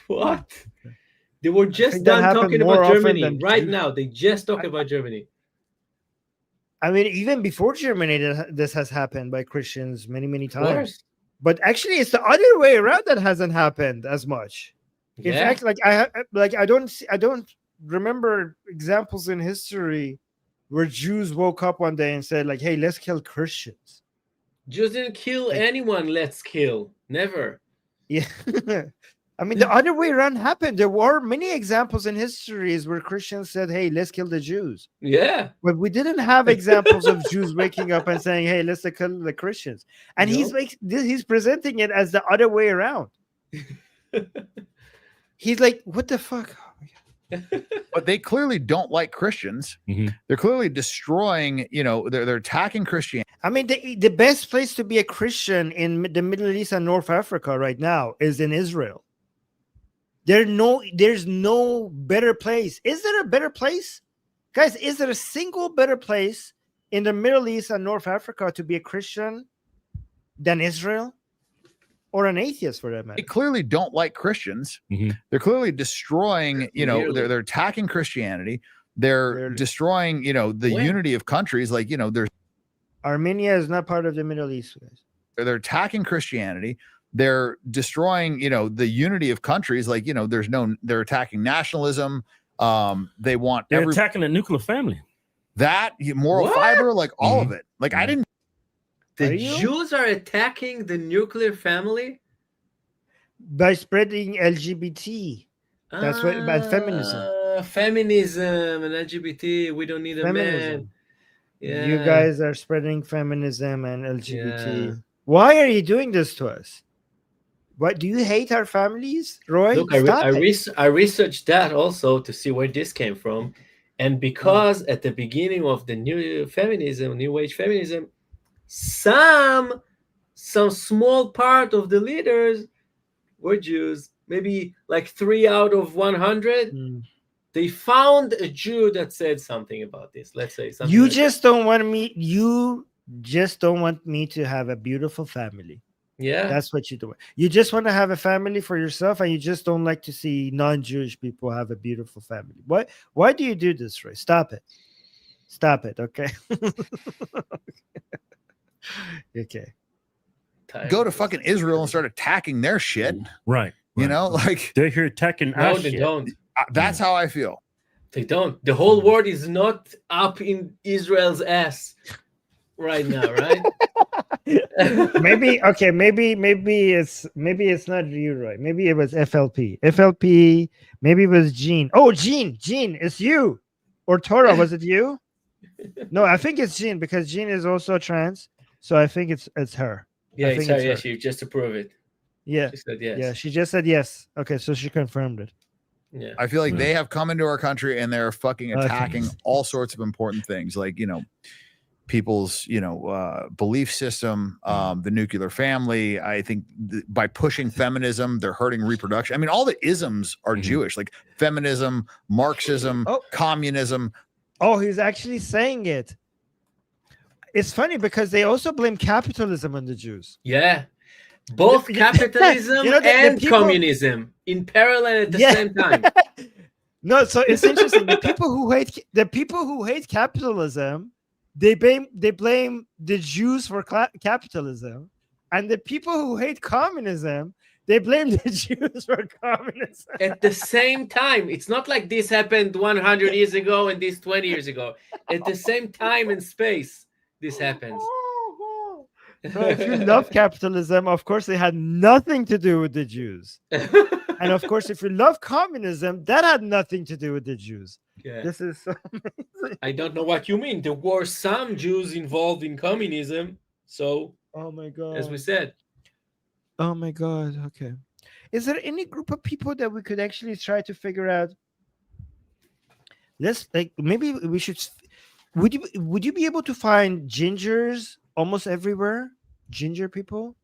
What? They were just done talking about Germany right now. They just talk about Germany. I mean, even before Germany, this has happened by Christians many times. But actually, it's the other way around that hasn't happened as much. In fact, I don't remember examples in history where Jews woke up one day and said, like, "Hey, let's kill Christians." Jews didn't kill anyone. Let's kill. Never. Yeah. I mean, the other way around happened. There were many examples in histories where Christians said, "Hey, let's kill the Jews." Yeah. But we didn't have examples of Jews waking up and saying, "Hey, let's kill the Christians." And he's presenting it as the other way around. He's like, "What the fuck?" But they clearly don't like Christians. They're clearly destroying, they're attacking Christianity. I mean, the best place to be a Christian in the Middle East and North Africa right now is in Israel. There's no better place. Is there a better place? Guys, is there a single better place in the Middle East and North Africa to be a Christian than Israel? Or an atheist, for that matter? They clearly don't like Christians. They're clearly destroying, they're attacking Christianity. They're destroying, the unity of countries. Like, there's Armenia is not part of the Middle East, guys. They're attacking Christianity. they're destroying, the unity of countries. Like, they're attacking nationalism. They want They're attacking the nuclear family. that moral What? fiber, like all of it. Like I didn't. The Are you? Jews are attacking the nuclear family by spreading LGBT. That's what about feminism. Feminism and LGBT. We don't need a man. Feminism. Yeah. You guys are spreading feminism and LGBT. Yeah. Why are you doing this to us? What do you hate our families, Roy? Look, Stop I it. researched that also to see where this came from, and because at the beginning of the new age feminism, some small part of the leaders were Jews, maybe like 3 out of 100. They found a Jew that said something about this. Let's say something. You like just don't want me. You just don't want me to have a beautiful family. Yeah, That's what you do. You just want to have a family for yourself, and you just don't like to see non-Jewish people have a beautiful family. Why do you do this, Roy? Stop it. Stop it. Okay. Okay. Go to fucking Israel and start attacking their shit. Right. Like They're here attacking No, our they shit. don't. that's how I feel. They don't. The whole world is not up in Israel's ass right now, right? Maybe it's not you, Roy. Maybe it was FLP. Maybe it was Jean. Oh, Jean, it's you. Or Torah, was it you? No, I think it's Jean because Jean is also trans. So I think it's her. Yeah, I it's think her. it's Yeah, her. she just to prove it. Yeah. She said yes. Yeah, she just said yes. Okay, so she confirmed it. Yeah. I feel like they have come into our country and they're fucking Okay. attacking all sorts of important things, like people's belief system, the nuclear family. I think by pushing feminism, they're hurting reproduction. I mean, all the isms are Jewish, like feminism, Marxism, communism. Oh, he's actually saying it. It's funny because they also blame capitalism on the Jews. Yeah. Both capitalism the and people- communism in parallel at the same time. No, so it's interesting. The people who hate capitalism, they blame the Jews for capitalism, and the people who hate communism, they blame the Jews for communism At the same time. It's not like this happened 100 years ago and this 20 years ago. At the same time and space, this happens. So if you love capitalism, of course, it had nothing to do with the Jews. And of course, if you love communism, that had nothing to do with the Jews. Yeah. This is so amazing. I don't know what you mean. There were some Jews involved in communism. So, Oh my God. as we said, Oh my God. Okay. Is there any group of people that we could actually try to figure out? Maybe we should. Would you be able to find gingers almost everywhere? Ginger people?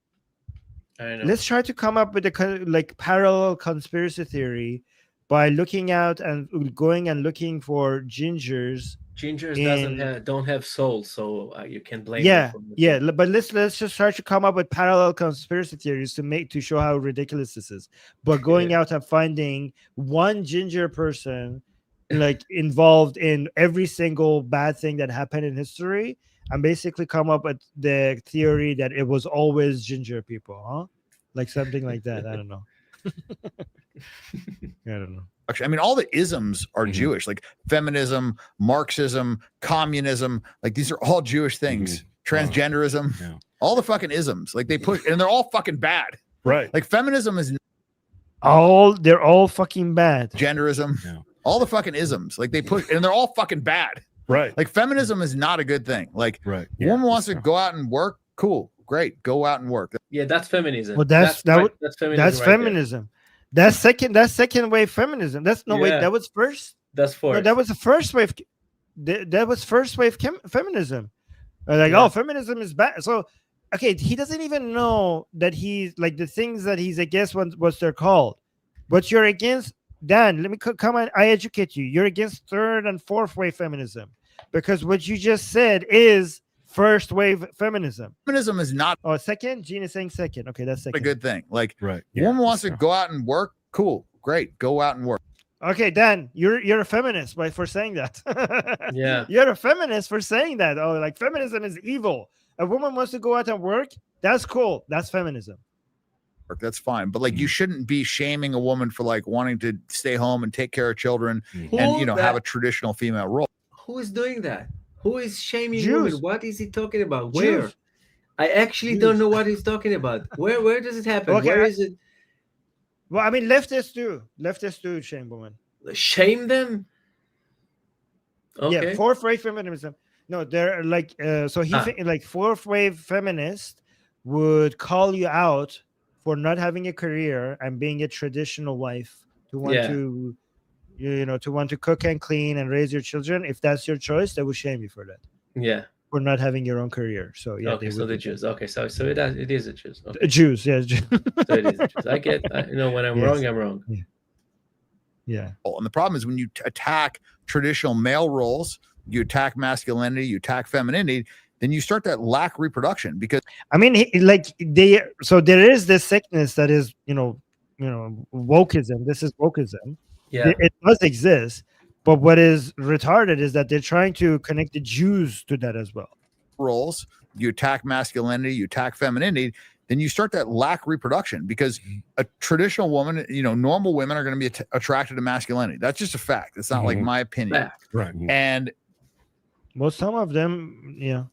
I don't know. Let's try to come up with a parallel conspiracy theory by looking out and going and looking for gingers. Gingers don't have souls, so you can blame Yeah, them. yeah. But let's just try to come up with parallel conspiracy theories to show how ridiculous this is. But going out and finding one ginger person involved in every single bad thing that happened in history, and basically come up with the theory that it was always ginger people, huh? Like something like that. I don't know. I don't know. Actually, I mean, all the isms are Jewish, like feminism, Marxism, communism. Like these are all Jewish things. Transgenderism, all the fucking isms. Like they push, and they're all fucking bad. Right. Like feminism is They're all fucking bad. genderism. All the fucking isms. Like they push, and they're all fucking bad. Right. Like feminism is not a good thing. Like Right. a woman wants to go out and work. Cool, great, go out and work. Yeah, that's feminism. Well, that's feminism. That's right there. feminism. That's second wave feminism. Wait, that was first. That's fourth. No, that was the first wave. That was first wave feminism. Feminism is bad. So, okay, he doesn't even know that he's the things that he's against. What they're called. But you're against. Dan, let me come on. I educate you. You're against third and fourth wave feminism because what you just said is first wave feminism. Feminism is not Second. Gene is saying second. Okay, that's second. a good thing. Like Right. a woman wants to go out and work. Cool, great, go out and work. Okay, Dan, you're a feminist for saying that. Yeah. You're a feminist for saying that. Oh, like feminism is evil. A woman wants to go out and work. That's cool. That's feminism. That's fine, but like you shouldn't be shaming a woman for like wanting to stay home and take care of children and have a traditional female role. Who is doing that? Who is shaming Jews. women? What is he talking about? Where? Jews. I actually don't know what he's talking about. Where does it happen? Okay, Where is it? Well, I mean, leftists do shame women. Shame them? Okay. Yeah, fourth wave feminism. No, they're like so he like fourth wave feminists would call you out for not having a career and being a traditional wife, to want to to want to cook and clean and raise your children. If that's your choice, they will shame you for that. Yeah. For not having your own career. So yeah. Okay, so the Jews. Okay, so it is the Jews. Okay. Jews, yeah. Jews. So it is the Jews. When I'm wrong, I'm wrong. Yeah. And the problem is when you attack traditional male roles, you attack masculinity, you attack femininity, then you start to lack reproduction. Because I mean, so there is this sickness that is, wokeism. This is wokeism. Yeah. It does exist, but what is retarded is that they're trying to connect the Jews to that as well. Roles, you attack masculinity, you attack femininity, then you start to lack reproduction, because a traditional woman, normal women are going to be attracted to masculinity. That's just a fact. It's not like my opinion. Fact. Right. And Well, some of them, yeah.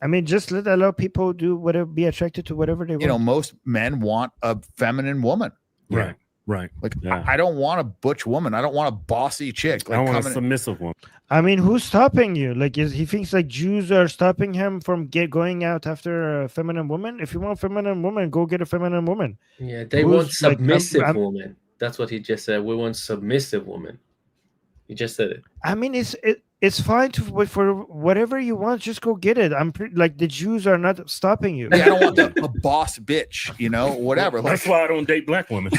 I mean, just allow people be attracted to whatever they want. Most men want a feminine woman. Right. Right. Like, I don't want a butch woman. I don't want a bossy chick. Like, I want a submissive one. I mean, who's stopping you? Like, he thinks like Jews are stopping him from going out after a feminine woman? If you want a feminine woman, go get a feminine woman. Yeah, they want submissive woman. That's what he just said. We want submissive woman. He just said it. I mean, it's fine for whatever you want. Just go get it. Like the Jews are not stopping you. I don't want a boss bitch, whatever. That's why I don't date black women.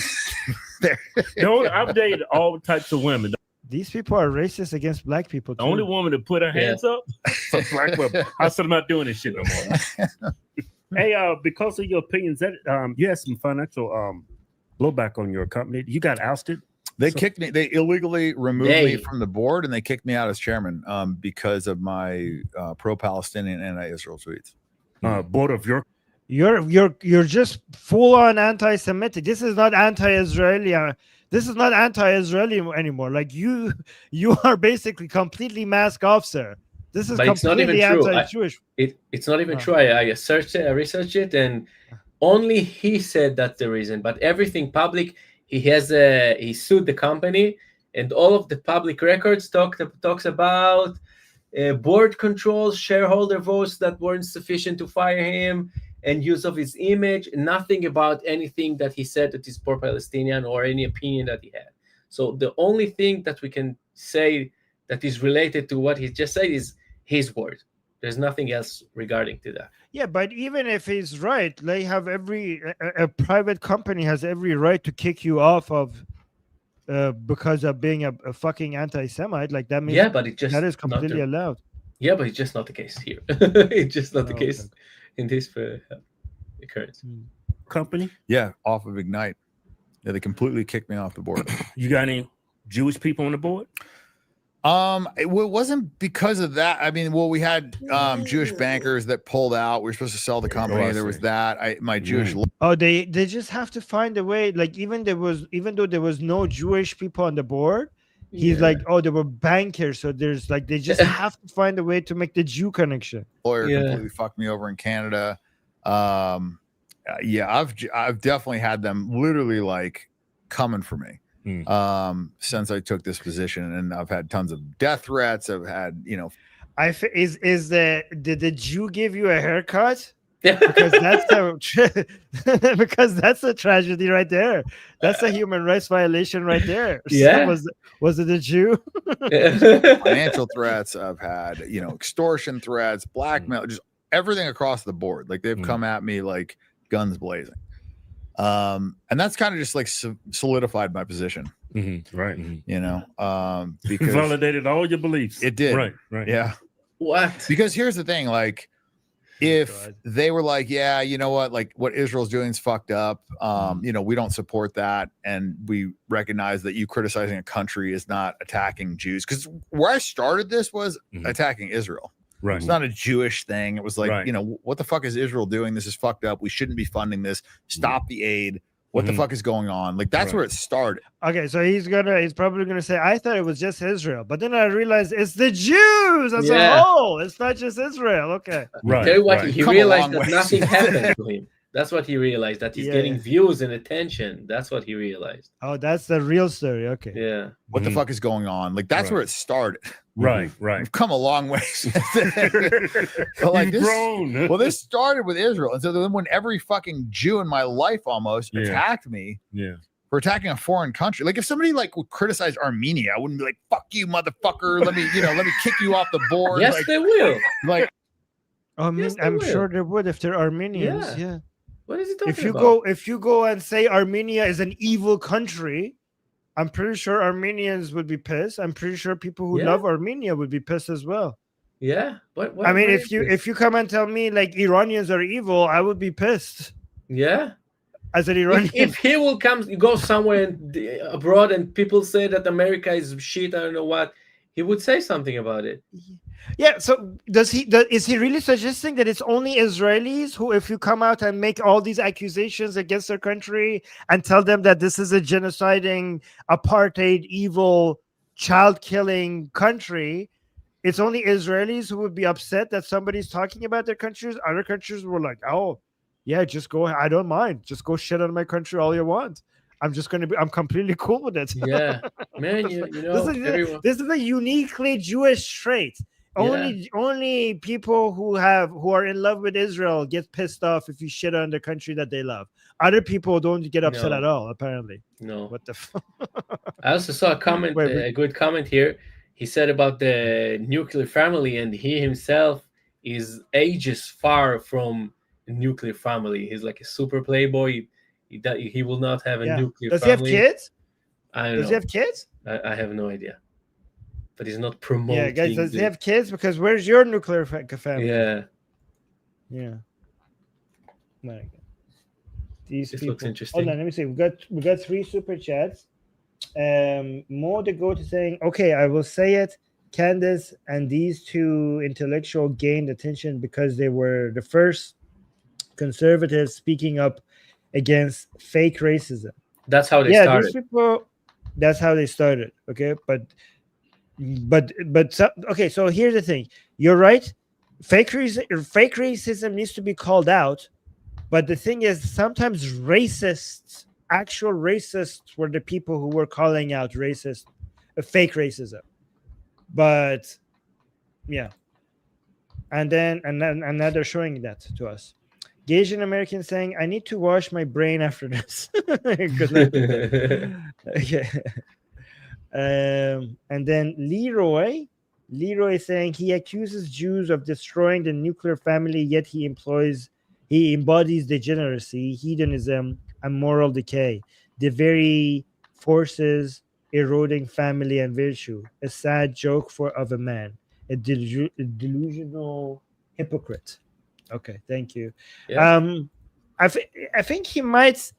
I've dated all types of women. These people are racist against black people too. The only woman to put her hands up, a black woman. I said I'm not doing this shit no more. Hey, because of your opinions, that you had some financial blowback on your company. You got ousted. They kicked me. They illegally removed me from the board, and they kicked me out as chairman because of my pro-Palestinian and anti-Israel tweets. Board of your. You're just full on anti-Semitic. This is not anti-Israeli. This is not anti-Israeli anymore. Like you are basically completely mask off, sir. This is completely anti-Jewish. It's not even true. I researched it, and only he said that's the reason. But everything public. He sued the company, and all of the public records talks about board controls, shareholder votes that weren't sufficient to fire him, and use of his image. Nothing about anything that he said that is pro-Palestinian or any opinion that he had. So the only thing that we can say that is related to what he just said is his word. There's nothing else regarding to that. Yeah, but even if he's right, they have a private company has every right to kick you off of because of being a fucking anti-Semite. Like that means that is completely allowed. Yeah, but it's just not the case here. It's just not the case in this occurrence. Company? Yeah, off of Ignite. Yeah, they completely kicked me off the board. You got any Jewish people on the board? It wasn't because of that. I mean, we had Jewish bankers that pulled out. We were supposed to sell the company. There was that. My Jewish. They just have to find a way. Like even though there was no Jewish people on the board, he's like, there were bankers. So there's like they just have to find a way to make the Jew connection. Lawyer completely fucked me over in Canada. I've definitely had them literally like coming for me. Since I took this position, and I've had tons of death threats. I've had, did the Jew give you a haircut? Because that's a tragedy right there. That's a human rights violation right there. Yeah. So was it a Jew? Financial threats. I've had, extortion threats, blackmail, just everything across the board. Like they've come at me like guns blazing. And that's kind of just like solidified my position. Right. Because validated all your beliefs. It did. Right. Yeah. What? Because here's the thing, like if they were like, yeah, you know what, like what Israel's doing is fucked up. We don't support that. And we recognize that you criticizing a country is not attacking Jews. Because where I started this was attacking Israel. Right. It's not a Jewish thing. It was like, Right. you know, what the fuck is Israel doing? This is fucked up. We shouldn't be funding this. Stop the aid. What the fuck is going on? Like, that's Right. where it started. Okay, so he's probably gonna say, I thought it was just Israel, but then I realized it's the Jews as a Yeah. whole. It's not just Israel. Okay. Right. Tell you what, right. he Come a realized long that way. nothing happened to him. That's what he realized, that he's Yeah, getting yeah. views and attention. That's what he realized. Oh, that's the real story. Okay. Yeah. What the fuck is going on? Like, that's Right. where it started. Right. Right. We've come a long way since then. But like You've this, grown. well, this started with Israel. And so then when every fucking Jew in my life almost Yeah. attacked me Yeah. for attacking a foreign country, like if somebody like would criticize Armenia, I wouldn't be like, fuck you, motherfucker. Let me kick you off the board. Yes, like, they will. like Yes, they I'm will. sure they would if they're Armenians. Yeah. Yeah. What is he talking If you about? go and say Armenia is an evil country, I'm pretty sure Armenians would be pissed. I'm pretty sure people who Yeah. love Armenia would be pissed as well. Yeah. What I mean, what if is you this? if you come and tell me like Iranians are evil, I would be pissed Yeah. as an Iranian. If he will go somewhere abroad and people say that America is shit, I don't know what, he would say something about it. Yeah. So is he really suggesting that it's only Israelis who, if you come out and make all these accusations against their country and tell them that this is a genociding, apartheid, evil, child-killing country, it's only Israelis who would be upset that somebody's talking about their countries? Other countries were like, oh, yeah, just go. I don't mind. Just go shit on my country all you want. I'm completely cool with it. Yeah. Man, you know, everyone. This is a uniquely Jewish trait. Only people who are in love with Israel get pissed off if you shit on the country that they love. Other people don't get upset No. at all, apparently. No. What the I also saw a comment, a good comment here. He said about the nuclear family, and he himself is ages far from a nuclear family. He's like a super playboy. He will not have a nuclear Does family. he have kids? I don't know. Does he have kids? I have no idea. But he's not promoting. Yeah, guys, does he have kids? Because where's your nuclear family? Yeah. Yeah. My God. These This people. looks interesting. Hold on, let me see. We got 3 super chats. Mo the Goat is saying, okay, I will say it. Candace and these 2 intellectuals gained attention because they were the first conservatives speaking up against fake racism. That's how they started. These people, that's how they started. Okay, okay, so here's the thing. You're right. Fake racism needs to be called out. But the thing is, sometimes actual racists were the people who were calling out fake racism. But yeah. And now they're showing that to us. Asian American saying, I need to wash my brain after this. Good night. Okay. And then Leroy saying he accuses Jews of destroying the nuclear family, yet he embodies degeneracy, hedonism, and moral decay, the very forces eroding family and virtue. A sad joke of a man, a delusional hypocrite. Okay, thank you. Yeah. I think he might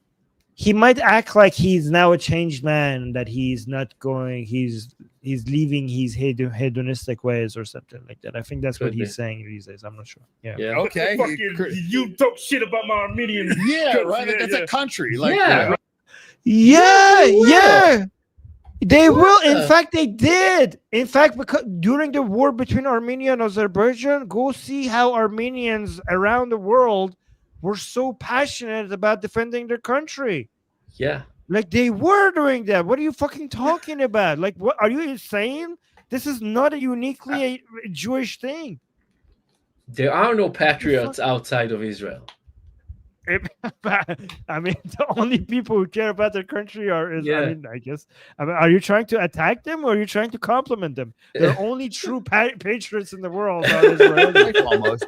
act like he's now a changed man, that he's not going, he's leaving his hedonistic ways or something like that. I think that's what he's saying these days. I'm not sure. Yeah. Okay. You talk shit about my Armenian. Yeah, right. Like, that's a country. Like, Yeah. Yeah. They will. In fact, they did. In fact, because during the war between Armenia and Azerbaijan, go see how Armenians around the world were so passionate about defending their country. Yeah. Like, they were doing that. What are you fucking talking about? Like, what are you insane? This is not a uniquely a Jewish thing. There are no patriots outside of Israel. I mean, the only people who care about their country are, I guess. I mean, are you trying to attack them or are you trying to compliment them? The only true patriots in the world are Israelis. almost.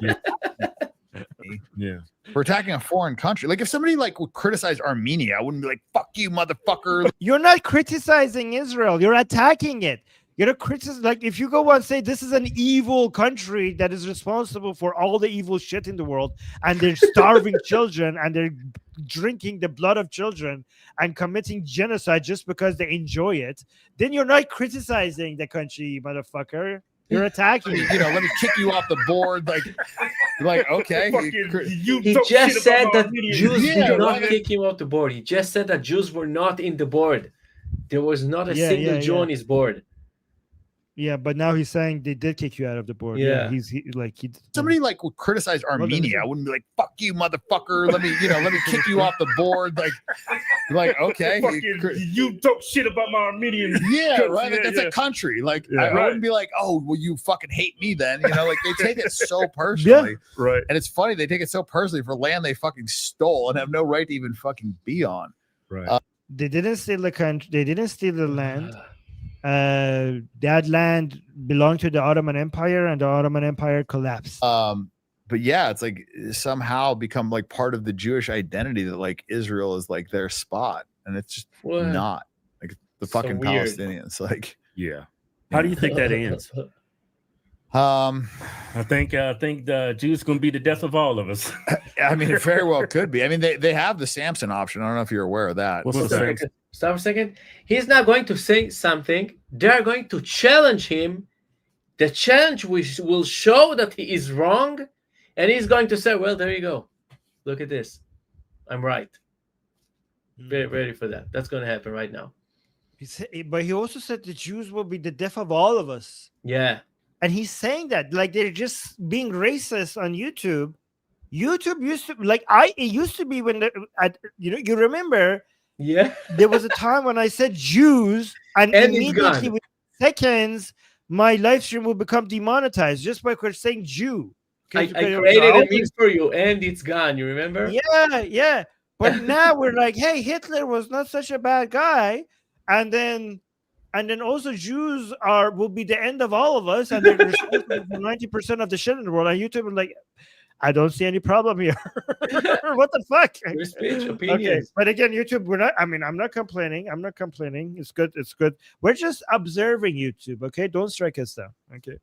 Yeah. For attacking a foreign country. Like, if somebody like would criticize Armenia, I wouldn't be like, fuck you, motherfucker. You're not criticizing Israel. You're attacking it. You're not criticizing. Like, if you go and say this is an evil country that is responsible for all the evil shit in the world, and they're starving children, and they're drinking the blood of children and committing genocide just because they enjoy it, then you're not criticizing the country, motherfucker. You're attacking. Let me kick you off the board. Okay. He just said that Jews Yeah, did not right. kick him off the board. He just said that Jews were not in the board. There was not a single Jew on his board. Yeah, but now he's saying they did kick you out of the board. Yeah. Somebody would criticize Armenia. I wouldn't be like, "Fuck you, motherfucker." Let me kick you off the board. Okay. You talk shit about my Armenian. Yeah, right. That's a country. I wouldn't be like, "Oh, well, you fucking hate me then." They take it so personally. Yeah, right. And it's funny, they take it so personally for land they fucking stole and have no right to even fucking be on. Right. They didn't steal the country. They didn't steal the land. That land belonged to the Ottoman Empire, and the Ottoman Empire collapsed. But yeah, it's somehow become part of the Jewish identity that Israel is their spot, and it's just not the fucking Palestinians. Yeah. How do you think that ends? I think the Jews gonna be the death of all of us. I mean, it very well could be. I mean, they have the Samson option. I don't know if you're aware of that. What's the Samson? Stop a second. He's not going to say something. They're going to challenge him. The challenge will show that he is wrong, and he's going to say, "Well, there you go. Look at this. I'm right." Very ready for that. That's going to happen right now. But he also said the Jews will be the death of all of us. Yeah. And he's saying that they're just being racist on YouTube. YouTube used to it used to be when you remember. Yeah. There was a time when I said Jews, and immediately within seconds my live stream will become demonetized just by saying Jew. I created a meme for you, and it's gone. You remember? Yeah. But now we're like, hey, Hitler was not such a bad guy, and then also Jews will be the end of all of us, and they're responsible for 90% of the shit in the world. And YouTube is like, I don't see any problem here. What the fuck? Your speech, opinions. Okay. But again, YouTube, I'm not complaining. It's good. We're just observing YouTube. Okay. Don't strike us down. Okay.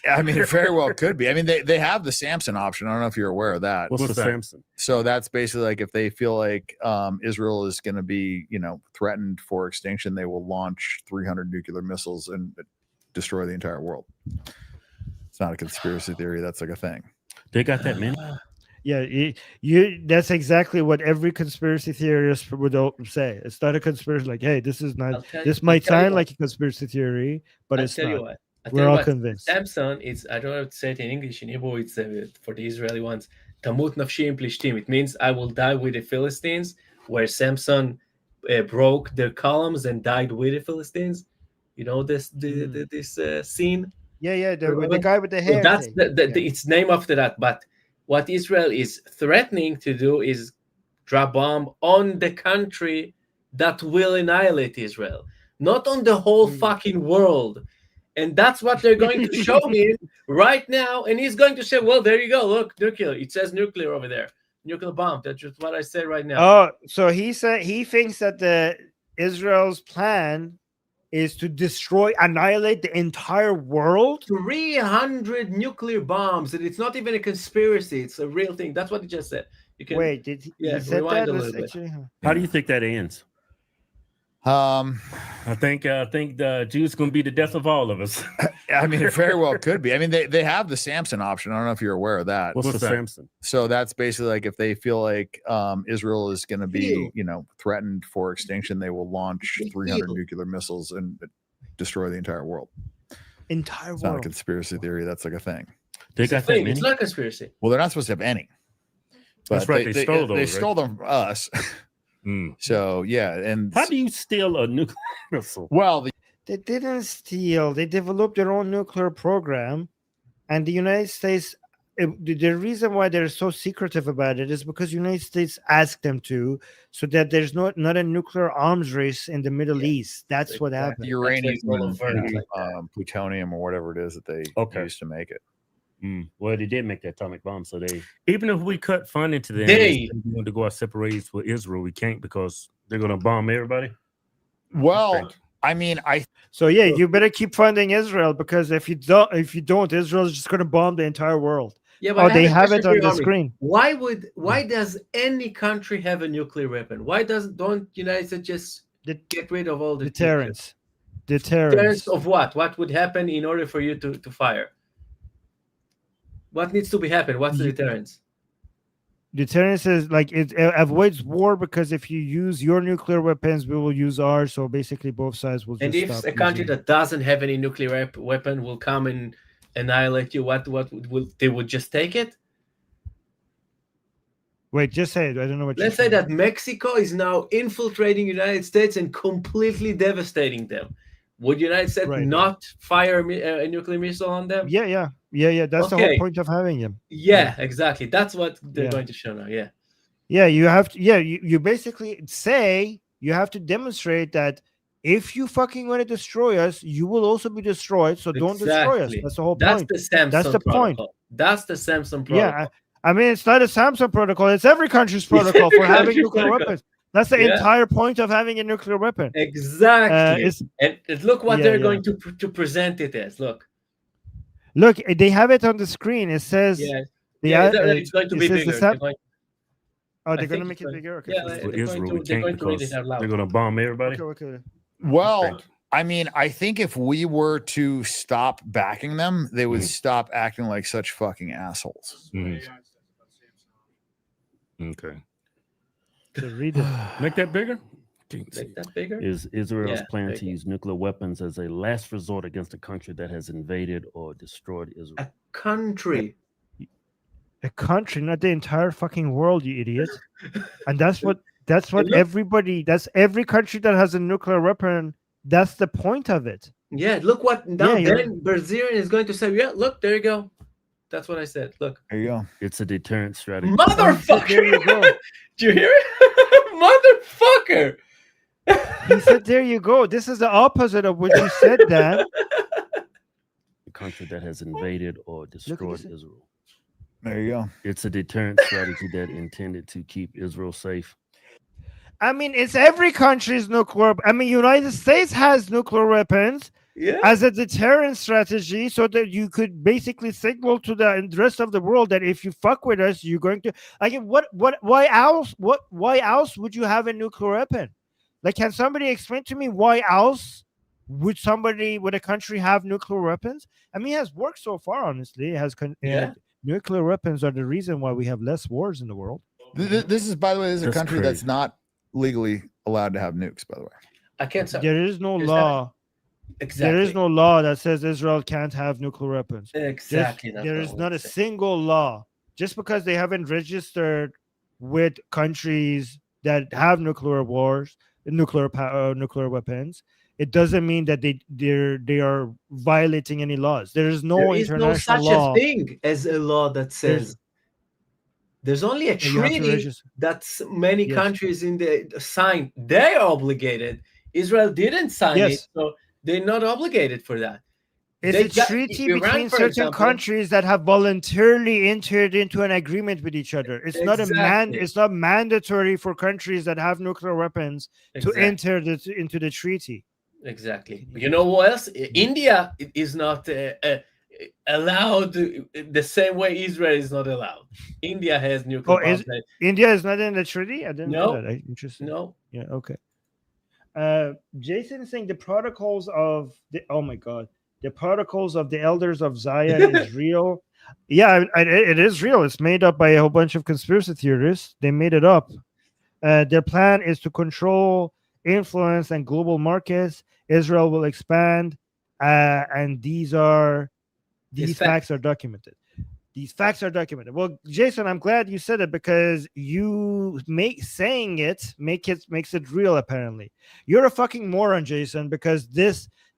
I mean, it very well could be. I mean, they have the Samson option. I don't know if you're aware of that. What's the Samson? So that's basically if they feel like Israel is going to be, threatened for extinction, they will launch 300 nuclear missiles and destroy the entire world. It's not a conspiracy theory. That's a thing. They got that many? Yeah, that's exactly what every conspiracy theorist would say. It's not a conspiracy. Hey, this is not. This might sound like a conspiracy theory, but it's not. We're all convinced. Samson is, I don't know how to say it in English. In Hebrew, it's for the Israeli ones. Tamut nafshi im plishtim. It means I will die with the Philistines, where Samson broke their columns and died with the Philistines. You know this scene. Yeah, the guy with the hair. So that's it's named after that. But what Israel is threatening to do is drop bomb on the country that will annihilate Israel, not on the whole fucking world. And that's what they're going to show him right now. And he's going to say, well, there you go. Look, nuclear. It says nuclear over there. Nuclear bomb. That's just what I said right now. Oh, so he said he thinks that Israel's plan is to annihilate the entire world. 300 nuclear bombs. And it's not even a conspiracy. It's a real thing. That's what he just said. You can, wait, did he said rewind that? a little bit. Actually, How do you think that ends? I think the Jews gonna be the death of all of us. I mean, it very well could be. I mean, they have the Samson option. I don't know if you're aware of that. What's the Samson? So that's basically if they feel like Israel is going to be, threatened for extinction, they will launch 300 nuclear missiles and destroy the entire world. It's not a conspiracy theory. That's a thing. They got that many? It's not a conspiracy. Well, they're not supposed to have any. But that's right. They stole those. They stole them from us. So yeah, and how do you steal a nuclear missile? Well, they didn't steal. They developed their own nuclear program, and the United States. The reason why they're so secretive about it is because the United States asked them to, so that there's not a nuclear arms race in the Middle East. That's what happened. Uranium, plutonium, or whatever it is that they used to make it. Well, they did make the atomic bomb, so even if we cut funding to them, they want to go our separate ways with Israel, we can't because they're going to bomb everybody. Well, I mean, you better keep funding Israel, because if you don't, Israel is just going to bomb the entire world. Yeah, but they have it on the screen. Why does any country have a nuclear weapon? Why don't United States just get rid of all the deterrence? Deterrence. of what? What would happen in order for you to fire? What needs to be happen? What's the deterrence? Deterrence is like it avoids war because if you use your nuclear weapons, we will use ours. So basically, both sides will just And if stop a country using that doesn't have any nuclear weapon will come and annihilate you, what will they would just take it? Wait, just say it. I don't know what. Let's you're say saying. that Mexico is now infiltrating United States and completely devastating them. Would United States Right. not fire a nuclear missile on them? Yeah. That's the whole Okay. point of having them. Yeah, exactly. That's what they're Yeah. going to show now. Yeah. Yeah, you have to. Yeah, you basically say you have to demonstrate that if you fucking want to destroy us, you will also be destroyed. So don't destroy us. Exactly. That's the whole That's point. the Samsung That's the point. protocol. That's the Samsung protocol. Yeah, I mean it's not a Samsung protocol. It's every country's protocol every for having country's nuclear protocol. weapons. That's the Yeah. entire point of having a nuclear weapon. Exactly. It's And look what Yeah, they're yeah. going to present it as. Look. look, they have it on the screen. It says Yeah. they Yeah, are- it's going to it be says the bigger. Sam- They're oh, I they're gonna think make it's it bigger. Okay, yeah, cool. they're For going Israel, to- we they're can't going to read because it out loud. they're gonna bomb everybody. Okay. Well, I mean, I think if we were to stop backing them, they would stop acting like such fucking assholes. Okay. So read it. Make that bigger. Can't see. Make that bigger. Is Israel's Yeah, plan there to you go. use nuclear weapons as a last resort against a country that has invaded or destroyed Israel? A country. A country, not the entire fucking world, you idiot. And that's what look- everybody. That's every country that has a nuclear weapon. That's the point of it. Yeah, look what now Yeah, you're- Dan Bilzerian is going to say. Yeah, look, there you go. That's what I said. Look. There you go. It's a deterrent strategy. Motherfucker. There you go. Did you hear it? Motherfucker. He said, "There you go." This is the opposite of what you said, Dan. A country that has invaded or destroyed this. Israel. There you go. It's a deterrent strategy that intended to keep Israel safe. I mean, it's every country's nuclear. I mean, United States has nuclear weapons Yeah. as a deterrent strategy, so that you could basically signal to the rest of the world that if you fuck with us, you're going to. Like, why else? Why else would you have a nuclear weapon? Like, can somebody explain to me why else would a country have nuclear weapons? I mean, it has worked so far. Honestly, it has. Yeah. Nuclear weapons are the reason why we have less wars in the world. This is, by the way, this is a That's country that's crazy. not legally allowed to have nukes, by the way. I can't say There is no Is that- law. exactly. There is no law that says Israel can't have nuclear weapons. exactly. that's There what is I not a would say. single law. Just because they haven't registered with countries that have nuclear weapons, it doesn't mean that they are violating any laws. There is no There is international no such law. a thing as a law that says there's only a that you have to tready register. that many Yes. countries in the signed. They're obligated. Israel didn't sign Yes. it, so they're not obligated for that. It's They a got- treaty Iran, between for certain example- countries that have voluntarily entered into an agreement with each other. It's Exactly. It's not mandatory for countries that have nuclear weapons to Exactly. enter into the treaty. Exactly. You know what else? India is not allowed the same way Israel is not allowed. India has nuclear is- bombs. India is not in the treaty. I didn't know No. that. Interesting. No. Yeah. Okay. Jason is saying the protocols of the. Oh my God. The protocols of the elders of Zion is real. Yeah, it is real. It's made up by a whole bunch of conspiracy theorists. They made it up. Their plan is to control, influence, and global markets. Israel will expand, and these It's facts are documented. These facts are documented. Well, Jason, I'm glad you said it because you makes it real. Apparently, you're a fucking moron, Jason, because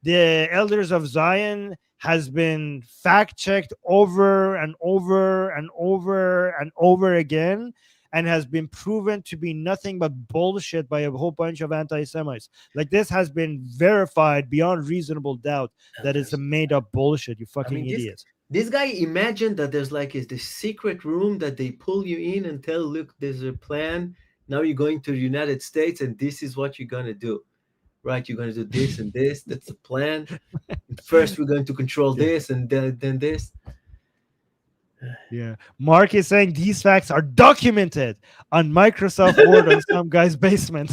the elders of Zion has been fact checked over and over and over and over again, and has been proven to be nothing but bullshit by a whole bunch of anti-Semites. Like, this has been verified beyond reasonable doubt that it's a made-up bullshit. You fucking idiots. This guy imagined that there's like is this secret room that they pull you in and tell, look, there's a plan. Now you're going to the United States and this is what you're gonna do. Right? You're gonna do this and this. That's the plan. First, we're going to control this and then this. Yeah. Mark is saying these facts are documented on Microsoft Word on some guy's basement.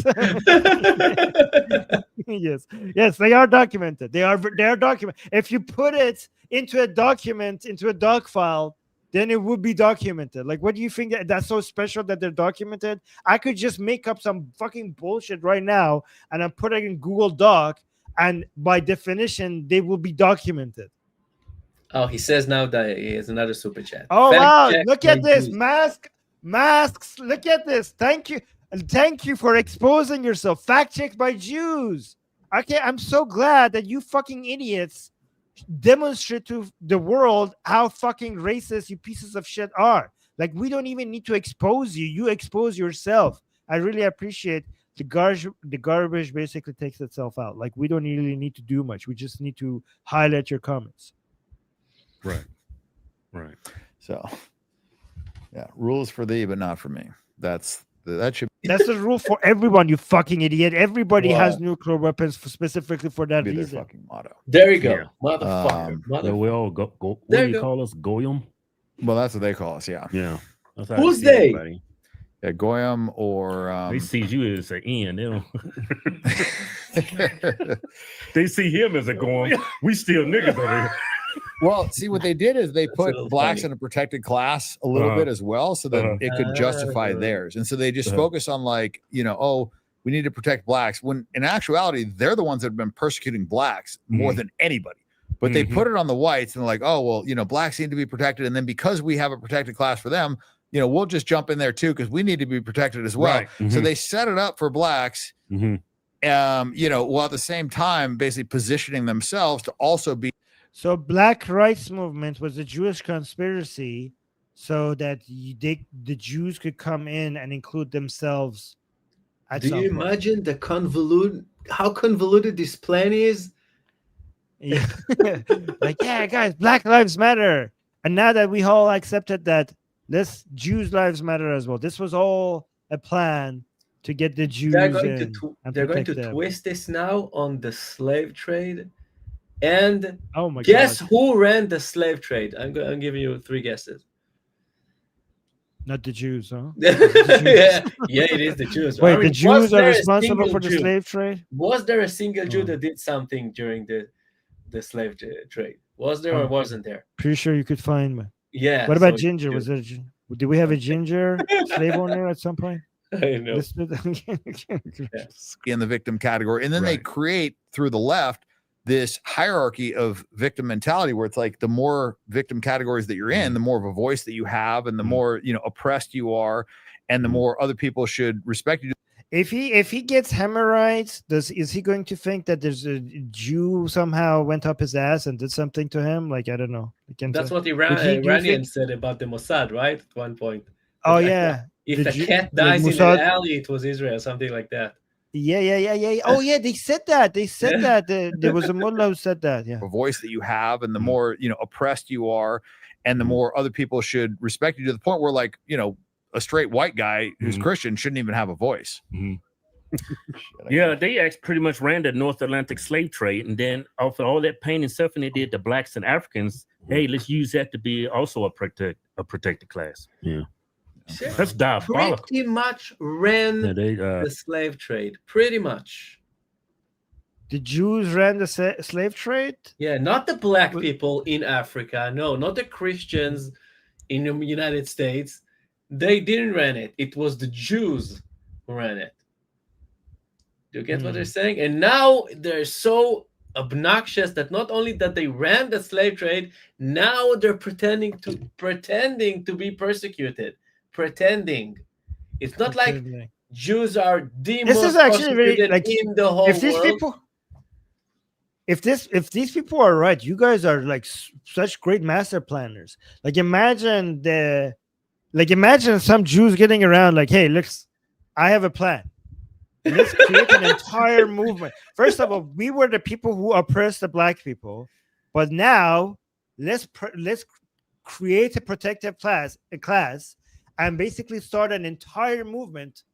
yes, they are documented. They are documented. If you put it into a document, into a doc file, then it would be documented. Like, what do you think that's so special that they're documented? I could just make up some fucking bullshit right now and I put it in Google Doc, and by definition, they will be documented. Oh, he says now that he has another super chat. Oh Fact wow! check Look at by this Jews. masks. Look at this. Thank you, and thank you for exposing yourself. Fact checked by Jews. Okay, I'm so glad that you fucking idiots demonstrate to the world how fucking racist you pieces of shit are. Like, we don't even need to expose you. You expose yourself. I really appreciate the garbage basically takes itself out. Like, we don't really need to do much. We just need to highlight your comments. Right. So, yeah, rules for thee, but not for me. That should That's the rule for everyone, you fucking idiot. Everybody has Wow. nuclear weapons specifically for that be their reason. fucking motto. There you go, Yeah. motherfucker. So we all go. What There do you you go. call us? Goyim. Well, that's what they call us. Yeah, Yeah. That's how Who's see they? everybody. yeah, Goyim or They see you as an N. They don't. They see him as a Goyim. We still niggas over here. Well, see what they did is they That's a put little blacks funny. in a protected class a little Uh-huh. bit as well, so that Uh-huh. it could justify Uh-huh. theirs. And so they just Uh-huh. focus on, like, oh, we need to protect blacks. When in actuality, they're the ones that have been persecuting blacks more than anybody. But they Mhm. put it on the whites and they're like, oh, well, blacks need to be protected. And then because we have a protected class for them, we'll just jump in there too because we need to be protected as well. Right. So Mhm. they set it up for blacks. Mhm. While at the same time basically positioning themselves to also be So Black Rights Movement was a Jewish conspiracy so that the Jews could come in and include themselves at Do some you point. imagine how convoluted this plan is? Yeah. Like, yeah, guys, Black Lives Matter. And now that we all accepted that, Jews' lives matter as well. This was all a plan to get the Jews They're going in to and they're going protect to them. twist this now on the slave trade. And Oh my guess god. who ran the slave trade? I'm giving you 3 guesses. Not the Jews, huh? yeah, it is the Jews. Wait, I mean, the was Jews are there a responsible single for the Jew? slave trade? Was there a single Jew Oh. that did something during the slave trade? Was there or Okay. wasn't there? Pretty sure you could find one. Yeah. What about so Ginger? Jew. Was there? Did we have a Ginger slave owner at some point? I know. in the victim category. And then they Right. create through the left this hierarchy of victim mentality where it's like the more victim categories that you're in, the more of a voice that you have and the more, oppressed you are and the more other people should respect you. If he gets hemorrhoids, is he going to think that there's a Jew somehow went up his ass and did something to him? Like, I don't know. That's what do you Iranian think- said about the Mossad, right? At one point. Oh Like, yeah. If The a Jew- cat the dies in Mossad- an alley, it was Israel, something like that. Yeah. Oh yeah, they said that. Yeah. There was a mullah who said that. Yeah. A voice that you have and the more, oppressed you are and the more other people should respect you to the point where like, a straight white guy who's Christian shouldn't even have a voice. Yeah, they pretty much ran the North Atlantic slave trade, and then after all that pain and suffering they did to blacks and Africans, hey, let's use that to be also a protected class. Yeah, Shit. that's diabolical. Pretty much ran Yeah, they the slave trade. Pretty much. The Jews ran the slave trade. Yeah, not the black people in Africa. No, not the Christians in the United States. They didn't run it. It was the Jews who ran it. Do you get what they're saying? And now they're so obnoxious that not only that they ran the slave trade, now they're pretending to be persecuted. Pretending. It's not like Pretending. Jews are the This most is actually very, persecuted like, in the whole if these world. people if these people are right, you guys are like such great master planners. Like imagine some Jews getting around like, hey, look, I have a plan. Let's create an entire movement. First of all, we were the people who oppressed the black people, but now let's create a protective class, and basically start an entire movement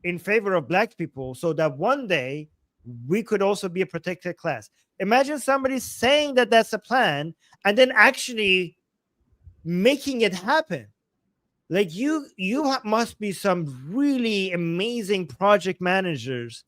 in favor of black people, so that one day we could also be a protected class. Imagine somebody saying that that's a plan and then actually making it happen. Like you must be some really amazing project managers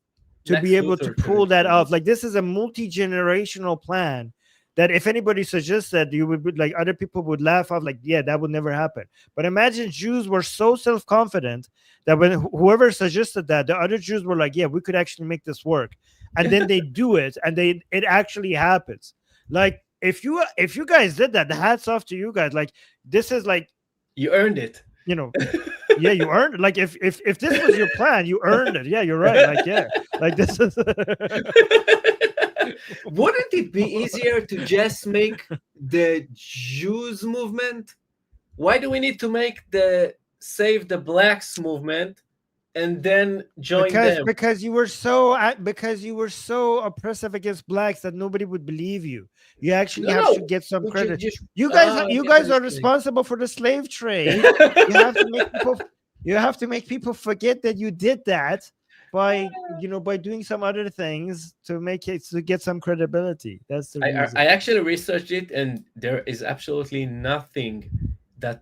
to Lex be able to Luthor pull that tradition. off. Like this is a multi-generational plan that if anybody suggested, you would be like other people would laugh off, like, yeah, that would never happen. But imagine Jews were so self-confident that when whoever suggested that, the other Jews were like, yeah, we could actually make this work. And then they do it, and it actually happens. Like if you guys did that, the hats off to you guys. Like this is like, You earned it. you know, yeah, you earned it. Like if this was your plan, you earned it. Yeah, you're right. Like, yeah, like this is Wouldn't it be easier to just make the Jews movement? Why do we need to make the Save the Blacks movement and then join them? because you were so oppressive against blacks that nobody would believe you. You actually have to get some But credit. you You guys are understand. responsible for the slave trade. You have to make people forget that you did that by doing some other things to get some credibility. That's the reason. I actually researched it, and there is absolutely nothing that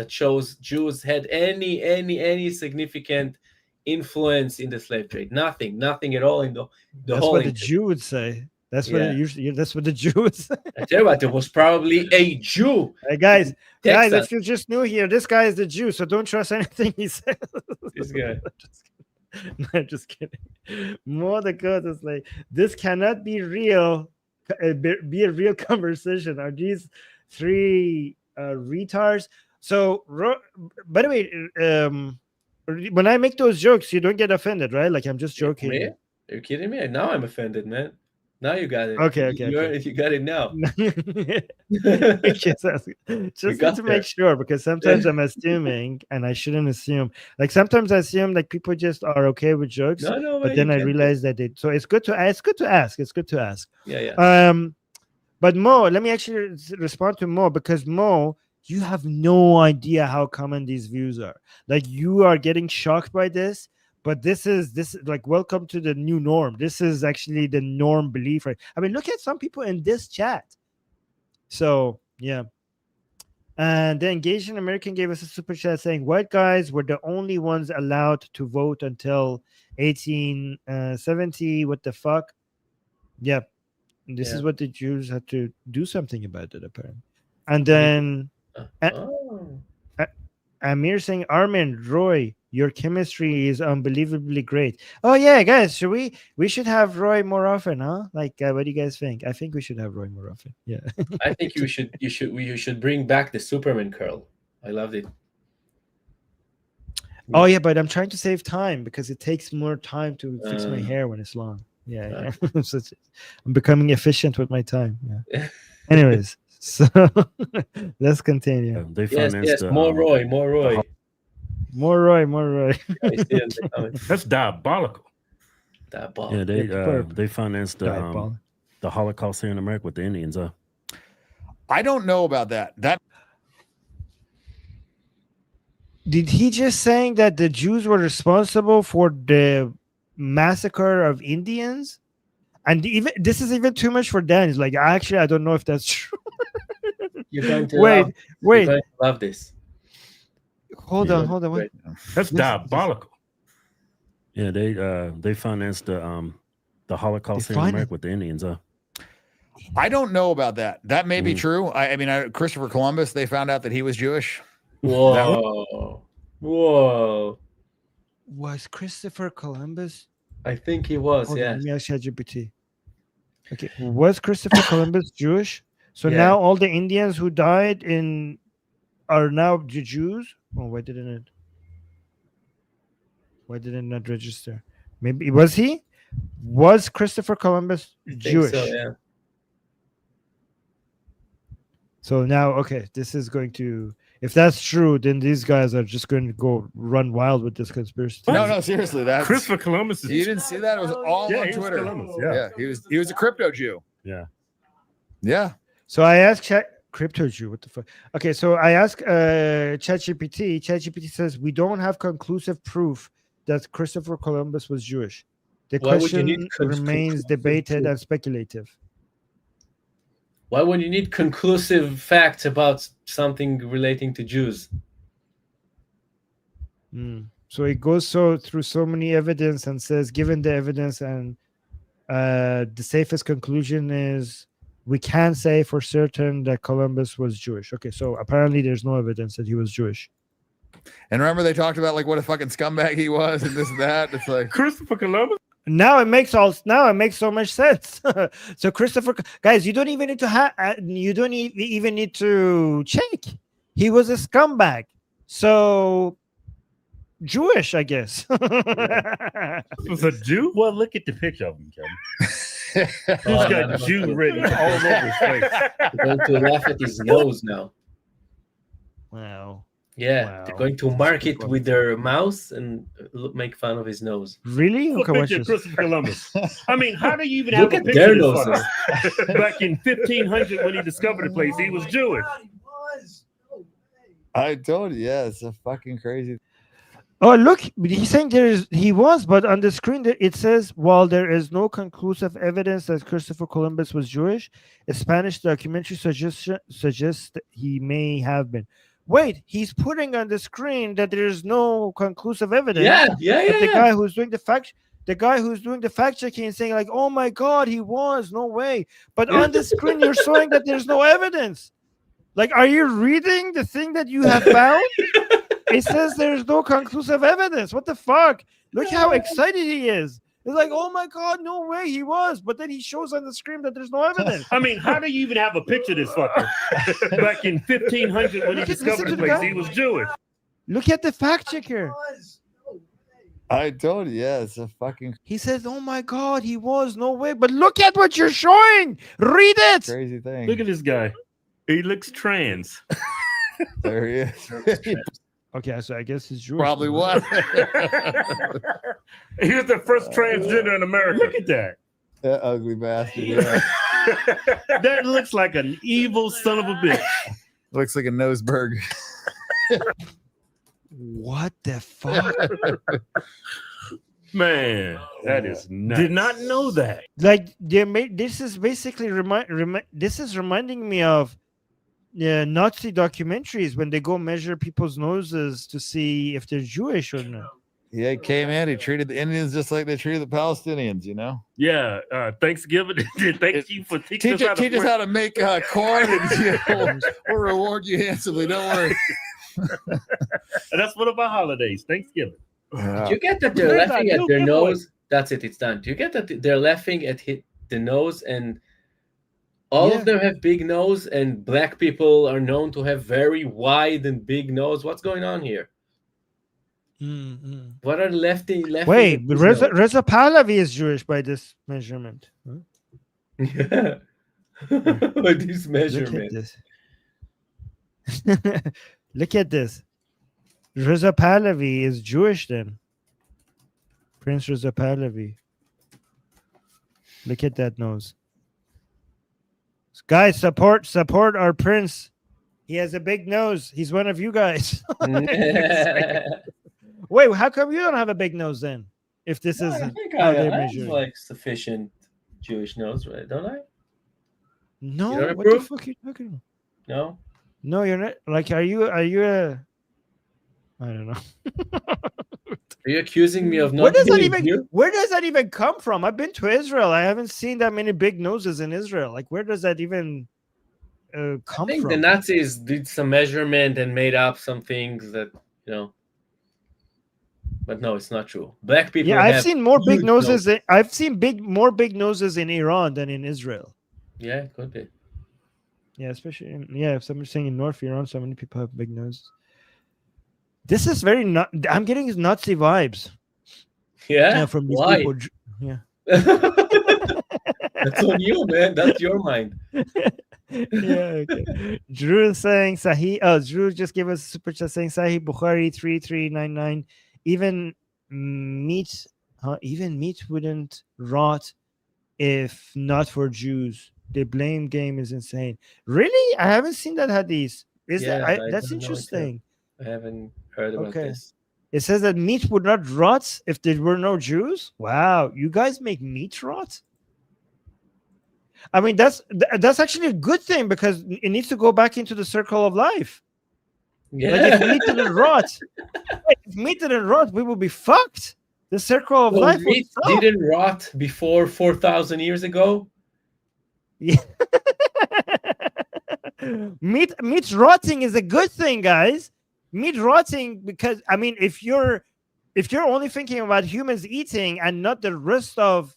shows Jews had any significant influence in the slave trade. Nothing at all in the That's whole. what the Jew would say. That's what that's what the Jew would say. I tell you what, there was probably a Jew. Hey guys, Texas. if you're just new here, this guy is the Jew, so don't trust anything he says. This guy. No, I'm just kidding. More the code is like, this cannot be real. Be a real conversation. Are these three retards? So, by the way, when I make those jokes, you don't get offended, right? Like I'm just joking. Me? Are you kidding me? Now I'm offended, man. Now you got it. Okay. You got it now. Just to make sure, because sometimes I'm assuming, and I shouldn't assume. Like sometimes I assume like people just are okay with jokes, No, but then I realize that they. So it's good to ask. It's good to ask. Yeah. But Mo, let me actually respond to Mo, because Mo, you have no idea how common these views are. Like you are getting shocked by this. But this is like, welcome to the new norm. This is actually the norm belief, right? I mean, look at some people in this chat. So yeah. And the Engaged American gave us a super chat saying white guys were the only ones allowed to vote until 1870. What the fuck? Yeah. This is what the Jews had to do something about it, apparently. And then Amir saying, Armin, Roy, your chemistry is unbelievably great. Oh yeah, guys, we should have Roy more often, huh? Like, what do you guys think? I think we should have Roy more often. Yeah. I think you should bring back the Superman curl. I loved it. Oh yeah, but I'm trying to save time because it takes more time to fix my hair when it's long. Yeah. I'm becoming efficient with my time. Yeah. Anyways, so let's continue. They yes, more Roy. More Roy. That's diabolical. Diabolical. Yeah, they financed the Holocaust here in America with the Indians. I don't know about that. Did he just saying that the Jews were responsible for the massacre of Indians? And even this is even too much for Dan. He's like, actually, I don't know if that's true. You're going to wait. You're going to love this. Hold on. Wait. That's diabolical. Yeah, they financed the Holocaust here in America with the Indians. I don't know about that. That may be true. I mean, Christopher Columbus, they found out that he was Jewish. Whoa. Was Christopher Columbus? I think he was. Hold yeah. on, let me ask ChatGPT. Okay, was Christopher Columbus Jewish? So now all the Indians who died are now Jews. Oh, why didn't it not register? Maybe was he? Was Christopher Columbus Jewish? So, yeah. So now, okay, this is going to. If that's true, then these guys are just going to go run wild with this conspiracy. No, seriously, that's Christopher Columbus. You didn't see that? It was all on Twitter. Columbus, He was a crypto Jew. Yeah. So I asked crypto Jew. What the fuck? Okay, so I asked ChatGPT. ChatGPT says we don't have conclusive proof that Christopher Columbus was Jewish. The question remains debated and speculative. Why would you need conclusive facts about something relating to Jews? So it goes through so many evidence and says, given the evidence, and the safest conclusion is we can say for certain that Columbus was Jewish. Okay, so apparently there's no evidence that he was Jewish. And remember they talked about like what a fucking scumbag he was and this and that. It's like Christopher Columbus. Now it makes so much sense. So Christopher, guys, you don't even need to even need to check. He was a scumbag. So Jewish, I guess. Was a Jew? Well, look at the picture of him, Kevin. He's got Jew written all over his face. They're going to laugh at his nose now. Wow. Yeah, Wow. they're going to mark it with their mouth and make fun of his nose. Really? Look Okay, at watch this. Christopher Columbus. I mean, how do you even Look have a at picture their of noses. this fucker? Back in 1500 when he discovered the place, he was Jewish. I told you, yeah, it's a fucking crazy. Oh, look, he's saying he was, but on the screen it says, while there is no conclusive evidence that Christopher Columbus was Jewish, a Spanish documentary suggests that he may have been. Wait, he's putting on the screen that there's no conclusive evidence. But the guy who's doing the fact checking is saying like, oh my God, he was, no way. But on the screen, you're showing that there's no evidence. Like, are you reading the thing that you have found? It says there's no conclusive evidence. What the fuck? Look how excited he is. It's like, oh my God, no way, he was. But then he shows on the screen that there's no evidence. I mean, how do you even have a picture of this fucker? Back in 1500 when he discovered the place, he was Jewish. Look at the fact checker. I told you, yeah, it's a fucking He says, oh my God, he was, no way. But look at what you're showing. Read it. crazy thing. Look at this guy. He looks trans. There he is. Okay, so I guess he's Jewish. Probably was. He was the first transgender in America. Look at that. That ugly bastard. Yeah. That looks like an evil son of a bitch. Looks like a Noseberg. What the fuck? Man, that is nuts. Did not know that. Like this is basically this is reminding me of Nazi documentaries when they go measure people's noses to see if they're Jewish or not. Yeah, he came in. He treated the Indians just like they treated the Palestinians. You know. Yeah. Thanksgiving. Thank you for teaching us Teach us how to make corn, and we'll reward you handsomely. Don't worry. And that's one of our holidays, Thanksgiving. Do you get that they're laughing at their nose? That's it. It's done. Do you get that they're laughing at the nose, and all of them have big nose, and black people are known to have very wide and big nose? What's going on here? What are lefty? Wait, Reza Pahlavi is Jewish by this measurement. Huh? Yeah. By this measurement. Look at this. Look at this. Reza Pahlavi is Jewish then. Prince Reza Pahlavi. Look at that nose. Guys, support our prince. He has a big nose. He's one of you guys. Wait, how come you don't have a big nose then? If this is I think how I they have measure. like sufficient Jewish nose, right? Don't I? No, You don't what the approve? fuck are you talking about? No. No, you're not. Like, are you a? I don't know. Are you accusing me of not Where does that being even? Jew? Where does that even come from? I've been to Israel. I haven't seen that many big noses in Israel. Like, where does that even come I think from? the Nazis did some measurement and made up some things that, you know. But no, it's not true. Black people. Yeah, I've have seen more big huge noses. I've seen more big noses in Iran than in Israel. Yeah, it could be. Yeah, especially if somebody's saying in North Iran, so many people have big noses. This is very I'm getting Nazi vibes. Yeah. From these Why? people. Yeah. That's on you, man. That's your mind. Yeah. Okay. Drew is saying Sahih. Oh, Drew just gave us a super chat saying Sahih Bukhari 3399. Even meat wouldn't rot if not for Jews. The blame game is insane. Really? I haven't seen that hadith. That's don't know interesting. I haven't heard about this. It says that meat would not rot if there were no Jews. Wow, you guys make meat rot? I mean, that's actually a good thing because it needs to go back into the circle of life. Like if meat didn't rot, if meat didn't rot, we would be fucked. The circle of So life would meat stop. didn't rot before 4,000 years ago. Yeah. meat rotting is a good thing, guys. Meat rotting, because I mean, if you're only thinking about humans eating and not the rest of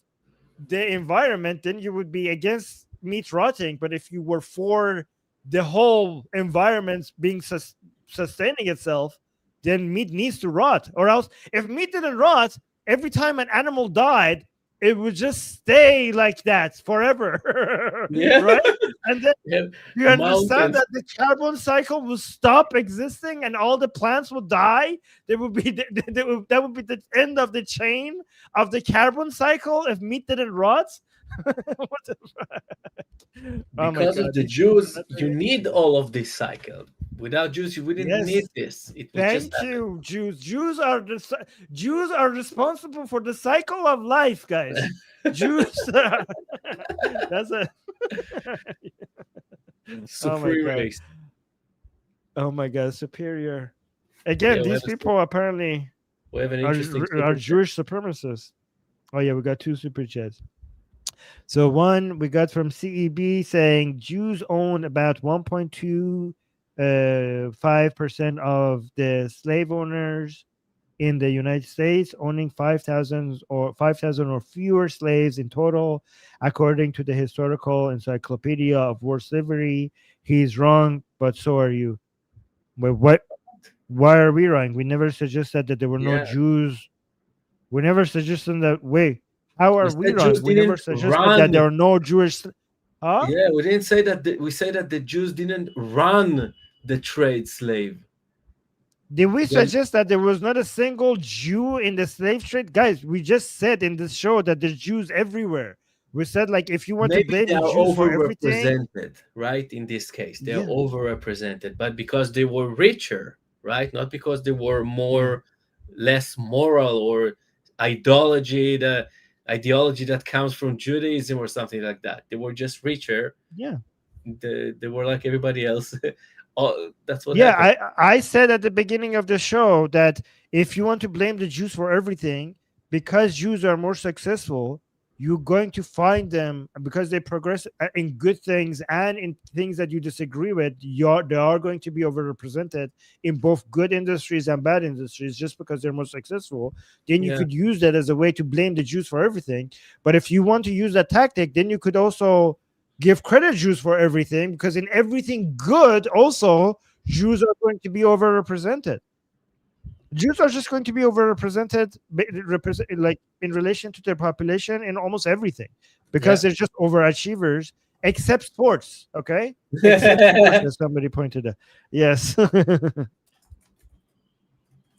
the environment, then you would be against meat rotting. But if you were for the whole environment being sustaining itself, then meat needs to rot. Or else, if meat didn't rot, every time an animal died, it would just stay like that forever. Yeah. Right? And then Yeah. you understand Mountains. that the carbon cycle will stop existing and all the plants will die. There would be that would be the end of the chain of the carbon cycle if meat didn't rot. What the fuck? Oh my Because of God, the these Jews, people, you need all of this cycle. Without Jews, you wouldn't yes. need this. It would Thank just you, Jews. Jews are responsible for the cycle of life, guys. Jews. That's a supreme God. race. Oh my God, superior. Again, Yeah, we these have a- people apparently We have an are, interesting are super chat. Jewish supremacists. Oh yeah, we got 2 super chats. So one we got from CEB saying Jews own about 1.25% of the slave owners in the United States, owning 5,000 or fewer slaves in total, according to the Historical Encyclopedia of World Slavery. He's wrong, but so are you. But what? Why are we wrong? We never suggested that there were no Yeah. Jews. We never suggested that. Wait, how are we said wrong? Jews We never didn't suggested run. that there are no Jewish. Huh? Yeah, we didn't say that. We say that the Jews didn't run the trade slave. Did we Then- suggest that there was not a single Jew in the slave trade? Guys, we just said in this show that there's Jews everywhere. We said, like, if you want to Maybe blame they the are Jews for everything, overrepresented, right? In this case, they are Yeah. overrepresented, but because they were richer, right? Not because they were less moral or ideology that comes from Judaism or something like that. They were just richer. yeah. They were like everybody else. That's what Yeah, happened. I said at the beginning of the show that if you want to blame the Jews for everything, because Jews are more successful, you're going to find them because they progress in good things and in things that you disagree with. They are going to be overrepresented in both good industries and bad industries just because they're more successful. Then you Yeah. could use that as a way to blame the Jews for everything. But if you want to use that tactic, then you could also give credit Jews for everything, because in everything good also Jews are going to be overrepresented. Jews are just going to be overrepresented like in relation to their population in almost everything, because they're just overachievers, except sports. Okay, except sports, as somebody pointed out. Yes.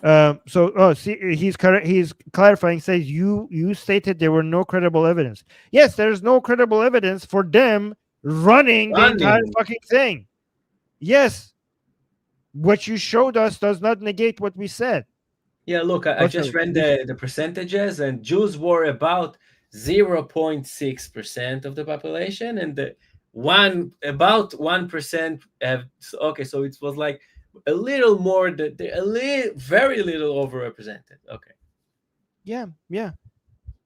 He's correct. He's clarifying. Says you stated there were no credible evidence. Yes, there's no credible evidence for them running the entire fucking thing. Yes, what you showed us does not negate what we said. Yeah, look, I just ran the percentages, and Jews were about 0.6% of the population, and about 1% have. Okay, so it was like a little more, very little overrepresented. Okay. Yeah.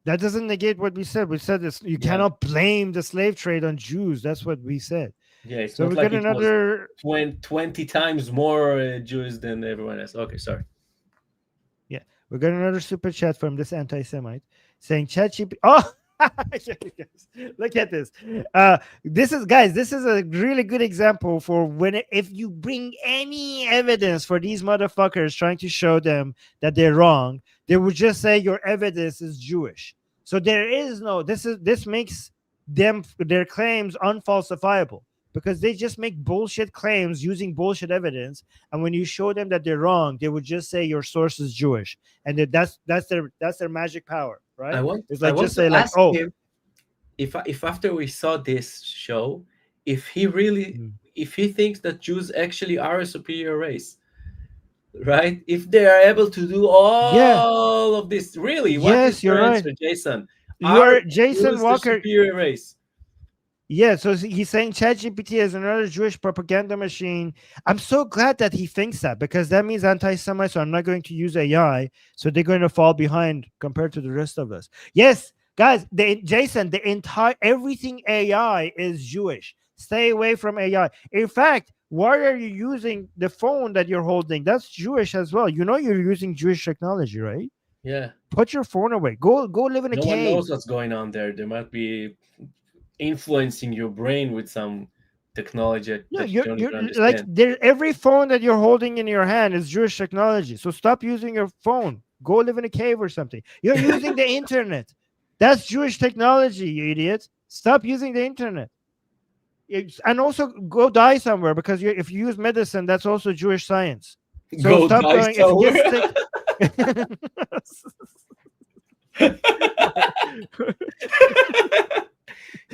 That doesn't negate what we said. We said this: you cannot blame the slave trade on Jews. That's what we said. Yeah, it's so not we like got another 20 times more Jews than everyone else. Okay, sorry. Yeah, we got another super chat from this anti-Semite saying ChatGPT. Oh, look at this. This is a really good example for if you bring any evidence for these motherfuckers trying to show them that they're wrong, they would just say your evidence is Jewish. So there is no. This makes their claims unfalsifiable, because they just make bullshit claims using bullshit evidence, and when you show them that they're wrong, they would just say your source is Jewish, and that's their magic power, right? It's like just say like, oh, him if after we saw this show, if he thinks that Jews actually are a superior race, right? If they are able to do all of this, really, what is your answer, Jason? You're Jason Jews Walker. The superior race. Yeah, so he's saying ChatGPT is another Jewish propaganda machine. I'm so glad that he thinks that, because that means anti-Semites are not going to use AI, so they're going to fall behind compared to the rest of us. Yes, guys, Jason, the entire everything AI is Jewish. Stay away from AI. In fact, why are you using the phone that you're holding? That's Jewish as well. You know you're using Jewish technology, right? Yeah. Put your phone away. Go live in a No one cave. knows what's going on there. There might be influencing your brain with some technology No, that you don't you're even like understand. there. Every phone that you're holding in your hand is Jewish technology. So stop using your phone. Go live in a cave or something. You're using the internet. That's Jewish technology, you idiot. Stop using the internet. And also go die somewhere, because if you use medicine, that's also Jewish science. So Go stop die going. If you get somewhere. sick.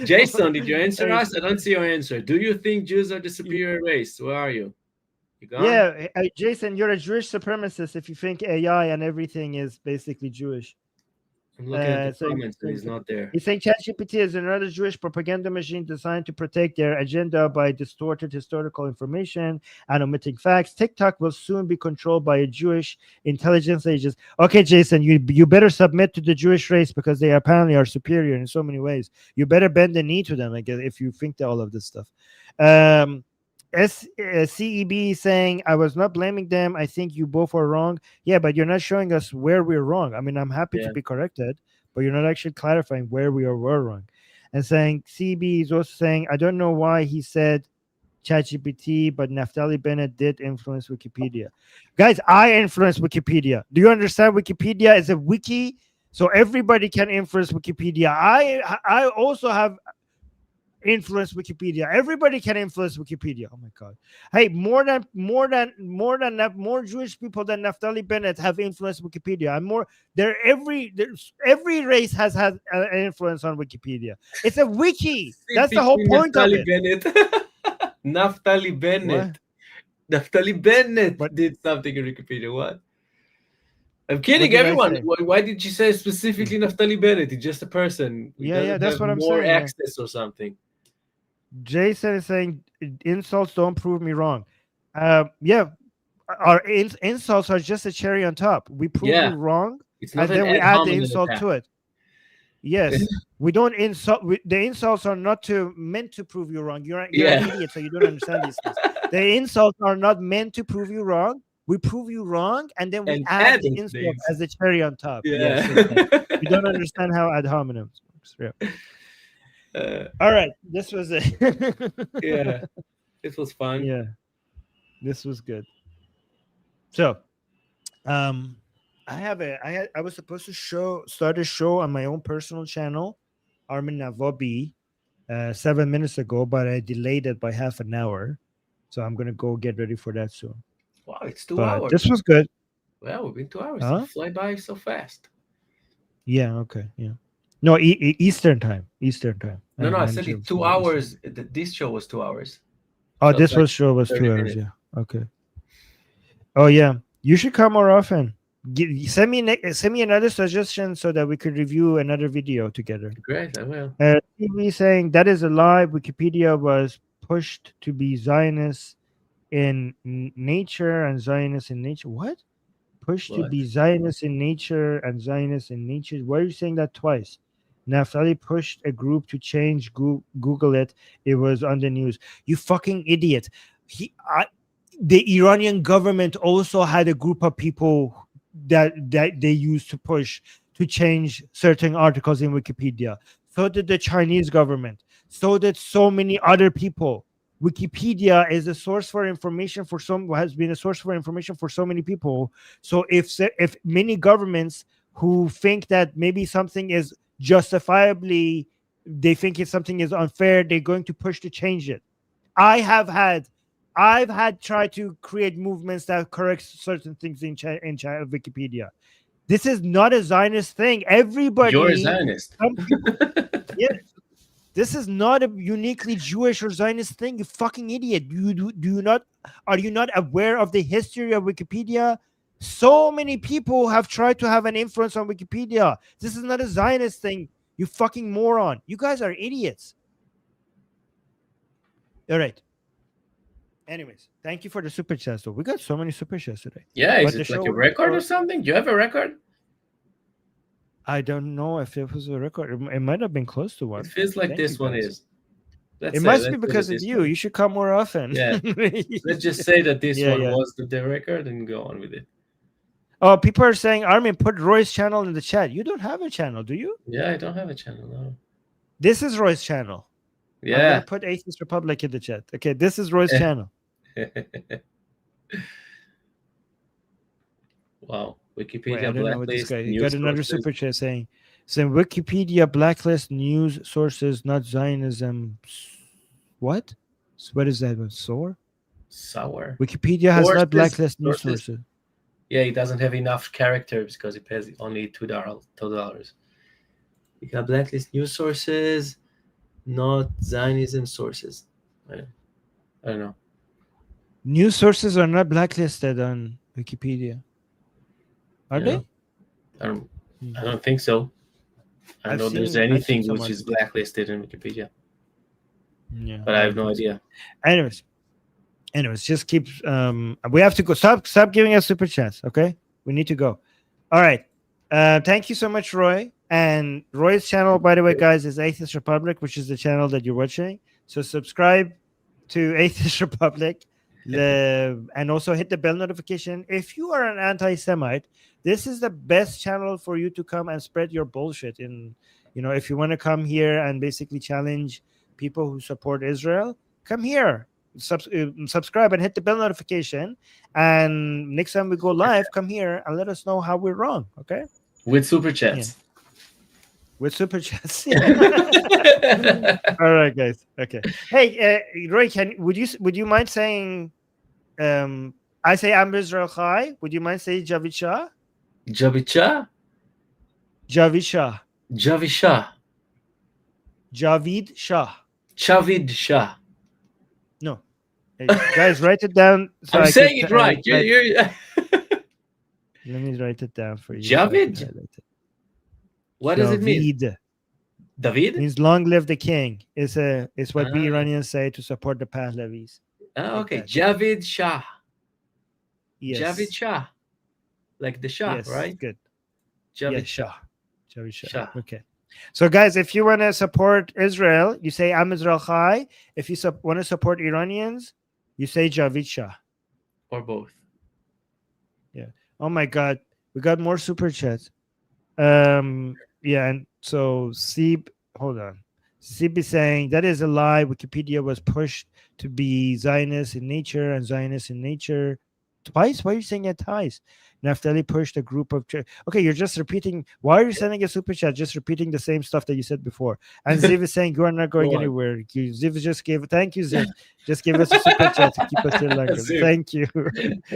Jason, did you answer Hey, us? I don't see your answer. Do you think Jews are the superior race? Where are you? You gone? yeah, Jason, you're a Jewish supremacist if you think AI and everything is basically Jewish. I'm looking at the Saying comments and he's not there. he's saying ChatGPT is another Jewish propaganda machine designed to protect their agenda by distorted historical information and omitting facts. TikTok will soon be controlled by a Jewish intelligence agents. Okay, Jason, you better submit to the Jewish race, because they apparently are superior in so many ways. You better bend the knee to them, I guess, if you think that all of this stuff. CEB saying, I was not blaming them. I think you both are wrong. Yeah, but you're not showing us where we're wrong. I mean, I'm happy to Yeah. be corrected, but you're not actually clarifying where we were wrong. And saying, CB is also saying, I don't know why he said ChatGPT, but Naftali Bennett did influence Wikipedia. Guys, I influence Wikipedia. Do you understand? Wikipedia is a wiki, so everybody can influence Wikipedia. I also have influence Wikipedia. Everybody can influence Wikipedia. Oh my god! Hey, more Jewish people than Naftali Bennett have influenced Wikipedia. And more, every race has had an influence on Wikipedia. It's a wiki. That's the whole point of Naftali it. Bennett. Naftali What? Bennett. Naftali Bennett What? did something in Wikipedia. What? I'm What kidding, did I everyone. say? Why did you say specifically Naftali Bennett? He's just a person. He Yeah, doesn't that's have what I'm more saying. Yeah. access or something. Jason is saying insults don't prove me wrong. Yeah, our insults are just a cherry on top. We prove you Yeah, wrong, it's not and an then we ad add the hominem insult attack. to it. Yes, we don't insult. The insults are not meant to prove you wrong. You're Yeah. an idiot, so you don't understand these things. The insults are not meant to prove you wrong. We prove you wrong, and then we And add add the the insult insult. as a cherry on top. Yeah. Yes, exactly. You don't understand how ad hominem works. Yeah. All right, this was it. Yeah, it was fun. Yeah, this was good. So, um, I was supposed to start a show on my own personal channel, Armin Navobi, 7 minutes ago, but I delayed it by half an hour. So I'm gonna go get ready for that soon. Wow, it's 2 But hours. this was good. Well, we've been 2 hours. Huh? It fly by so fast. Yeah. Okay. Yeah. No, Eastern time. Eastern time. No, I I'm said it Jim 2 from Eastern. hours. This show was 2 hours. Oh, Felt this like show was 30 2 hours. minutes. Yeah. Okay. Oh yeah, you should come more often. Send me another suggestion so that we could review another video together. Great, I will. TV saying that is a lie. Wikipedia was pushed to be Zionist in nature and Zionist in nature. What? Pushed to What? be Zionist in nature and Zionist in nature. Why are you saying that twice? Naftali pushed a group to change. Google it. It was on the news. You fucking idiot. The Iranian government also had a group of people that they used to push to change certain articles in Wikipedia. So did the Chinese government. So did so many other people. Wikipedia is a source for information for has been a source for information for so many people. So if many governments who think that maybe something is justifiably, they think if something is unfair, they're going to push to change it. I've had tried to create movements that correct certain things in Wikipedia. This is not a Zionist thing. Everybody, You're a Zionist. Yeah, this is not a uniquely Jewish or Zionist thing. You fucking idiot. Are you not aware of the history of Wikipedia? So many people have tried to have an influence on Wikipedia. This is not a Zionist thing. You fucking moron. You guys are idiots. All right. Anyways, thank you for the super chats. Though we got so many super chats today. Yeah, is But the it like show- a record or something? Do you have a record? I don't know if it was a record. It might have been close to one. It feels like Thank this you, one guys. is. Let's It say- must let's be say because that of this you. one- You should come more often. Yeah. Let's just say that this Yeah, one yeah. was the record and go on with it. Oh, people are saying, Armin, put Roy's channel in the chat. You don't have a channel, do you? Yeah, I don't have a channel now. This is Roy's channel. I'm Yeah. gonna put Atheist Republic in the chat. Okay, this is Roy's channel. Wow. Wait, Wikipedia I don't know what this blacklist. guy. You news got another sources. super chat saying Wikipedia blacklist news sources, not Zionism. What? What is that one? Sour? Sour. Wikipedia has Sources, not blacklist news sources. sources. Yeah, it doesn't have enough characters because it pays only $2. You got blacklist news sources, not Zionism sources. I don't know. News sources are not blacklisted on Wikipedia. Are Yeah. they? I don't think so. I I've don't know there's seen- I've anything seen which someone- is blacklisted in Wikipedia, Yeah. but I have no idea. Anyways, just keep we have to go. Stop giving us super chats, okay? We need to go. All right. Thank you so much, Roy. And Roy's channel, by the way, guys, is Atheist Republic, which is the channel that you're watching. So subscribe to Atheist Republic. And also hit the bell notification. If you are an anti-Semite, this is the best channel for you to come and spread your bullshit. If you want to come here and basically challenge people who support Israel, come here. Subscribe and hit the bell notification. And next time we go live, come here and let us know how we're wrong. Okay? With super chats. With super chats. All right, guys. Okay. Hey, Roy, would you mind saying? I say I'm Israel Chai. Would you mind saying Javid Shah? Javicha? Javid Shah. Javisha. Javid Shah. Chavid Shah. No. Hey, guys, write it down. So I'm I saying can, it right. You're Let me write it down for you. Javid? So I can highlight it. What does it mean? Javid David? means long live the king. It's what we Ah. Iranians say to support the Pahlavis. Ah, okay. that. Javid Shah. Yes. Javid Shah. Like the Shah, Yes, right? good. Javid Yes, Shah. Shah. Javid Shah. Shah. Okay. So, guys, if you want to support Israel, you say I'm Israel Chai. If you want to support Iranians, you say Javid Shah. Or both. Oh my God, we got more super chats. Yeah, and so Seeb, hold on. Seeb is saying that is a lie. Wikipedia was pushed to be Zionist in nature and Zionist in nature. Twice? Why are you saying it twice? Naftali pushed a group of. Okay, you're just repeating. Why are you sending a super chat? Just repeating the same stuff that you said before. And Ziv is saying you are not going Go on. anywhere. Ziv just gave. Thank you, Ziv. Just give us a super chat to keep us here longer. Ziv. Thank you.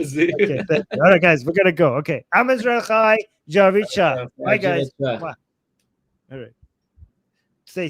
See? Okay, thank you. All right, guys, we're gonna go. Okay, I'm Israel Chai, Javid Shah. Bye, guys. Javid Shah. Mwah. All right. Stay.